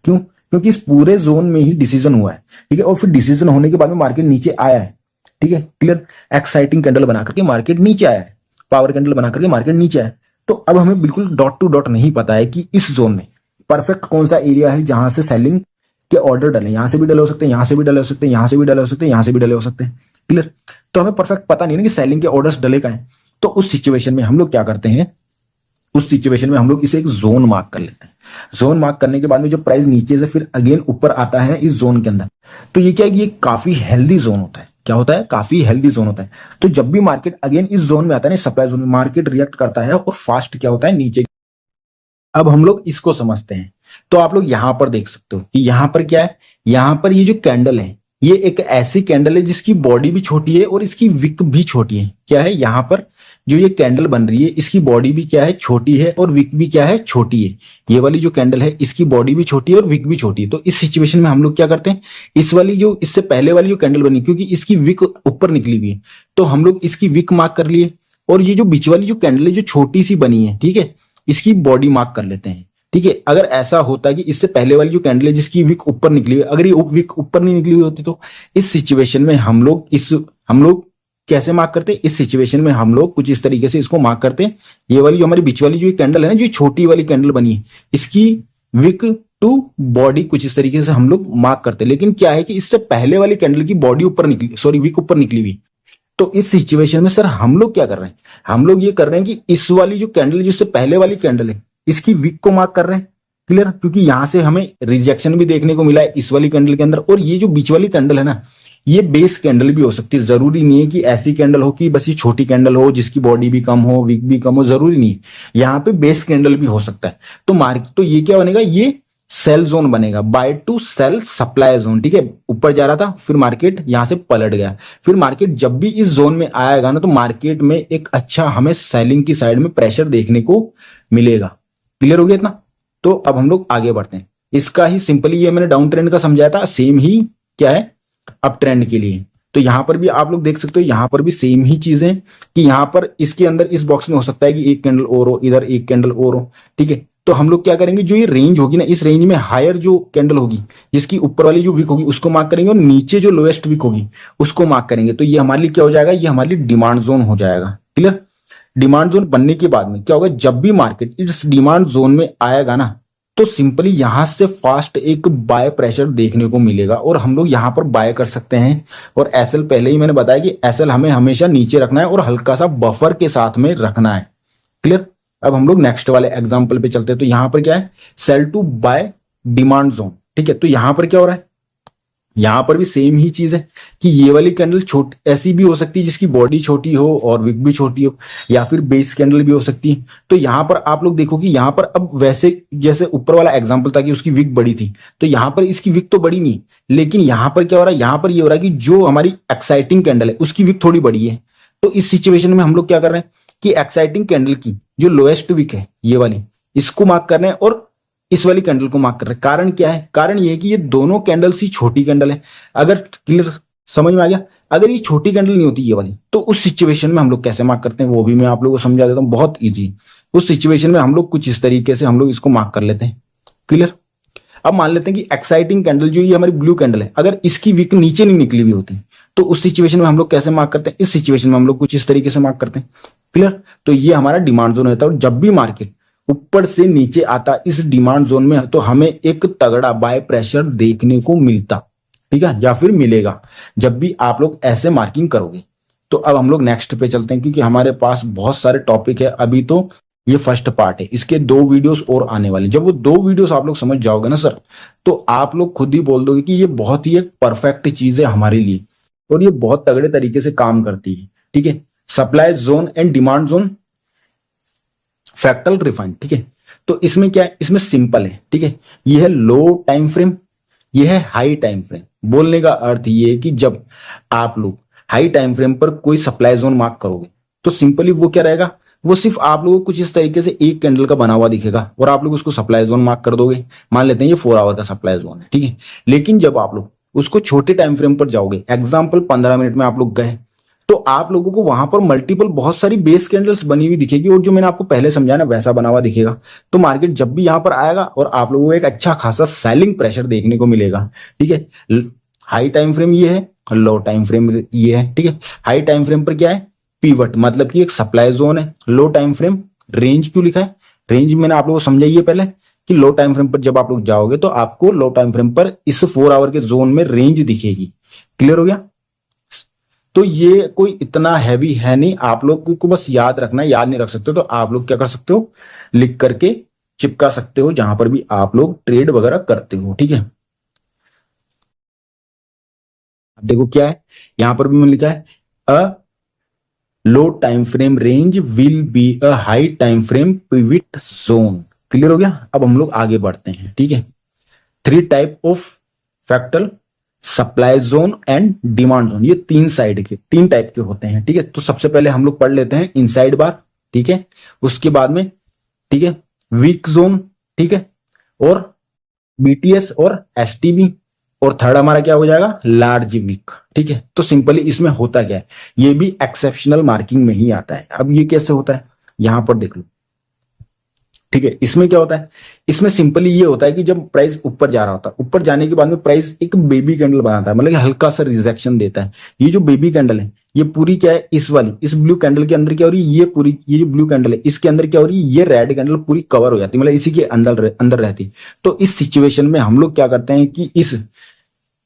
क्यों, क्योंकि इस पूरे जोन में ही डिसीजन हुआ है, ठीक है, और फिर डिसीजन होने के बाद में मार्केट नीचे आया है, ठीक है। क्लियर, एक्साइटिंग कैंडल बना करके मार्केट नीचे आया है, पावर कैंडल बना करके मार्केट नीचे आया है। तो अब हमें बिल्कुल डॉट टू डॉट नहीं पता है कि इस जोन में परफेक्ट कौन सा एरिया है जहां से सेलिंग के ऑर्डर डले, यहां से भी डले हो सकते हैं, यहां से भी डले हो सकते हैं, यहां से भी डले हो सकते हैं, यहां से भी डले हो सकते हैं। क्लियर, तो हमें परफेक्ट पता नहीं ना कि सेलिंग के ऑर्डर्स डले का है। तो उस सिचुएशन में हम लोग क्या करते हैं, उस सिचुएशन में हम लोग इसे एक जोन मार्क कर लेते हैं। जोन मार्क करने के बाद में जो प्राइस नीचे से फिर अगेन ऊपर आता है इस जोन के अंदर, तो ये क्या है कि ये काफी हेल्दी जोन होता है। क्या होता है, काफी हेल्दी जोन होता है। तो जब भी मार्केट अगेन इस जोन में आता है ना, सप्लाई जोन में, मार्केट रिएक्ट करता है और फास्ट क्या होता है, नीचे। अब हम लोग इसको समझते हैं। तो आप लोग यहां पर देख सकते हो कि यहां पर क्या है, यहां पर ये जो कैंडल है ये एक ऐसी कैंडल है जिसकी बॉडी भी छोटी है और इसकी विक भी छोटी है। क्या है, यहां पर जो ये कैंडल बन रही है इसकी बॉडी भी क्या है, छोटी है, और विक भी क्या है, छोटी है। ये वाली जो कैंडल है इसकी बॉडी भी छोटी है और विक भी छोटी है। तो इस सिचुएशन में हम लोग क्या करते हैं, इस वाली जो इससे पहले वाली जो कैंडल बनी, क्योंकि इसकी विक ऊपर निकली हुई है तो हम लोग इसकी विक मार्क कर लिए, और ये जो बीच वाली जो कैंडल है जो छोटी सी बनी है, ठीक है, इसकी बॉडी मार्क कर लेते हैं। ठीक है, अगर ऐसा होता है कि इससे पहले वाली जो कैंडल है जिसकी विक ऊपर निकली है, अगर ये विक ऊपर नहीं निकली हुई होती तो इस सिचुएशन में हम लोग कैसे मार्क करते हैं, इस सिचुएशन में हम लोग कुछ इस तरीके से इसको मार्क करते हैं। ये वाली जो हमारी बीच वाली जो कैंडल है ना, जो छोटी वाली कैंडल बनी है, इसकी विक टू बॉडी कुछ इस तरीके से हम लोग मार्क करते हैं। लेकिन क्या है कि इससे पहले वाली कैंडल की बॉडी ऊपर निकली, सॉरी विक ऊपर निकली हुई। तो इस सिचुएशन में सर हम लोग क्या कर रहे हैं, हम लोग ये कर रहे हैं कि इस वाली जो कैंडल जिससे पहले वाली कैंडल है इसकी विक को मार्क कर रहे हैं। क्लियर, क्योंकि यहां से हमें रिजेक्शन भी देखने को मिला है इस वाली कैंडल के अंदर। और ये जो बीच वाली कैंडल है ना, ये बेस कैंडल भी हो सकती है, जरूरी नहीं है कि ऐसी कैंडल हो कि बस ये छोटी कैंडल हो जिसकी बॉडी भी कम हो, विक भी कम हो, जरूरी नहीं है। यहाँ पे बेस कैंडल भी हो सकता है। तो मार्केट तो ये क्या बनेगा, ये सेल जोन बनेगा, buy to sell supply zone. ठीक है, ऊपर जा रहा था, फिर मार्केट यहां से पलट गया। फिर मार्केट जब भी इस जोन में आएगा ना, तो मार्केट में एक अच्छा हमें सेलिंग की साइड में प्रेशर देखने को मिलेगा। क्लियर हो गया इतना? तो अब हम लोग आगे बढ़ते हैं। इसका ही सिंपली ये मैंने डाउन ट्रेंड का समझाया था, सेम ही क्या है अप ट्रेंड के लिए। तो यहां पर भी आप लोग देख सकते हो, यहां पर भी सेम ही चीज है कि यहां पर इसके अंदर इस बॉक्स में हो सकता है कि एक कैंडल और हो, इधर एक कैंडल और हो। ठीक है, तो हम लोग क्या करेंगे, जो ये रेंज होगी ना, इस रेंज में हायर जो कैंडल होगी जिसकी ऊपर वाली जो विक होगी उसको मार्क करेंगे, और नीचे जो लोएस्ट विक होगी उसको मार्क करेंगे। तो ये हमारे लिए क्या हो जाएगा, ये हमारे लिए डिमांड जोन हो जाएगा। क्लियर, डिमांड जोन बनने के बाद में क्या होगा, जब भी मार्केट इस डिमांड जोन में आएगा ना, तो सिंपली यहां से फास्ट एक बाय प्रेशर देखने को मिलेगा और हम लोग यहां पर बाय कर सकते हैं। और एसएल पहले ही मैंने बताया कि एसएल हमें हमेशा नीचे रखना है और हल्का सा बफर के साथ में रखना है। क्लियर, अब हम लोग नेक्स्ट वाले एग्जांपल पे चलते हैं। तो यहां पर क्या है, sell to buy demand zone. ठीक है, तो यहां पर क्या हो रहा है, यहां पर भी सेम ही चीज है कि ये वाली कैंडल छोटी ऐसी भी हो सकती है जिसकी बॉडी छोटी हो और विक भी छोटी हो, या फिर बेस कैंडल भी हो सकती है। तो यहां पर आप लोग देखो कि यहां पर अब वैसे जैसे ऊपर वाला एग्जांपल था कि उसकी विक बड़ी थी, तो यहां पर इसकी विक तो बड़ी नहीं, लेकिन यहां पर क्या हो रहा है, यहां पर ये हो रहा है कि जो हमारी एक्साइटिंग कैंडल है उसकी विक थोड़ी बड़ी है। तो इस सिचुएशन में हम लोग क्या कर रहे हैं कि एक्साइटिंग कैंडल की जो लोएस्ट विक है ये वाली, इसको मार्क कर रहे हैं और इस वाली कैंडल को मार्क कर रहे हैं। कारण क्या है, कारण ये है कि ये दोनों कैंडल्स ही छोटी कैंडल है। अगर क्लियर समझ में आ गया, अगर ये छोटी कैंडल नहीं होती ये वाली, तो उस सिचुएशन में हम लोग कैसे मार्क करते हैं वो भी मैं आप लोगों को समझा देता हूं, बहुत इजी। उस सिचुएशन में हम लोग कुछ इस तरीके से हम लोग इसको मार्क कर लेते हैं। क्लियर, अब मान लेते हैं कि एक्साइटिंग कैंडल जो ये हमारी ब्लू कैंडल है, अगर इसकी विक नीचे नहीं निकली हुई होती तो उस सिचुएशन में हम लोग कैसे मार्क करते हैं, इस सिचुएशन में हम लोग कुछ इस तरीके से मार्क करते हैं। क्लियर, तो ये हमारा डिमांड जोन रहता है। और जब भी मार्केट ऊपर से नीचे आता इस डिमांड जोन में, तो हमें एक तगड़ा बाय प्रेशर देखने को मिलता, ठीक है, या फिर मिलेगा जब भी आप लोग ऐसे मार्किंग करोगे। तो अब हम लोग नेक्स्ट पे चलते हैं, क्योंकि हमारे पास बहुत सारे टॉपिक है। अभी तो ये फर्स्ट पार्ट है, इसके 2 वीडियोस और आने वाले। जब वो 2 वीडियोस आप लोग समझ जाओगे ना सर, तो आप लोग खुद ही बोल दोगे कि ये बहुत ही एक परफेक्ट चीज है हमारे लिए और ये बहुत तगड़े तरीके से काम करती है। ठीक है, supply zone and demand zone fractal refine. ठीक है, तो इसमें क्या है, इसमें सिंपल है। ठीक है, ये है लो टाइम फ्रेम, ये है हाई टाइम फ्रेम। बोलने का अर्थ ये है कि जब आप लोग हाई टाइम फ्रेम पर कोई सप्लाई जोन मार्क करोगे तो सिंपली वो क्या रहेगा, वो सिर्फ आप लोगों को कुछ इस तरीके से एक कैंडल का बना हुआ दिखेगा और आप लोग उसको सप्लाई जोन मार्क कर दोगे। मान लेते हैं ये 4 आवर का सप्लाई जोन है। ठीक है, लेकिन जब आप लोग उसको छोटे टाइम फ्रेम पर जाओगे, एग्जाम्पल 15 मिनट में आप लोग गए, तो आप लोगों को वहां पर मल्टीपल बहुत सारी बेस कैंडल्स बनी हुई दिखेगी और जो मैंने आपको पहले समझाया ना वैसा बना हुआ दिखेगा। तो मार्केट जब भी यहां पर आएगा और आप लोगों को एक अच्छा खासा सेलिंग प्रेशर देखने को मिलेगा। ठीक है, हाई टाइम फ्रेम ये है, लो टाइम फ्रेम ये है। ठीक है, हाई टाइम फ्रेम पर क्या है, पीवट, मतलब कि एक सप्लाई जोन है। लो टाइम फ्रेम रेंज क्यों लिखा है, रेंज मैंने आप लोगों को समझाई है पहले कि लो टाइम फ्रेम पर जब आप लोग जाओगे तो आपको लो टाइम फ्रेम पर इस 4 आवर के जोन में रेंज दिखेगी। क्लियर हो गया? तो ये कोई इतना हैवी है नहीं, आप लोग को बस याद रखना है। याद नहीं रख सकते तो आप लोग क्या कर सकते हो, लिख करके चिपका सकते हो जहां पर भी आप लोग ट्रेड वगैरह करते हो। ठीक है, अब देखो क्या है, यहां पर भी मैंने लिखा है a low time frame range will be a high time frame pivot zone. Clear हो गया? अब हम लोग आगे बढ़ते हैं। ठीक है, 3 type of fractal supply zone and demand zone, ये तीन टाइप के होते हैं। ठीक है, तो सबसे पहले हम लोग पढ़ लेते हैं इनसाइड बार। ठीक है, उसके बाद में ठीक है वीक जोन, ठीक है, और बीटीएस और एसटीबी, और थर्ड हमारा क्या हो जाएगा, लार्ज वीक। ठीक है, तो सिंपली इसमें होता क्या है, ये भी एक्सेप्शनल मार्किंग में ही आता है। अब ये कैसे होता है, यहां पर देख लो। ठीक है, इसमें क्या होता है, इसमें सिंपली ये होता है कि जब प्राइस ऊपर जा रहा होता है, ऊपर जाने के बाद में प्राइस एक बेबी कैंडल बनाता है, मतलब कि हल्का सा रिजेक्शन देता है। ये जो बेबी कैंडल है, ये पूरी क्या है, इस वाली इस ब्लू कैंडल के अंदर क्या हो रही है, ये पूरी ये जो ब्लू कैंडल है इसके अंदर क्या हो रही है, ये रेड कैंडल पूरी कवर हो जाती है, मतलब इसी के अंदर अंदर रहती है। तो इस सिचुएशन में हम लोग क्या करते हैं कि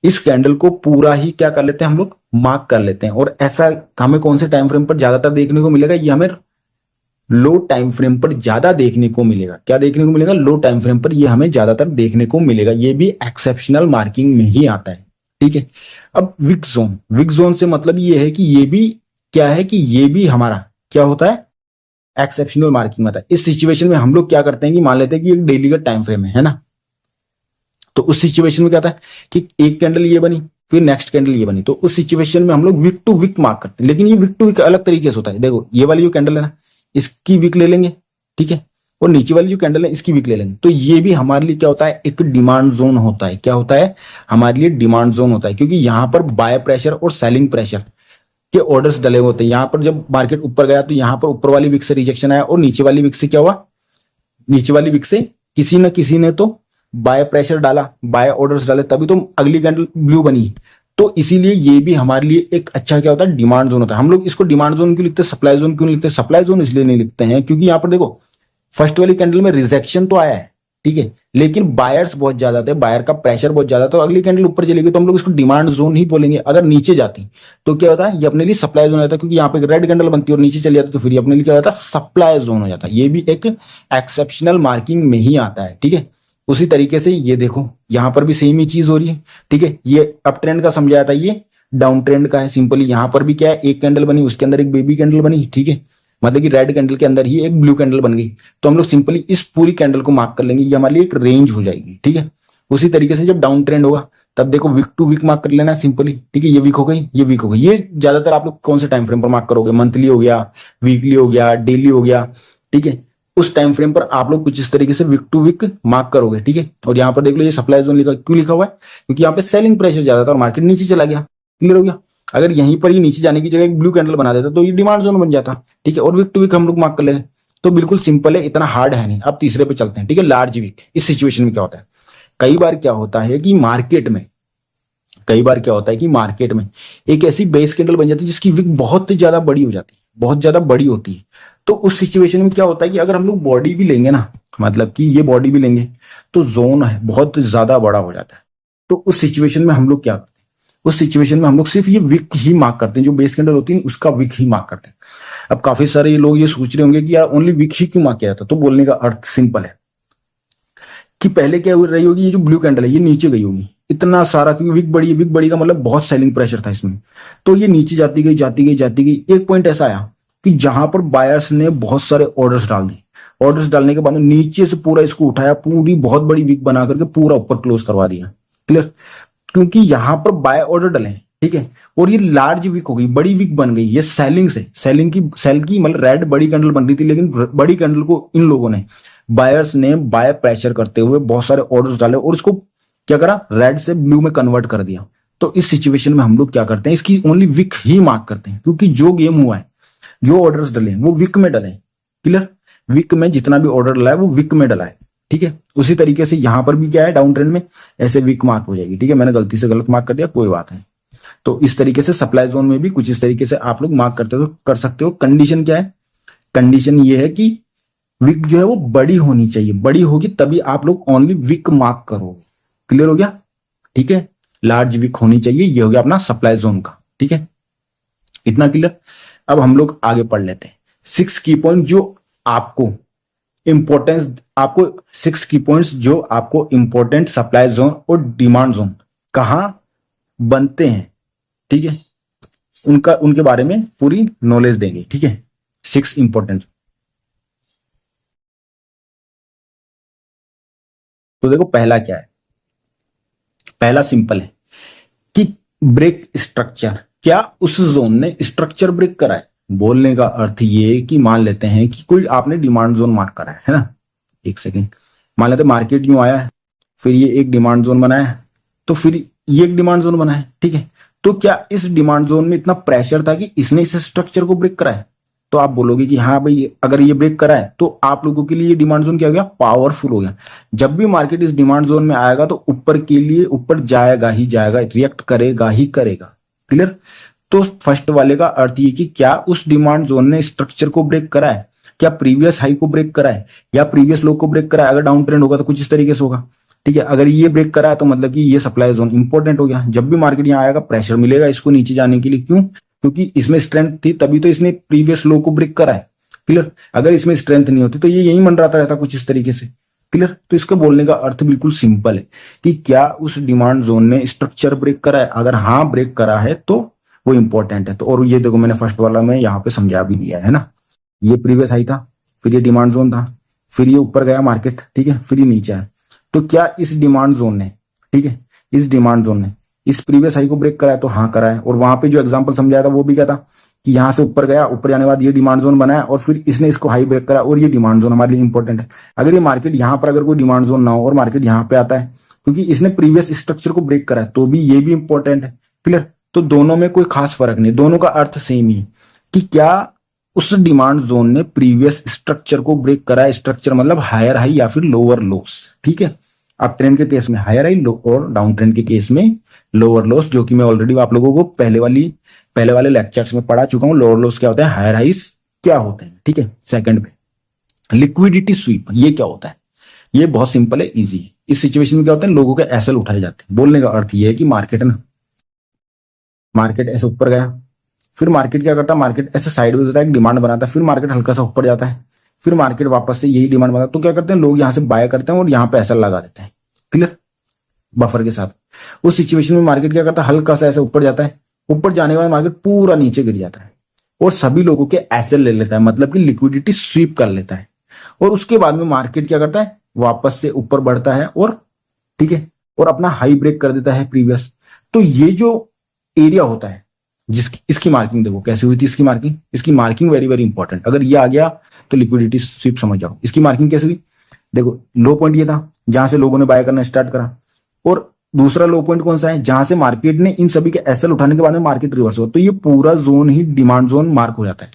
इस कैंडल को पूरा ही क्या कर लेते हैं, हम लोग मार्क कर लेते हैं। और ऐसा हमें कौन से टाइम फ्रेम पर ज्यादातर देखने को मिलेगा, ये हमें लो टाइम फ्रेम पर ज्यादा देखने को मिलेगा। क्या देखने को मिलेगा, लो टाइम फ्रेम पर ये हमें ज्यादातर देखने को मिलेगा। ये भी एक्सेप्शनल मार्किंग में ही आता है। ठीक है, अब विक जोन से मतलब ये है कि ये भी क्या है, कि ये भी हमारा क्या होता है, एक्सेप्शनल मार्किंग में आता है। इस सिचुएशन में हम लोग क्या करते हैं कि मान लेते हैं कि एक डेली का टाइम फ्रेम है ना, तो उस सिचुएशन में क्या होता है कि एक कैंडल ये बनी, फिर नेक्स्ट कैंडल ये बनी, तो उस सिचुएशन में हम लोग विक टू विक मार्क करते हैं। लेकिन ये विक टू विक अलग तरीके से होता है। देखो ये वाली जो कैंडल है ना, इसकी विक ले लेंगे, ठीक है, और नीचे वाली जो कैंडल है इसकी विक ले लेंगे। तो ये भी हमारे लिए क्या होता है, एक डिमांड जोन होता है। क्या होता है, हमारे लिए डिमांड जोन होता है, क्योंकि यहां पर बाय प्रेशर और सेलिंग प्रेशर के ऑर्डर्स डले होते हैं। यहां पर जब मार्केट ऊपर गया तो यहां पर ऊपर वाली विक से रिजेक्शन आया, और नीचे वाली विक से क्या हुआ, नीचे वाली विक से किसी न किसी ने तो बाय प्रेशर डाला, बाय ऑर्डर्स डाले, तभी तो अगली कैंडल ब्लू बनी। तो इसीलिए ये भी हमारे लिए एक अच्छा क्या होता है, डिमांड जोन होता है। हम लोग इसको डिमांड जोन क्यों लिखते हैं, सप्लाई जोन क्यों लिखते हैं, सप्लाई जोन इसलिए नहीं लिखते हैं क्योंकि यहां पर देखो फर्स्ट वाली कैंडल में रिजेक्शन तो आया है, ठीक है, लेकिन बायर्स बहुत ज्यादा थे, बायर का प्रेशर बहुत ज्यादा था। अगली कैंडल ऊपर चली गई तो हम लोग इसको डिमांड जोन ही बोलेंगे। अगर नीचे जाती तो क्या होता है, ये अपने लिए सप्लाई जोन होता है, क्योंकि यहाँ पे रेड कैंडल बनती है और नीचे चली जाती तो फिर ये अपने लिए क्या होता है, सप्लाई जोन हो जाता है। ये भी एक एक्सेप्शनल मार्किंग में ही आता है। ठीक है, उसी तरीके से ये देखो यहां पर भी सेम ही चीज हो रही है। ठीक है, ये अप ट्रेंड का समझाया था, ये डाउन ट्रेंड का है। सिंपली यहां पर भी क्या है, एक कैंडल बनी, उसके अंदर एक बेबी कैंडल बनी। ठीक है, मतलब कि रेड कैंडल के अंदर ही एक ब्लू कैंडल बन गई। तो हम लोग सिंपली इस पूरी कैंडल को मार्क कर लेंगे, ये हमारे लिए एक रेंज हो जाएगी। ठीक है, उसी तरीके से जब डाउन ट्रेंड होगा तब देखो वीक टू वीक मार्क कर लेना सिंपली। ठीक है, ये वीक हो गई, ये वीक हो गई। ये ज्यादातर आप लोग कौन से टाइम फ्रेम पर मार्क करोगे, मंथली हो गया, वीकली हो गया, डेली हो गया। ठीक है, उस टाइम फ्रेम पर आप लोग कुछ इस तरीके से वीक टू वीक मार्क करोगे। ठीक है, और यहाँ पर देख लो ये सप्लाई जोन लिखा, क्यों लिखा हुआ है, क्योंकि यहाँ पे सेलिंग प्रेशर ज्यादा था और मार्केट नीचे चला गया। क्लियर हो गया। अगर यहीं पर ही नीचे जाने की जगह एक ब्लू कैंडल बना देता तो ये डिमांड जोन बन जाता। ठीक है, और वीक टू वीक हम लोग मार्क कर लेते, तो बिल्कुल सिंपल है, इतना हार्ड है नहीं। अब तीसरे पे चलते हैं। ठीक है, लार्ज वीक। इस सिचुएशन में क्या होता है, कई बार क्या होता है कि मार्केट में, कई बार क्या होता है कि मार्केट में एक ऐसी बेस कैंडल बन जाती है जिसकी विक बहुत ज्यादा बड़ी हो जाती है, बहुत ज्यादा बड़ी होती है। तो उस सिचुएशन में क्या होता है कि अगर हम लोग बॉडी भी लेंगे ना, मतलब कि ये बॉडी भी लेंगे तो जोन है बहुत ज्यादा बड़ा हो जाता है। तो उस सिचुएशन में हम लोग क्या करते हैं, उस सिचुएशन में हम लोग सिर्फ ये विक ही मार्क करते हैं, जो बेस कैंडल होती है उसका विक ही मार्क करते हैं। अब काफी सारे लोग ये सोच रहे होंगे कि यार ओनली विक ही क्यों मार्क किया जाता, तो बोलने का अर्थ सिंपल है कि पहले क्या हो रही होगी, ये जो ब्लू कैंडल है ये नीचे गई होगी इतना सारा, क्योंकि विक बड़ी है, विक बड़ी का मतलब बहुत सेलिंग प्रेशर था इसमें। तो ये नीचे जाती गई जाती गई जाती गई, एक पॉइंट ऐसा आया कि जहां पर बायर्स ने बहुत सारे ऑर्डर्स डाल दिए। ऑर्डर्स डालने के बाद में नीचे से पूरा इसको उठाया, पूरी बहुत बड़ी विक बना करके पूरा ऊपर क्लोज करवा दिया। क्लियर, क्योंकि यहां पर बाय ऑर्डर डले, ठीक है, और ये लार्ज विक हो गई, बड़ी विक बन गई। ये सेलिंग से, सेल की मतलब रेड बड़ी कैंडल बन रही थी, लेकिन बड़ी कैंडल को इन लोगों ने, बायर्स ने बाय प्रेशर करते हुए बहुत सारे ऑर्डर्स डाले और इसको क्या करा, रेड से ब्लू में कन्वर्ट कर दिया। तो इस सिचुएशन में हम लोग क्या करते हैं, इसकी ओनली विक ही मार्क करते हैं, क्योंकि जो गेम हुआ है, जो ऑर्डर्स डले हैं वो विक में डले। क्लियर, विक में जितना भी ऑर्डर डला है वो विक में डला है। ठीक है, उसी तरीके से यहां पर भी क्या है, डाउन ट्रेंड में ऐसे विक मार्क हो जाएगी। ठीक है, मैंने गलती से गलत मार्क कर दिया, कोई बात नहीं। तो इस तरीके से सप्लाई जोन में भी कुछ इस तरीके से आप लोग मार्क करते हो, कर सकते हो। कंडीशन क्या है, कंडीशन ये है कि विक जो है वो बड़ी होनी चाहिए, बड़ी होगी तभी आप लोग ओनली विक मार्क करोगे। क्लियर हो गया। ठीक है, लार्ज विक होनी चाहिए, ये हो गया अपना सप्लाई जोन का। ठीक है, इतना क्लियर। अब हम लोग आगे पढ़ लेते हैं 6 की पॉइंट जो आपको इंपॉर्टेंस, आपको 6 की पॉइंट्स जो आपको इंपॉर्टेंट सप्लाई जोन और डिमांड जोन कहां बनते हैं। ठीक है, उनका, उनके बारे में पूरी नॉलेज देंगे। ठीक है, 6 इंपॉर्टेंट। तो देखो पहला क्या है, पहला सिंपल है, ब्रेक स्ट्रक्चर, क्या उस जोन ने स्ट्रक्चर ब्रेक करा है? बोलने का अर्थ ये कि मान लेते हैं कि कोई आपने डिमांड जोन मार्क करा है ना, एक सेकेंड, मान लेते मार्केट यूं आया है, फिर ये एक डिमांड जोन बनाया है, तो फिर ये एक डिमांड जोन बना है, ठीक है। तो क्या इस डिमांड जोन में इतना प्रेशर था कि इसने इस स्ट्रक्चर को ब्रेक करा है? तो आप बोलोगे कि हाँ भाई, अगर ये ब्रेक करा है तो आप लोगों के लिए ये डिमांड जोन क्या हो गया? पावरफुल हो गया। जब भी मार्केट इस डिमांड जोन में आएगा तो ऊपर के लिए ऊपर जाएगा ही जाएगा, रिएक्ट करेगा ही करेगा। क्लियर? तो फर्स्ट वाले का अर्थ ये कि क्या उस डिमांड जोन ने स्ट्रक्चर को ब्रेक करा है, क्या प्रीवियस हाई को ब्रेक करा है या प्रीवियस लो को ब्रेक करा है। अगर डाउन ट्रेंड होगा तो कुछ इस तरीके से होगा, ठीक है। अगर ये ब्रेक करा है तो मतलब कि ये सप्लाई जोन इंपॉर्टेंट हो गया। जब भी मार्केट यहाँ आएगा प्रेशर मिलेगा इसको नीचे जाने के लिए, क्यों? क्योंकि इसमें स्ट्रेंथ थी, तभी तो इसने प्रीवियस लो को ब्रेक करा है। क्लियर? अगर इसमें स्ट्रेंथ नहीं होती तो ये यही मंडराता रहता कुछ इस तरीके से। क्लियर? तो इसका बोलने का अर्थ बिल्कुल सिंपल है कि क्या उस डिमांड जोन ने स्ट्रक्चर ब्रेक करा है। अगर हाँ ब्रेक करा है तो वो इंपॉर्टेंट है। तो और ये देखो मैंने फर्स्ट वाला में यहाँ पे समझा भी दिया है ना, ये प्रीवियस हाई था, फिर ये डिमांड जोन था, फिर ये ऊपर गया मार्केट, ठीक है, फिर ये नीचे आया। तो क्या इस डिमांड जोन ने, ठीक है, इस डिमांड जोन ने इस प्रीवियस हाई को ब्रेक करा है? तो हाँ करा है। और वहां पे जो एग्जांपल समझाया था वो भी क्या था कि यहां से ऊपर गया, ऊपर जाने के बाद ये डिमांड जोन बनाया और फिर इसने इसको हाई ब्रेक करा, और ये डिमांड जोन हमारे लिए इंपॉर्टेंट है। अगर ये मार्केट यहाँ पर अगर कोई डिमांड जोन ना हो और मार्केट यहाँ पे आता है क्योंकि इसने प्रीवियस स्ट्रक्चर को ब्रेक करा है, तो भी ये भी इंपॉर्टेंट है। क्लियर? तो दोनों में कोई खास फर्क नहीं, दोनों का अर्थ सेम ही कि क्या उस डिमांड जोन ने प्रीवियस स्ट्रक्चर को ब्रेक करा है। स्ट्रक्चर मतलब हायर हाई या फिर लोअर लोस, ठीक है। अप ट्रेंड के केस में हायर हाई और डाउन ट्रेंड के केस में लोअर लोस, जो कि मैं ऑलरेडी आप लोगों को पहले वाले लेक्चर्स में पढ़ा चुका हूं। लोअर लोस क्या होता है, हायर हाइस क्या होते हैं, ठीक है। सेकंड पे लिक्विडिटी स्वीप, ये क्या होता है? ये बहुत सिंपल है, इजी है। इस सिचुएशन में क्या होता है, लोगों के एसएल उठाए जाते हैं। बोलने का अर्थ ये है कि मार्केट है ना, मार्केट ऐसे ऊपर गया, फिर मार्केट क्या करता है, मार्केट ऐसे साइडवेज होता है, एक डिमांड बनाता है, फिर मार्केट हल्का सा ऊपर जाता है, फिर मार्केट वापस से यही डिमांड बनाता है। तो क्या करते हैं लोग, यहां से बाय करते हैं और यहां पे एसएल लगा देते हैं। क्लियर? बफर के साथ। उस सिचुएशन में मार्केट क्या करता है, हल्का सा ऐसे ऊपर जाता है, ऊपर जाने के बाद मार्केट पूरा नीचे गिर जाता है और सभी लोगों के एसएल ले लेता है, मतलब कि लिक्विडिटी स्वीप कर लेता है। और उसके बाद में मार्केट क्या करता है, वापस से ऊपर बढ़ता है और, ठीक है, और अपना हाई ब्रेक कर देता है प्रीवियस। तो ये जो एरिया होता है जिसकी, इसकी मार्किंग देखो कैसे हुई थी। इसकी मार्किंग वेरी वेरी इंपॉर्टेंट। अगर ये आ गया तो लिक्विडिटी स्वीप समझ जाओ। इसकी मार्किंग कैसे हुई, देखो लो पॉइंट ये था जहां से लोगों ने बाय करना स्टार्ट करा, और दूसरा लो पॉइंट कौन सा है, जहां से मार्केट ने इन सभी के एसएल उठाने के बाद में मार्केट रिवर्स हुआ। तो ये पूरा जोन ही डिमांड जोन मार्क हो जाता है।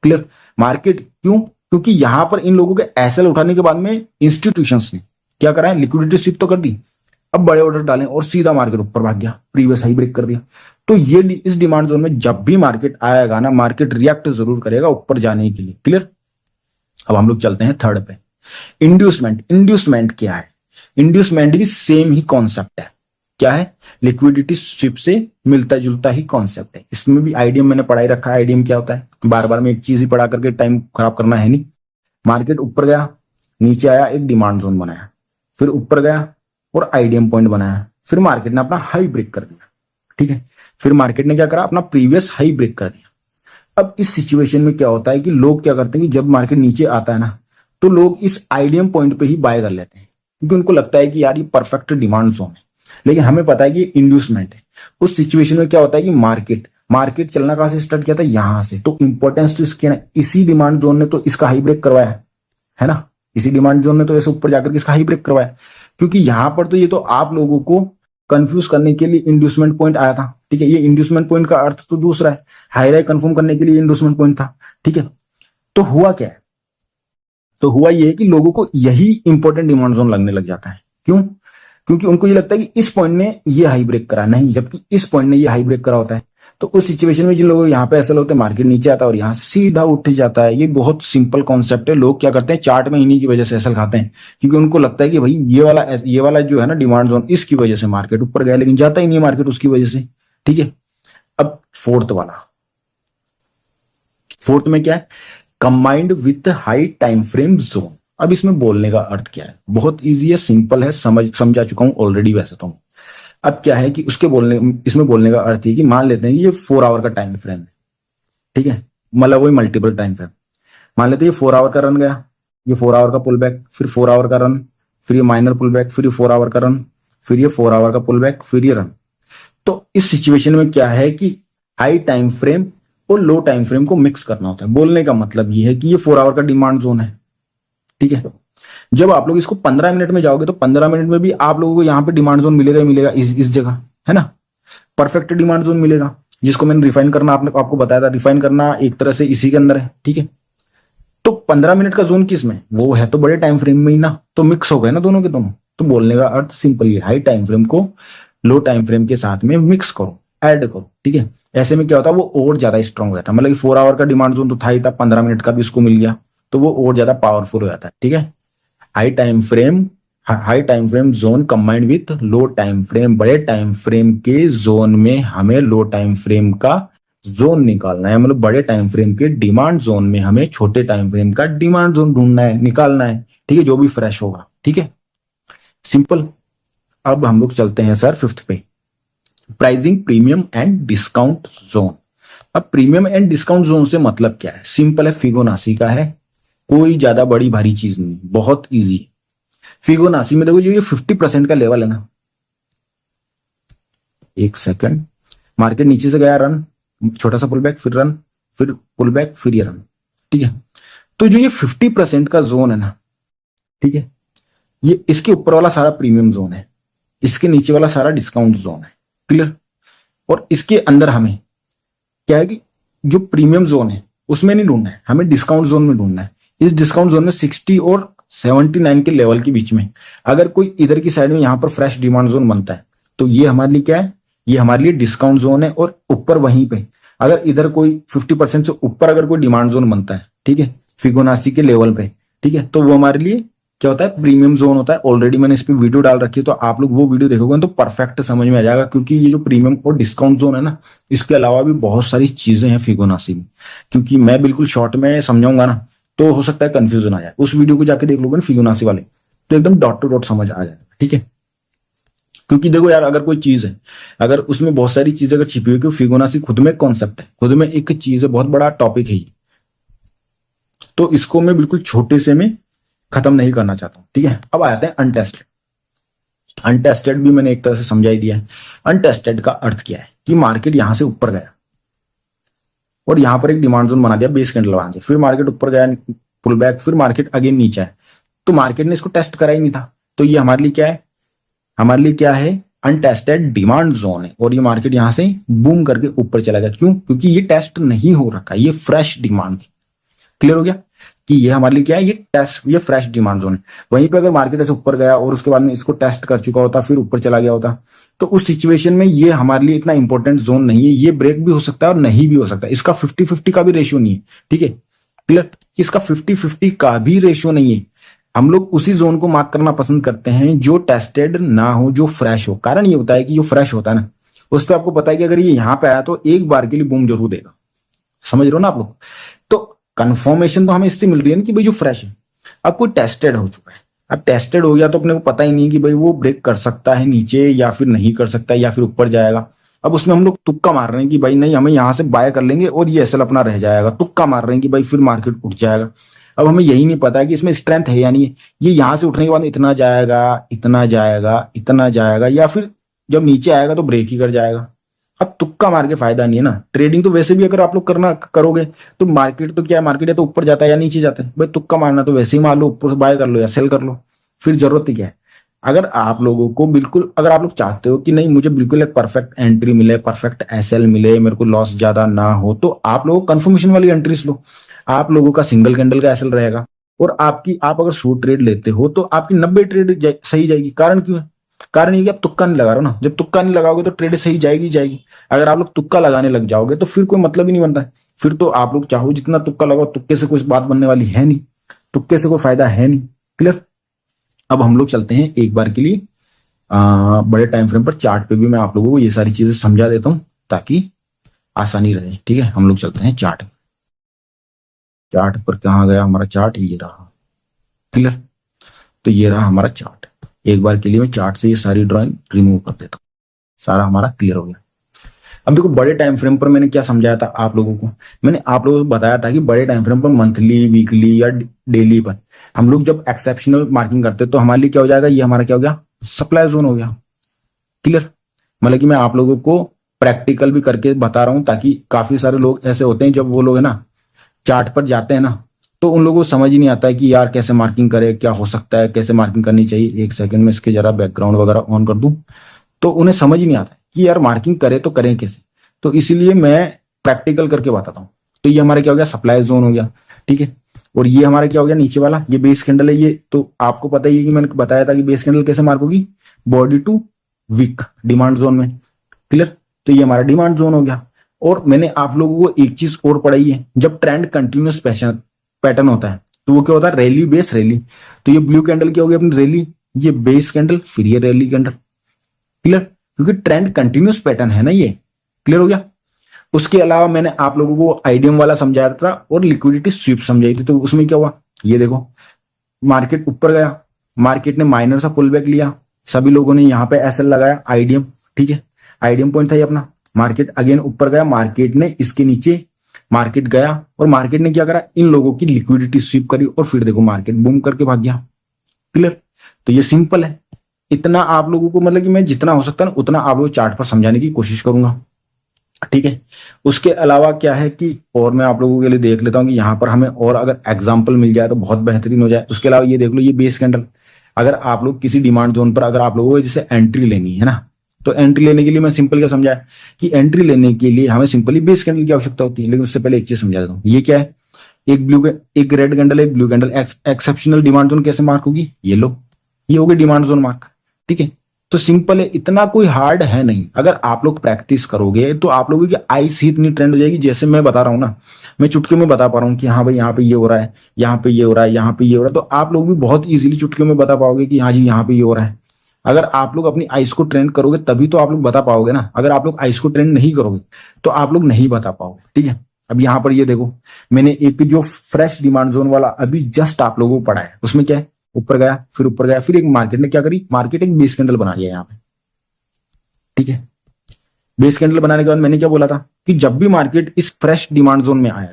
क्लियर? मार्केट क्यों? क्योंकि यहां पर इन लोगों के एसएल उठाने के बाद में इंस्टीट्यूशंस ने क्या करा है, लिक्विडिटी स्वीप तो कर दी, अब बड़े ऑर्डर डालें और सीधा मार्केट ऊपर भाग गया, प्रीवियस हाई ब्रेक कर दिया। तो ये इस डिमांड जोन में जब भी मार्केट आएगा ना, मार्केट रिएक्ट जरूर करेगा ऊपर जाने के लिए। क्लियर? अब हम लोग चलते हैं थर्ड पे, इंड्यूसमेंट। इंड्यूसमेंट क्या है? इंड्यूसमेंट भी सेम ही कॉन्सेप्ट है। क्या है? लिक्विडिटी स्वीप से मिलता जुलता ही कॉन्सेप्ट है। इसमें भी आईडीएम मैंने पढ़ाई रखा है। आईडीएम क्या होता है, बार बार में एक चीज ही पढ़ा करके टाइम खराब करना है नहीं। मार्केट ऊपर गया, नीचे आया, एक डिमांड जोन बनाया, फिर ऊपर गया और आईडीएम पॉइंट बनाया, फिर मार्केट ने अपना हाई ब्रेक कर दिया, ठीक है। फिर मार्केट ने क्या करा, अपना प्रीवियस हाई ब्रेक कर दिया। अब इस सिचुएशन में क्या होता है कि लोग क्या करते हैं कि जब मार्केट नीचे आता है ना, तो लोग इस आईडीएम पॉइंट पे ही बाय कर लेते हैं, क्योंकि उनको लगता है कि यार ये परफेक्ट डिमांड जोन है। लेकिन हमें पता है कि इंड्यूसमेंट है। उस सिचुएशन में क्या होता है कि मार्केट चलना कहां से स्टार्ट किया था, यहां से। तो इंपॉर्टेंस तो इसकी है ना, इसी डिमांड जोन ने तो इसका हाई ब्रेक करवाया है ना, इसी डिमांड जोन ने तो ऐसे ऊपर जाकर इसका हाई ब्रेक करवाया। क्योंकि यहां पर तो ये तो आप लोगों को कंफ्यूज करने के लिए इंड्यूसमेंट पॉइंट आया था, ठीक है। ये इंड्यूसमेंट पॉइंट का अर्थ तो दूसरा है, हाई राई कंफर्म करने के लिए इंड्यूसमेंट पॉइंट था, ठीक है। तो हुआ क्या है, तो हुआ ये है कि लोगों को यही इंपॉर्टेंट डिमांड जोन लगने लग जाता है। क्यों? क्योंकि उनको ये लगता है कि इस पॉइंट ने ये हाई ब्रेक करा, नहीं, जबकि इस पॉइंट ने ये हाई ब्रेक करा होता है। तो उस सिचुएशन में जिन लोगों यहाँ पे ऐसा होता है, मार्केट नीचे आता है और यहाँ सीधा उठ जाता है। ये बहुत सिंपल कॉन्सेप्ट है। लोग क्या करते हैं, चार्ट में इन्हीं की वजह से एसल खाते हैं, क्योंकि उनको लगता है कि भाई ये वाला जो है ना डिमांड जोन, इसकी वजह से मार्केट ऊपर गया, लेकिन जाता ही नहीं मार्केट उसकी वजह से, ठीक है। अब फोर्थ में क्या है, combined with high time frame zone. अब इसमें बोलने का अर्थ क्या है, बहुत इजी है, सिंपल है, समझा चुका हूं ऑलरेडी वैसे तो। अब क्या है कि इसमें बोलने का अर्थ है कि मान लेते हैं कि ये 4 आवर का टाइम फ्रेम है, ठीक है, मतलब वही मल्टीपल टाइम फ्रेम। मान लेते हैं ये 4 आवर का रन गया, ये 4 आवर का पुल बैक, फिर 4 आवर का रन, फिर ये माइनर पुल बैक, फिर ये 4 आवर का रन, फिर ये 4 आवर का पुल बैक, फिर ये रन। तो इस सिचुएशन में क्या है कि हाई टाइम फ्रेम और लो टाइम फ्रेम को मिक्स करना होता है। बोलने का मतलब ये है कि ये 4 आवर का डिमांड जोन है, ठीक है। जब आप लोग इसको 15 मिनट में जाओगे तो 15 मिनट में भी आप लोगों को यहाँ पे डिमांड जोन मिलेगा ही मिलेगा, इस जगह, है ना। परफेक्ट डिमांड जोन मिलेगा, जिसको मैंने रिफाइन करना आपको बताया था, रिफाइन करना एक तरह से इसी के अंदर है, ठीक है। तो 15 मिनट का जोन किस में, वो है तो बड़े टाइम फ्रेम में ही ना, तो मिक्स हो गए ना दोनों के दोनों। तो बोलने का अर्थ सिंपल है, हाई टाइम फ्रेम को लो टाइम फ्रेम के साथ में मिक्स करो, ऐड करो, ठीक है। ऐसे में क्या होता है, वो और ज्यादा स्ट्रांग हो जाता है। मतलब 4 आवर का डिमांड जोन तो था ही था, 15 मिनट का भी उसको मिल गया, तो वो और ज्यादा पावरफुल हो जाता है, ठीक है। High time frame zone combined with low time frame, बड़े टाइम फ्रेम के जोन में हमें लो टाइम फ्रेम का जोन निकालना है। मतलब बड़े टाइम फ्रेम के डिमांड जोन में हमें छोटे टाइम फ्रेम का डिमांड जोन ढूंढना है, निकालना है, ठीक है, जो भी फ्रेश होगा, ठीक है, सिंपल। अब हम लोग चलते हैं सर 5th पे, pricing premium and discount zone. अब प्रीमियम एंड डिस्काउंट जोन से मतलब क्या है, सिंपल है, फिबोनाची का है, कोई ज्यादा बड़ी भारी चीज नहीं, बहुत इजी है। फिबोनाची में देखो ये 50% का लेवल है ना, एक सेकंड, मार्केट नीचे से गया, रन, छोटा सा पुल बैक, फिर रन, फिर पुल बैक, फिर ये रन, ठीक है। तो जो ये 50% का जोन है ना, ठीक है, ये इसके ऊपर वाला सारा प्रीमियम जोन है, इसके नीचे वाला सारा डिस्काउंट जोन है, क्लियर। और इसके अंदर हमें क्या है कि जो प्रीमियम जोन है उसमें नहीं ढूंढना है, हमें डिस्काउंट जोन में ढूंढना है। इस डिस्काउंट जोन में 60 और 79 के लेवल के बीच में अगर कोई इधर की साइड में यहां पर फ्रेश डिमांड जोन बनता है तो ये हमारे लिए क्या है, ये हमारे लिए डिस्काउंट जोन है। और ऊपर वहीं पे अगर इधर कोई 50% से ऊपर अगर कोई डिमांड जोन बनता है, ठीक है, फिबोनाची के लेवल पे, ठीक है, तो वो हमारे लिए क्या होता है, प्रीमियम जोन होता है। ऑलरेडी मैंने इस पे वीडियो डाल रखी है, तो आप लोग वो वीडियो देखोगे तो परफेक्ट समझ में आ जाएगा। क्योंकि ये जो प्रीमियम और डिस्काउंट जोन है ना, इसके अलावा भी बहुत सारी चीजें हैं फिबोनाची में, क्योंकि मैं बिल्कुल शॉर्ट में समझाऊंगा ना तो हो सकता है कंफ्यूजन आ जाए। उस वीडियो को जाके देख लोगे ना फिबोनाची वाले, तो एकदम डॉट टू डॉट समझ आ जाएगा, ठीक है। क्योंकि देखो यार, अगर कोई चीज है, अगर उसमें बहुत सारी चीजें अगर छिपी हुई, क्योंकि फिबोनाची खुद में कॉन्सेप्ट है, खुद में एक चीज है, बहुत बड़ा टॉपिक है ये, तो इसको मैं बिल्कुल छोटे से में खत्म नहीं करना चाहता हूं, ठीक है। अब आते हैं अनटेस्टेड। अनटेस्टेड भी मैंने एक तरह से समझा ही दिया है। अनटेस्टेड का अर्थ क्या है कि मार्केट यहां से ऊपर गया और यहां पर एक डिमांड जोन बना दिया, बेस कैंडल बना दिया, फिर मार्केट ऊपर गया, पुल बैक, फिर मार्केट अगेन नीचे है, तो मार्केट ने इसको टेस्ट करा ही नहीं था। तो ये हमारे लिए क्या है, हमारे लिए क्या है, अनटेस्टेड डिमांड जोन है। और ये मार्केट यहां से बूम करके ऊपर चला गया, क्यों, क्योंकि ये टेस्ट नहीं हो रखा, ये फ्रेश डिमांड। क्लियर हो गया कि ये हमारे लिए क्या है, ये फ्रेश डिमांड जोन है। वहीं पे अगर मार्केट ऐसे ऊपर गया और उसके बाद में इसको टेस्ट कर चुका होता, फिर ऊपर चला गया होता, तो उस सिचुएशन में ये हमारे लिए इतना इंपॉर्टेंट जोन नहीं है। ये ब्रेक भी हो सकता है और नहीं भी हो सकता, इसका 50-50 का भी रेशियो नहीं है, ठीक है, क्लियर। इसका 50-50 का भी रेशियो नहीं है। हम लोग उसी जोन को मार्क करना पसंद करते हैं जो टेस्टेड ना हो, जो फ्रेश हो। कारण ये होता है कि जो फ्रेश होता है ना, उस पर आपको पता है कि अगर ये यहां पे आया तो एक बार के लिए बूम जरूर देगा। समझ रहे हो ना आप लोग। तो कंफर्मेशन तो हमें इससे मिल रही है ना कि भाई जो फ्रेश है, अब कोई टेस्टेड हो चुका है। अब टेस्टेड हो गया तो अपने को पता ही नहीं कि भाई वो ब्रेक कर सकता है नीचे या फिर नहीं कर सकता, या फिर ऊपर जाएगा। अब उसमें हम लोग तुक्का मार रहे हैं कि भाई नहीं, हमें यहां से बाय कर लेंगे और ये एसएल अपना रह जाएगा। तुक्का मार रहे हैं कि भाई फिर मार्केट उठ जाएगा। अब हमें यही नहीं पता है कि इसमें स्ट्रेंथ है या नहीं है। ये यहां से उठने के बाद इतना जाएगा, इतना जाएगा, इतना जाएगा, या फिर जब नीचे आएगा तो ब्रेक ही कर जाएगा। अब तुक्का मार के फायदा नहीं है ना। ट्रेडिंग तो वैसे भी अगर आप लोग करना करोगे तो मार्केट तो क्या है, मार्केट है तो ऊपर जाता है या नीचे जाता है। भाई तुक्का मारना तो वैसे ही मार लो, ऊपर से बाय कर लो या सेल कर लो, फिर जरूरत ही क्या है। अगर आप लोगों को बिल्कुल, अगर आप लोग चाहते हो कि नहीं मुझे बिल्कुल एक परफेक्ट एंट्री मिले, परफेक्ट एसएल मिले, मेरे को लॉस ज्यादा ना हो, तो आप लोगों कंफर्मेशन वाली एंट्रीज लो। आप लोगों का सिंगल कैंडल का एसएल रहेगा और आप अगर शॉर्ट ट्रेड लेते हो तो आपकी 90 ट्रेड सही जाएगी। कारण क्यों है, कारण ये कि आप तुक्का नहीं लगा रहे हो ना। जब तुक्का नहीं लगाओगे तो ट्रेड सही जाएगी जाएगी। अगर आप लोग तुक्का लगाने लग जाओगे तो फिर कोई मतलब ही नहीं बनता है। फिर तो आप लोग चाहो जितना तुक्का लगाओ, तुक्के से कोई बात बनने वाली है नहीं, तुक्के से कोई फायदा है नहीं। क्लियर। अब हम लोग चलते हैं एक बार के लिए बड़े टाइम फ्रेम पर। चार्ट पे भी मैं आप लोगों को ये सारी चीजें समझा देता हूं ताकि आसानी रहे, ठीक है। हम लोग चलते हैं चार्ट। चार्ट पर कहाँ गया हमारा चार्ट, ये रहा। क्लियर। तो ये रहा हमारा चार्ट। एक बार के लिए मैं चार्ट से ये सारी ड्राइंग रिमूव कर देता हूँ, सारा हमारा क्लियर हो गया। अब देखो बड़े टाइम फ्रेम पर मैंने क्या समझाया था आप लोगों को, मैंने आप लोगों को बताया था कि बड़े टाइम फ्रेम पर मंथली, वीकली या डेली पर हम लोग जब एक्सेप्शनल मार्किंग करते हैं तो हमारे लिए क्या हो जाएगा, ये हमारा क्या हो गया, सप्लाई जोन हो गया। क्लियर। मतलब कि मैं आप लोगों को प्रैक्टिकल भी करके बता रहा हूं, ताकि काफी सारे लोग ऐसे होते हैं जब वो लोग है ना चार्ट पर जाते हैं ना, तो उन लोगों को समझ ही नहीं आता है कि यार कैसे मार्किंग करे, क्या हो सकता है, कैसे मार्किंग करनी चाहिए। एक सेकंड में इसके जरा बैकग्राउंड वगैरह ऑन कर दूं, तो उन्हें समझ ही नहीं आता कि यार मार्किंग करे तो करें कैसे। तो इसीलिए मैं प्रैक्टिकल करके बताता हूँ। तो ये हमारा क्या हो गया, सप्लाई जोन हो गया, ठीक है। और ये हमारा क्या हो गया, नीचे वाला ये बेस कैंडल है। ये तो आपको पता ही है कि मैंने बताया था कि बेस कैंडल कैसे मार्क होगी, body to weak demand zone में, क्लियर। तो ये हमारा डिमांड जोन हो गया। और मैंने आप लोगों को एक चीज और पढ़ाई है, जब ट्रेंड कंटिन्यूस पैटर्न होता है तो वो क्या होता है, रैली बेस रैली। तो ये ब्लू कैंडल क्या होगी अपनी, रैली, ये बेस कैंडल, फिर ये रैली कैंडल, क्लियर। क्योंकि ट्रेंड कंटिन्यूस पैटर्न है ना ये, क्लियर हो गया। उसके अलावा मैंने आप लोगों को आईडीएम वाला समझाया था और लिक्विडिटी स्वीप समझाई थी। तो उसमें क्या हुआ, ये देखो, मार्केट ऊपर गया, मार्केट ने माइनर सा पुल बैक लिया, सभी लोगों ने यहाँ पे एसएल लगाया, आईडीएम, ठीक है, आईडीएम पॉइंट था ये अपना। मार्केट अगेन ऊपर गया, मार्केट ने इसके नीचे मार्केट गया और मार्केट ने क्या करा, इन लोगों की लिक्विडिटी स्वीप करी और फिर देखो मार्केट बूम करके भाग गया, क्लियर। तो ये सिंपल है। इतना आप लोगों को मतलब कि मैं जितना हो सकता है ना उतना आप लोग चार्ट पर समझाने की कोशिश करूंगा, ठीक है। उसके अलावा क्या है कि और मैं आप लोगों के लिए देख लेता हूं कि यहाँ पर हमें और अगर एग्जाम्पल मिल जाए तो बहुत बेहतरीन हो जाए। उसके अलावा ये देख लो, ये बेस कैंडल, अगर आप लोग किसी डिमांड जोन पर अगर आप लोगों को जैसे एंट्री लेनी है ना, तो एंट्री लेने के लिए मैं सिंपल क्या समझाया कि एंट्री लेने के लिए हमें सिंपली बेस कैंडल की आवश्यकता होती है। लेकिन उससे पहले एक चीज समझा देता हूँ, ये क्या है, एक रेड कैंडल, एक blue candle, exceptional demand zone कैसे मार्क होगी, ये लो, ये होगी डिमांड जोन मार्क, ठीक है। तो सिंपल है, इतना कोई हार्ड है नहीं। अगर आप लोग प्रैक्टिस करोगे तो आप लोगों की आईज ही इतनी ट्रेंड हो जाएगी। जैसे मैं बता रहा हूं ना, मैं चुटकियों में बता पा रहा हूँ कि हाँ भाई यहाँ पे ये हो रहा है, यहाँ पे ये हो रहा है, यहाँ पे ये हो रहा है, तो आप लोग भी बहुत इजीली चुटकियों में बता पाओगे कि हाँ जी यहाँ पे ये हो रहा है। अगर आप लोग अपनी आइस को ट्रेंड करोगे तभी तो आप लोग बता पाओगे ना। अगर आप लोग आइस को ट्रेंड नहीं करोगे तो आप लोग नहीं बता पाओगे, ठीक है। अब यहाँ पर ये देखो, मैंने एक जो फ्रेश डिमांड जोन वाला अभी जस्ट आप लोगों को पढ़ा है, उसमें क्या है, ऊपर गया, फिर ऊपर गया, फिर एक मार्केट ने क्या करी, मार्केट एक बेस कैंडल बना लिया यहाँ पे, ठीक है। बेस कैंडल बनाने के बाद मैंने क्या बोला था कि जब भी मार्केट इस फ्रेश डिमांड जोन में आया,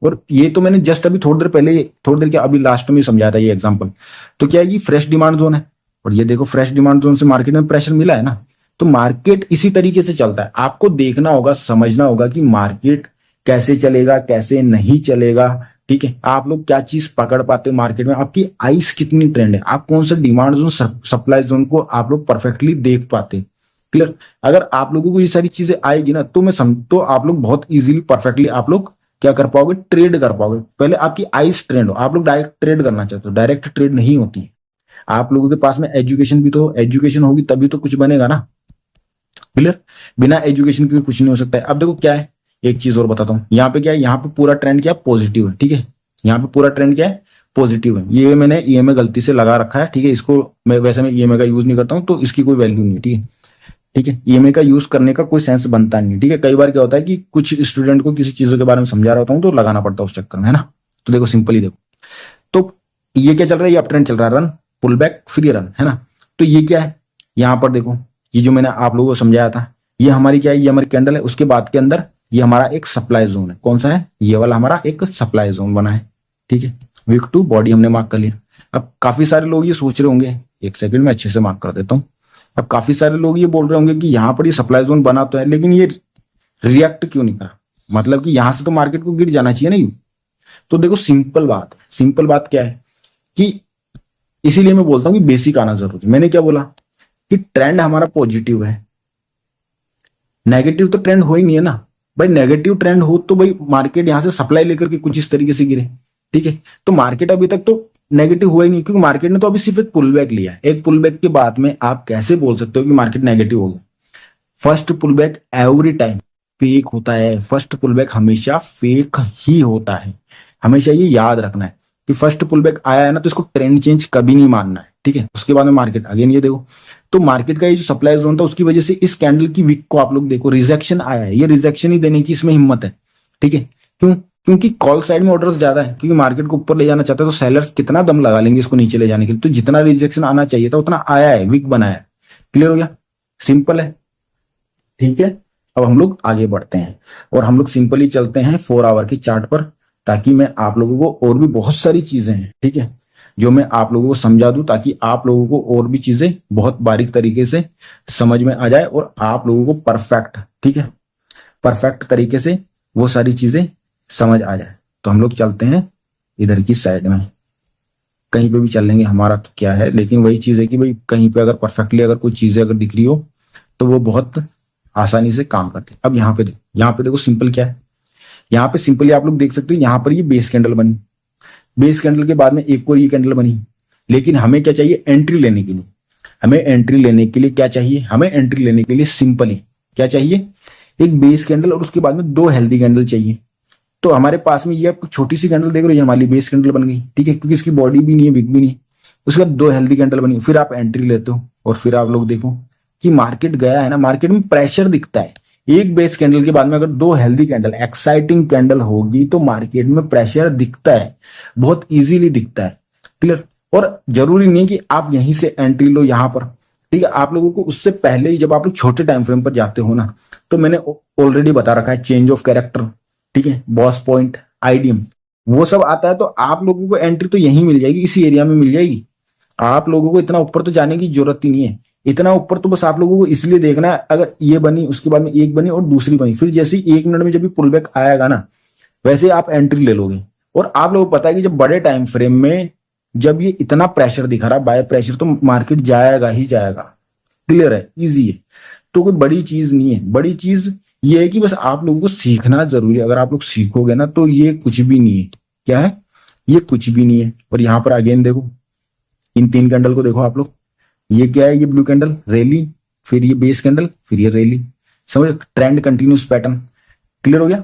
और ये तो मैंने जस्ट अभी थोड़ी देर पहले, थोड़ी देर क्या अभी लास्ट में समझाया था ये एग्जांपल। तो क्या है कि फ्रेश डिमांड जोन है और ये देखो फ्रेश डिमांड जोन से मार्केट में प्रेशर मिला है ना, तो मार्केट इसी तरीके से चलता है। आपको देखना होगा, समझना होगा कि मार्केट कैसे चलेगा, कैसे नहीं चलेगा, ठीक है। आप लोग क्या चीज पकड़ पाते हो मार्केट में, आपकी आइस कितनी ट्रेंड है, आप कौन सा डिमांड जोन सप्लाई जोन को आप लोग परफेक्टली देख पाते, क्लियर। अगर आप लोगों को ये सारी चीजें आएगी ना तो तो आप लोग बहुत इजीली परफेक्टली आप लोग क्या कर पाओगे, ट्रेड कर पाओगे। पहले आपकी आइस ट्रेंड हो, आप लोग डायरेक्ट ट्रेड करना चाहते हो, डायरेक्ट ट्रेड नहीं होती। आप लोगों के पास में एजुकेशन भी तो, एजुकेशन होगी तभी तो कुछ बनेगा ना, क्लियर। बिना एजुकेशन के कुछ नहीं हो सकता है। अब देखो क्या है, एक चीज और बताता हूँ, यहाँ पे क्या है, यहाँ पे पूरा ट्रेंड क्या है, पॉजिटिव है, ठीक है। यहाँ पे पूरा ट्रेंड क्या है, पॉजिटिव है। ये मैंने ईएमए गलती से लगा रखा है, ठीक है। इसको मैं वैसे मैं ईएमए का यूज नहीं करता हूँ तो इसकी कोई वैल्यू नहीं है, ठीक है, ठीक है। ईएमए का यूज करने का कोई सेंस बनता नहीं, ठीक है। कई बार क्या होता है कि कुछ स्टूडेंट को किसी चीजों के बारे में समझा रहा होता हूँ तो लगाना पड़ता है उस चक्कर में, है ना। तो देखो सिंपली देखो, तो ये क्या चल रहा है, ये अप ट्रेंड चल रहा है, रन पुल बैक फिर ये रन, है ना। तो ये क्या है, यहाँ पर देखो, ये जो मैंने आप लोगों को समझाया था, ये हमारी क्या है, ये हमारी कैंडल है। उसके बाद के अंदर ये हमारा एक सप्लाई जोन है, कौन सा है, ये वाला हमारा एक सप्लाई जोन बना है, ठीक है। वीक टू बॉडी हमने मार्क कर लिया। अब काफी सारे लोग ये सोच रहे होंगे, एक सेकंड में अच्छे से मार्क कर देता हूँ। अब काफी सारे लोग ये बोल रहे होंगे कि यहाँ पर ये सप्लाई जोन बना तो है लेकिन ये रिएक्ट क्यों नहीं करा, मतलब कि यहां से तो मार्केट को गिर जाना चाहिए नहीं। तो देखो सिंपल बात है, सिंपल बात क्या है कि इसीलिए मैं बोलता हूँ कि बेसिक आना जरूरी है। मैंने क्या बोला कि ट्रेंड हमारा पॉजिटिव है, नेगेटिव तो ट्रेंड हो ही नहीं है ना भाई। नेगेटिव ट्रेंड हो तो भाई मार्केट यहां से सप्लाई लेकर के कुछ इस तरीके से गिरे, ठीक है। तो मार्केट अभी तक तो नेगेटिव हुआ ही नहीं, क्योंकि मार्केट ने तो अभी सिर्फ एक पुल बैक लिया है। एक पुल बैक के बाद में आप कैसे बोल सकते हो कि मार्केट नेगेटिव होगा। First pull back every time fake होता है, फर्स्ट पुल बैक हमेशा फेक ही होता है। हमेशा ये याद रखना है कि फर्स्ट पुल बैक आया है ना तो इसको ट्रेंड चेंज कभी नहीं मानना है, ठीक है। उसके बाद में मार्केट अगेन ये देखो, तो मार्केट का ये जो सप्लाई जोन था उसकी वजह से इस कैंडल की वीक को आप लोग देखो रिजेक्शन आया है। ये रिजेक्शन ही देने की इसमें हिम्मत है, ठीक है। क्यों, क्योंकि कॉल साइड में ऑर्डर्स ज्यादा है, क्योंकि मार्केट को ऊपर ले जाना चाहता है तो सेलर्स कितना दम लगा लेंगे इसको नीचे ले जाने के लिए। तो जितना रिजेक्शन आना चाहिए था उतना आया है, वीक बनाया है, क्लियर हो गया, सिंपल है, ठीक है। अब हम लोग आगे बढ़ते हैं और हम लोग सिंपली चलते हैं 4 आवर की चार्ट पर, ताकि मैं आप लोगों को और भी बहुत सारी चीजें हैं, ठीक है। जो मैं आप लोगों को समझा दूं, ताकि आप लोगों को और भी चीजें बहुत बारीक तरीके से समझ में आ जाए और आप लोगों को परफेक्ट, ठीक है, परफेक्ट तरीके से वो सारी चीजें समझ आ जाए। तो हम लोग चलते हैं इधर की साइड में, कहीं पे भी चल लेंगे, हमारा तो क्या है, लेकिन वही चीज है कि भाई कहीं पे अगर परफेक्टली अगर कोई चीजें अगर दिख रही हो तो वो बहुत आसानी से काम करते हैं। अब यहाँ पे देखो सिंपल क्या है, यहाँ पे सिंपली आप लोग देख सकते हो, यहाँ पर ये बेस कैंडल बनी, बेस कैंडल के बाद में एक और ये कैंडल बनी। लेकिन हमें क्या चाहिए, एंट्री लेने के लिए, हमें एंट्री लेने के लिए क्या चाहिए, हमें एंट्री लेने के लिए सिंपली क्या चाहिए, एक बेस कैंडल और उसके बाद में दो हेल्दी कैंडल चाहिए। तो हमारे पास में ये छोटी सी कैंडल देख रहे हो, हमारी बेस कैंडल बन गई, ठीक है, क्योंकि इसकी बॉडी भी नहीं है, विक भी नहीं। उसके बाद दो हेल्दी कैंडल बनी, फिर आप एंट्री लेते हो और फिर आप लोग देखो कि मार्केट गया है ना, मार्केट में प्रेशर दिखता है। एक बेस कैंडल के बाद में अगर दो हेल्दी कैंडल, एक्साइटिंग कैंडल होगी तो मार्केट में प्रेशर दिखता है, बहुत इजीली दिखता है। क्लियर। और जरूरी नहीं कि आप यहीं से एंट्री लो यहाँ पर, ठीक है, आप लोगों को उससे पहले ही जब आप लोग छोटे टाइम फ्रेम पर जाते हो ना, तो मैंने ऑलरेडी बता रखा है चेंज ऑफ कैरेक्टर, ठीक है, बॉस पॉइंट, आईडीएम, वो सब आता है। तो आप लोगों को एंट्री तो यहीं मिल जाएगी, इसी एरिया में मिल जाएगी। आप लोगों को इतना ऊपर तो जाने की जरूरत ही नहीं है। इतना ऊपर तो बस आप लोगों को इसलिए देखना है, अगर ये बनी उसके बाद में एक बनी और दूसरी बनी, फिर जैसे ही 1 मिनट में जब भी पुल बैक आएगा ना, वैसे आप एंट्री ले लोगे। और आप लोगों को पता है कि जब बड़े टाइम फ्रेम में जब ये इतना प्रेशर दिखा रहा, बाय प्रेशर, तो मार्केट जाएगा ही जाएगा। क्लियर है, इजी है, तो कोई बड़ी चीज नहीं है। बड़ी चीज ये है कि बस आप लोगों को सीखना जरूरी है। अगर आप लोग सीखोगे ना तो ये कुछ भी नहीं है। क्या है, ये कुछ भी नहीं है। और यहां पर अगेन देखो, इन 3 कैंडल को देखो आप लोग, ये क्या है, ये ब्लू कैंडल रैली, फिर ये बेस कैंडल, फिर ये रैली, समझ, ट्रेंड कंटिन्यूस पैटर्न। क्लियर हो गया।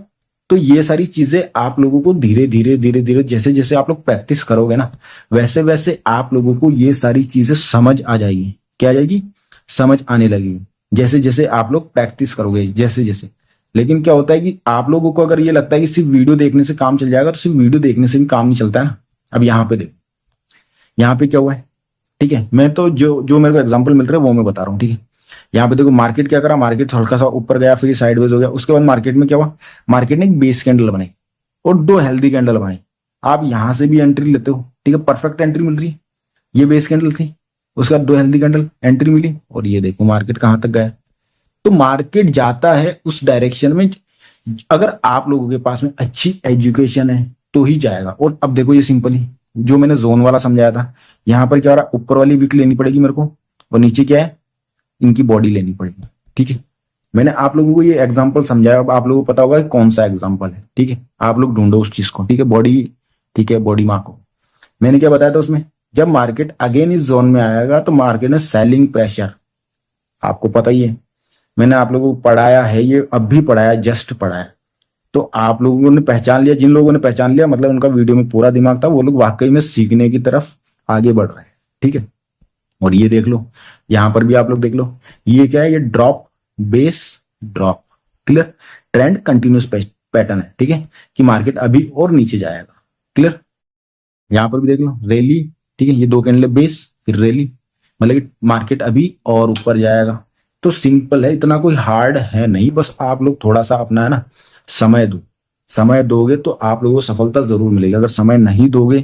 तो ये सारी चीजें आप लोगों को धीरे धीरे धीरे धीरे जैसे जैसे आप लोग प्रैक्टिस करोगे ना, वैसे वैसे आप लोगों को ये सारी चीजें समझ आ जाएगी। क्या आ जाएगी, समझ आने लगेगी, जैसे जैसे आप लोग प्रैक्टिस करोगे, जैसे जैसे। लेकिन क्या होता है कि आप लोगों को अगर ये लगता है कि सिर्फ वीडियो देखने से काम चल जाएगा, तो सिर्फ वीडियो देखने से भी काम नहीं चलता है ना। अब यहाँ पे देखो, यहाँ पे क्या हुआ है, ठीक है, मैं तो जो जो मेरे को एग्जांपल मिल रहा है वो मैं बता रहा हूँ, ठीक है। यहाँ पे देखो मार्केट क्या करा, मार्केट हल्का सा ऊपर गया, फिर साइडवेज हो गया। उसके बाद मार्केट में क्या हुआ, मार्केट ने एक बेस कैंडल बनाई और दो हेल्दी कैंडल बनाई। आप यहां से भी एंट्री लेते हो, ठीक है, परफेक्ट एंट्री मिल रही है। ये बेस कैंडल थी, उसके बाद दो हेल्दी कैंडल, एंट्री मिली, और ये देखो मार्केट कहां तक गया। तो मार्केट जाता है उस डायरेक्शन में, अगर आप लोगों के पास में अच्छी एजुकेशन है तो ही जाएगा। और अब देखो ये सिंपल ही जो मैंने जोन वाला समझाया था, यहां पर क्या हो रहा है, ऊपर वाली विक लेनी पड़ेगी मेरे को, और नीचे क्या है, इनकी बॉडी लेनी पड़ेगी। ठीक है, मैंने आप लोगों को ये एग्जांपल समझाया, अब आप लोगों को पता होगा कि कौन सा एग्जांपल है। ठीक है, आप लोग ढूंढो उस चीज को। ठीक है, बॉडी, ठीक है, बॉडी मार्क को मैंने क्या बताया था उसमें, जब मार्केट अगेन इस जोन में आएगा तो मार्केट में सेलिंग प्रेशर, आपको पता ही है, मैंने आप लोगों को पढ़ाया है, ये अब भी पढ़ाया, जस्ट पढ़ाया। तो आप लोगों ने पहचान लिया, जिन लोगों ने पहचान लिया मतलब उनका वीडियो में पूरा दिमाग था, वो लोग वाकई में सीखने की तरफ आगे बढ़ रहे हैं। ठीक है, और ये देख लो, यहां पर भी आप लोग देख लो, ये क्या है, ये drop base drop. Clear, trend continuous pattern है। ठीक है, कि मार्केट अभी और नीचे जाएगा। क्लियर, यहां पर भी देख लो रैली। ठीक है, ये दो कैंडल बेस फिर रैली, मतलब कि मार्केट अभी और ऊपर जाएगा। तो सिंपल है, इतना कोई हार्ड है नहीं, बस आप लोग थोड़ा सा अपना है ना समय दो, समय दोगे तो आप लोगों को सफलता जरूर मिलेगी। अगर समय नहीं दोगे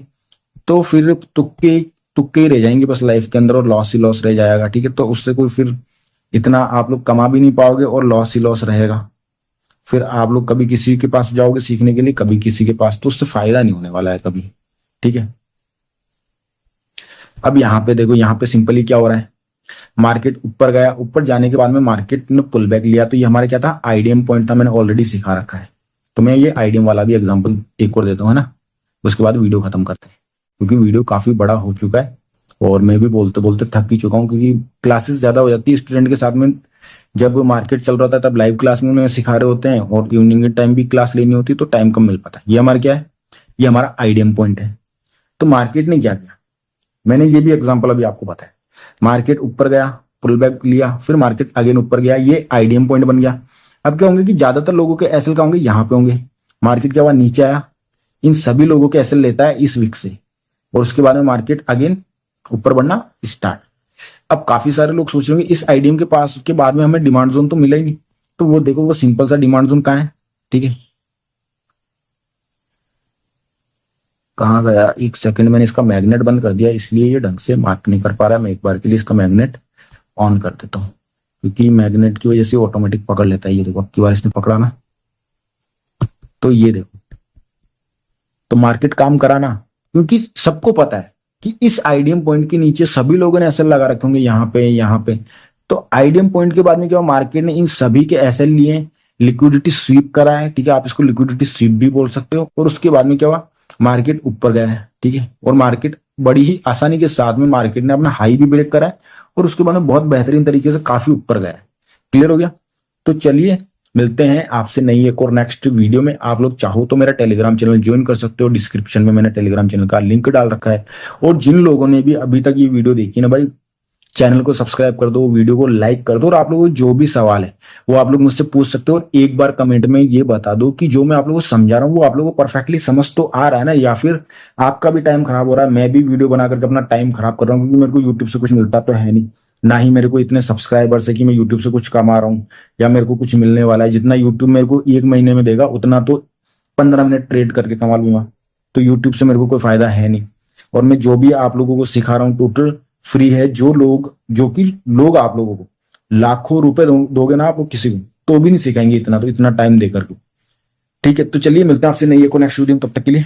तो फिर तुक्के तुक्के ही रह जाएंगे बस लाइफ के अंदर, और लॉस ही लॉस रह जाएगा। ठीक है, तो उससे कोई फिर इतना आप लोग कमा भी नहीं पाओगे और लॉस ही लॉस रहेगा। फिर आप लोग कभी किसी के पास जाओगे सीखने के लिए, कभी किसी के पास, तो उससे फायदा नहीं होने वाला है कभी। ठीक है, अब यहाँ पे देखो, यहाँ पे सिंपली क्या हो रहा है, मार्केट ऊपर गया, ऊपर जाने के बाद में मार्केट ने पुल बैक लिया। तो ये हमारा क्या था, आईडीएम पॉइंट था, मैंने ऑलरेडी सिखा रखा है। तो मैं ये आईडीएम वाला भी एग्जांपल एक और देता हूँ, है ना, उसके बाद वीडियो खत्म करते हैं, क्योंकि वीडियो काफी बड़ा हो चुका है और मैं भी बोलते बोलते थक ही चुका हूँ, क्योंकि क्लासेस ज्यादा हो जाती है स्टूडेंट के साथ में। जब मार्केट चल रहा था तब लाइव क्लास में उन्हें सिखा रहे होते हैं, और इवनिंग के टाइम भी क्लास लेनी होती है, तो टाइम कम मिल पाता है। ये हमारा क्या है, ये हमारा आईडीएम पॉइंट है। तो मार्केट ने क्या किया, मैंने ये भी एग्जाम्पल अभी आपको बताया, मार्केट ऊपर गया, पुल बैक लिया, फिर मार्केट अगेन ऊपर गया, ये आईडीएम पॉइंट बन गया। अब क्या होंगे कि ज्यादातर लोगों के एसएल का होंगे यहाँ पे होंगे, मार्केट क्या हुआ, नीचे आया, इन सभी लोगों के एसएल लेता है इस वीक से, और उसके बाद में मार्केट अगेन ऊपर बढ़ना स्टार्ट। अब काफी सारे लोग सोच रहे होंगे इस आईडीएम के पास के बाद में हमें डिमांड जोन तो मिला ही नहीं, तो वो देखो वो सिंपल सा डिमांड जोन कहाँ है। ठीक है, कहाँ गया, एक सेकंड, मैंने इसका मैग्नेट बंद कर दिया इसलिए ये ढंग से मार्क नहीं कर पा रहा है। मैं एक बार के लिए इसका मैग्नेट ऑन कर देता हूँ, क्योंकि मैग्नेट की वजह से ऑटोमेटिक पकड़ लेता है। ये देखो, अब की बार इसने पकड़ा ना, तो ये देखो, तो मार्केट काम करा ना, क्योंकि सबको पता है कि इस आईडीएम पॉइंट के नीचे सभी लोगों ने एसएल लगा रखे होंगे, यहाँ पे। तो आईडीएम पॉइंट के बाद में क्या, मार्केट ने इन सभी के एसएल लिए, लिक्विडिटी स्वीप करा है, ठीक है, आप इसको लिक्विडिटी स्वीप भी बोल सकते हो। और उसके बाद में क्या हुआ, मार्केट ऊपर गया है, ठीक है, और मार्केट बड़ी ही आसानी के साथ में मार्केट ने अपना हाई भी ब्रेक करा है, और उसके बाद में बहुत बेहतरीन तरीके से काफी ऊपर गया है। क्लियर हो गया? तो चलिए मिलते हैं आपसे नई एक और नेक्स्ट वीडियो में। आप लोग चाहो तो मेरा टेलीग्राम चैनल ज्वाइन कर सकते हो, डिस्क्रिप्शन में मैंने टेलीग्राम चैनल का लिंक डाल रखा है। और जिन लोगों ने भी अभी तक ये वीडियो देखी ना भाई, चैनल को सब्सक्राइब कर दो, वीडियो को लाइक कर दो, और आप लोगों को जो भी सवाल है वो आप लोग मुझसे पूछ सकते हो। और एक बार कमेंट में ये बता दो कि जो मैं आप लोगों को समझा रहा हूँ वो आप लोगों को परफेक्टली समझ तो आ रहा है ना, या फिर आपका भी टाइम खराब हो रहा है, मैं भी वीडियो बना करके अपना टाइम खराब कर रहा हूँ, क्योंकि मेरे को यूट्यूब से कुछ मिलता तो है नहीं, ना ही मेरे को इतने सब्सक्राइबर्स है कि मैं यूट्यूब से कुछ कमा रहा हूँ या मेरे को कुछ मिलने वाला है। जितना यूट्यूब मेरे को एक महीने में देगा उतना तो 15 मिनट ट्रेड करके कमा लूंगा, तो यूट्यूब से मेरे को कोई फायदा है नहीं। और मैं जो भी आप लोगों को सिखा रहा हूँ टोटल फ्री है। जो कि लोग आप लोगों को लाखों रुपए दोगे ना आप किसी को, तो भी नहीं सिखाएंगे इतना, तो इतना टाइम देकर के। ठीक है, तो चलिए मिलते हैं आपसे नई एक नेक्स्ट वीडियो में, तब तक के लिए